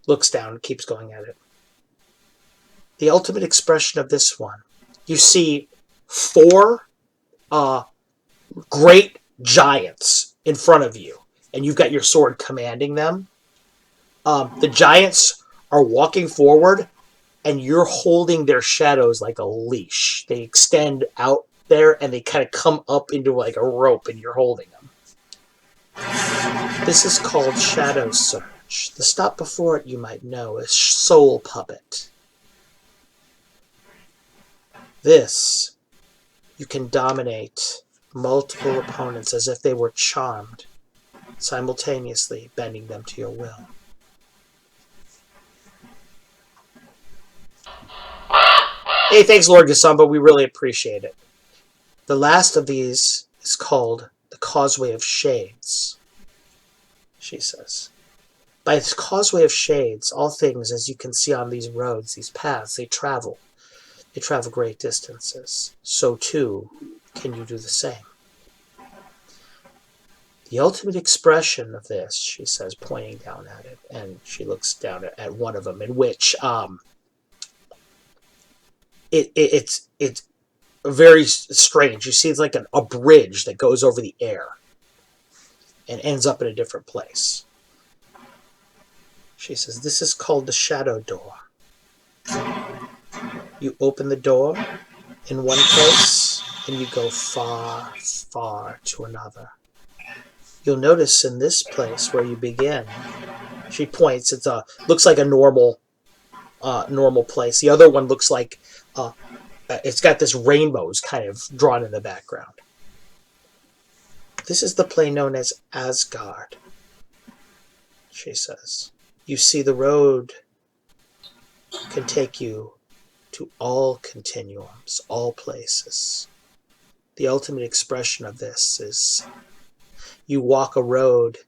Looks down and keeps going at it. The ultimate expression of this one, you see 4 great giants in front of you, and you've got your sword commanding them. The giants are walking forward, and you're holding their shadows like a leash. They extend out there, and they kind of come up into like a rope, and you're holding them. This is called Shadow Surge. The stop before it, you might know, is Soul Puppet. This, you can dominate multiple opponents as if they were charmed, simultaneously bending them to your will. Hey, thanks, Lord Gasumba. We really appreciate it. The last of these is called the Causeway of Shades, she says. By this Causeway of Shades, all things, as you can see on these roads, these paths, they travel. They travel great distances. So, too, can you do the same. The ultimate expression of this, she says, pointing down at it, and she looks down at one of them, in which it's very strange. You see it's like a bridge that goes over the air and ends up in a different place. She says, this is called the Shadow Door. You open the door in one place, and you go far, far to another. You'll notice in this place where you begin, she points, looks like a normal place. The other one looks like it's got this rainbows kind of drawn in the background. This is the plane known as Asgard, she says. You see, the road can take you to all continuums, all places. The ultimate expression of this is you walk a road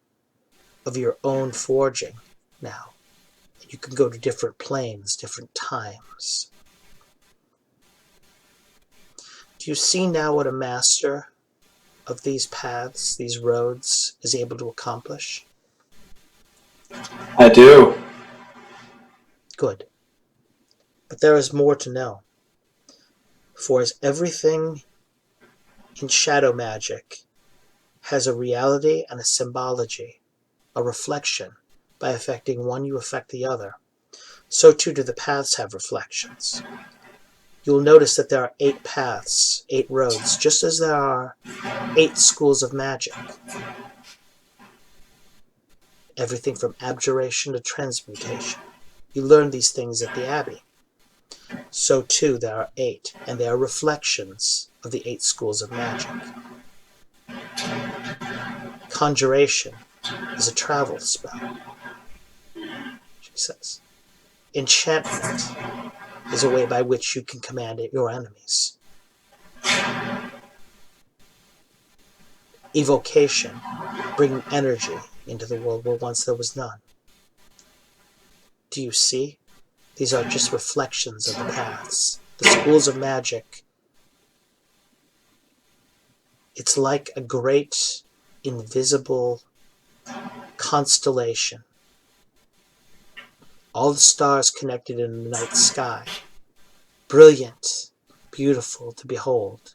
of your own forging now. You can go to different planes, different times. Do you see now what a master of these paths, these roads, is able to accomplish? I do. Good. But there is more to know. For as everything in shadow magic has a reality and a symbology, a reflection, by affecting one you affect the other. So too do the paths have reflections. You will notice that there are 8 paths, 8 roads, just as there are 8 schools of magic. Everything from abjuration to transmutation. You learn these things at the Abbey. So too there are 8, and they are reflections of the 8 schools of magic. Conjuration is a travel spell, she says. Enchantment is a way by which you can command your enemies. Evocation, bringing energy into the world where once there was none. Do you see? These are just reflections of the paths. The schools of magic. It's like a great, invisible constellation. All the stars connected in the night sky. Brilliant, beautiful to behold.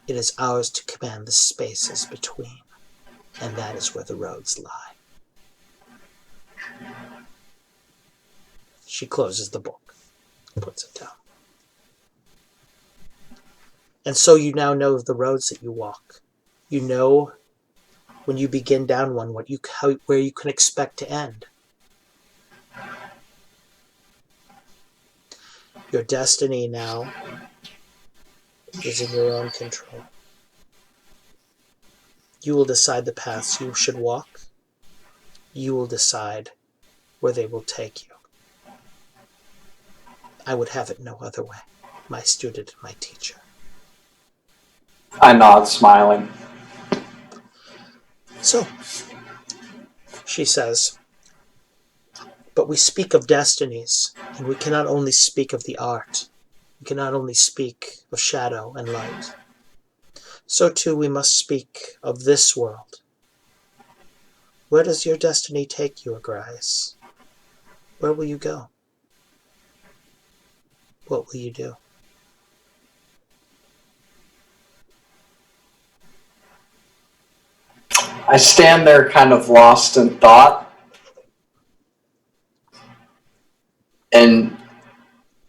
It is ours to command the spaces between, and that is where the roads lie. She closes the book, puts it down. And so you now know the roads that you walk. You know when you begin down one where you can expect to end. Your destiny now is in your own control. You will decide the paths you should walk. You will decide where they will take you. I would have it no other way, my student and my teacher. I nod, smiling. So, she says, but we speak of destinies, and we cannot only speak of the art. We cannot only speak of shadow and light. So too we must speak of this world. Where does your destiny take you, Agrias? Where will you go? What will you do? I stand there kind of lost in thought and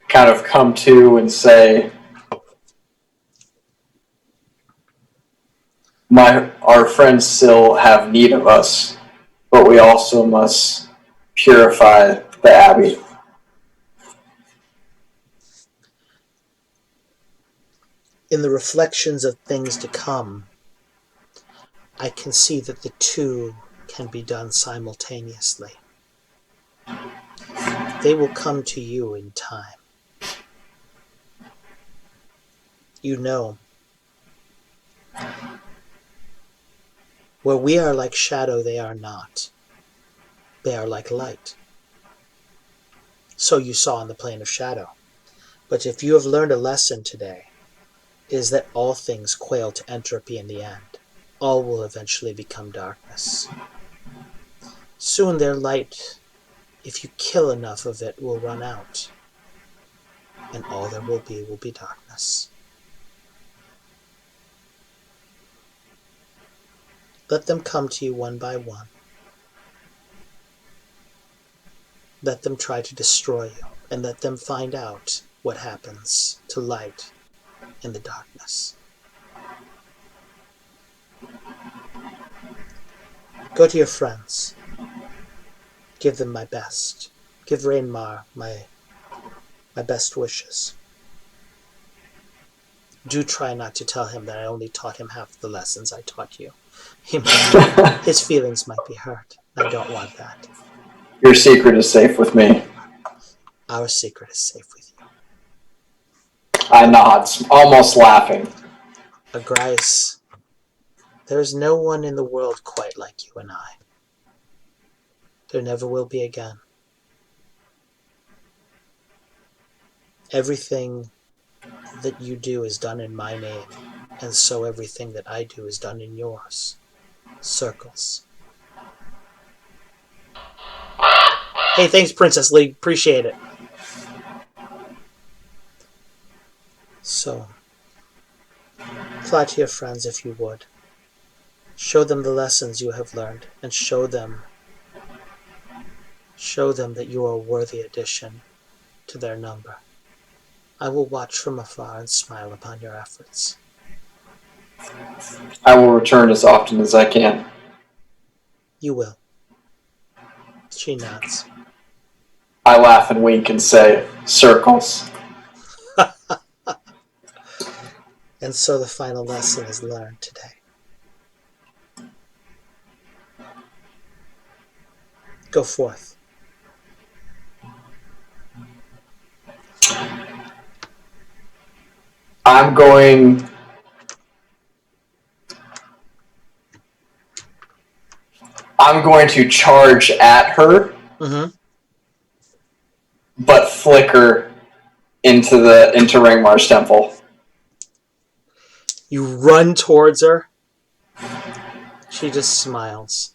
kind of come to and say, our friends still have need of us, but we also must purify the Abbey. In the reflections of things to come, I can see that the two can be done simultaneously. They will come to you in time. You know, where we are like shadow, they are not. They are like light. So you saw in the plane of shadow. But if you have learned a lesson today, it is that all things quail to entropy in the end. All will eventually become darkness. Soon their light, if you kill enough of it, will run out. And all there will be darkness. Let them come to you one by one. Let them try to destroy you, and let them find out what happens to light in the darkness. Go to your friends. Give them my best. Give Rainmar my best wishes. Do try not to tell him that I only taught him half the lessons I taught you. His feelings might be hurt. I don't want that. Your secret is safe with me. Our secret is safe with you. I nod, almost laughing. Agrias, there is no one in the world quite like you and I. There never will be again. Everything that you do is done in my name, and so everything that I do is done in yours. Circles. Hey, thanks, Princess League. Appreciate it. So, fly to your friends if you would. Show them the lessons you have learned, and show them Show them that you are a worthy addition to their number. I will watch from afar and smile upon your efforts. I will return as often as I can. You will. She nods. I laugh and wink and say, circles. And so the final lesson is learned today. Go forth. I'm going to charge at her, but flicker into Rangmar's temple. You run towards her. She just smiles.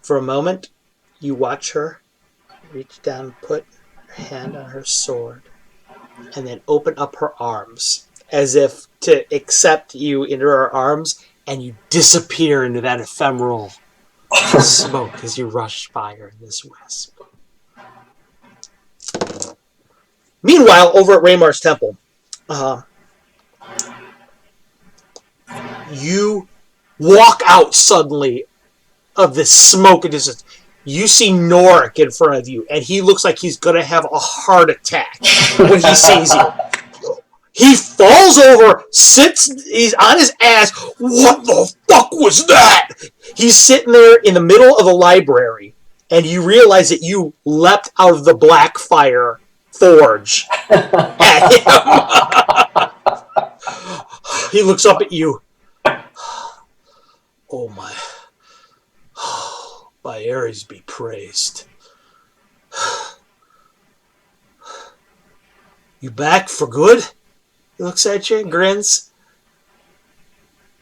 For a moment, you watch her reach down and put her hand on her sword, and then open up her arms as if to accept you into her arms, and you disappear into that ephemeral smoke as you rush by her in this wisp. Meanwhile, over at Raymar's temple, you walk out suddenly of this smoke and distance. You see Norik in front of you, and he looks like he's going to have a heart attack when he sees you. He falls over, he's on his ass. What the fuck was that? He's sitting there in the middle of the library, and you realize that you leapt out of the black fire forge at him. He looks up at you. Oh my Ares be praised. You back for good? He looks at you and grins.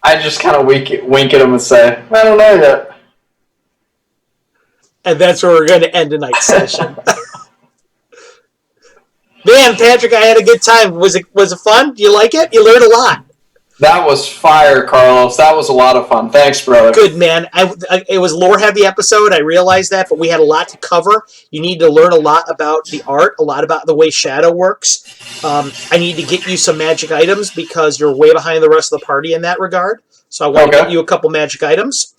I just kind of wink at him and say, I don't know yet. And that's where we're going to end tonight's session. Man, Patrick, I had a good time. Was it fun? Do you like it? You learned a lot. That was fire, Carlos. That was a lot of fun. Thanks, brother. Good, man. It was a lore-heavy episode. I realized that, but we had a lot to cover. You need to learn a lot about the art, a lot about the way Shadow works. I need to get you some magic items because you're way behind the rest of the party in that regard. So I want to get you a couple magic items.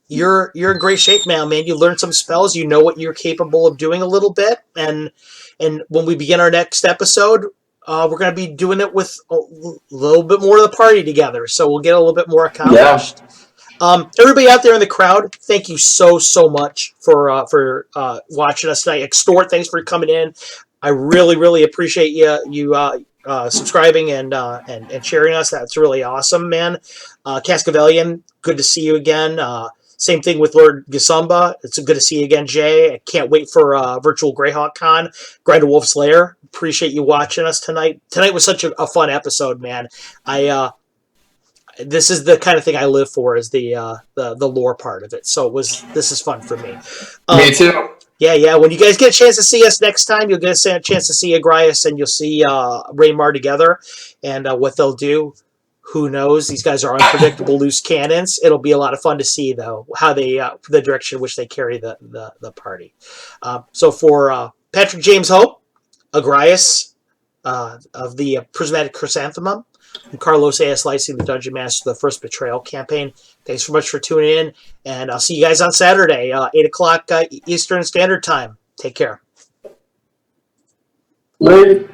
You're in great shape now, man. You learned some spells. You know what you're capable of doing a little bit. And when we begin our next episode, we're going to be doing it with a little bit more of the party together, so we'll get a little bit more accomplished. Yeah. Everybody out there in the crowd, thank you so much for watching us tonight. Extort, thanks for coming in. I really appreciate you subscribing and sharing us. That's really awesome, man. Cascavelian, good to see you again. Same thing with Lord Gasumba. It's good to see you again, Jay. I can't wait for Virtual Greyhawk Con. Grindewolf Slayer, appreciate you watching us tonight. Tonight was such a fun episode, man. This is the kind of thing I live for, is the lore part of it. So this is fun for me. Me too. Yeah. When you guys get a chance to see us next time, you'll get a chance to see Agrias and you'll see Raymar together. And what they'll do, who knows? These guys are unpredictable loose cannons. It'll be a lot of fun to see, though, how they the direction in which they carry the party. So for Patrick James Hope, Agrias of the Prismatic Chrysanthemum, and Carlos A.S. Lysing, the Dungeon Master of the First Betrayal campaign, thanks so much for tuning in, and I'll see you guys on Saturday, 8 o'clock Eastern Standard Time. Take care. Later.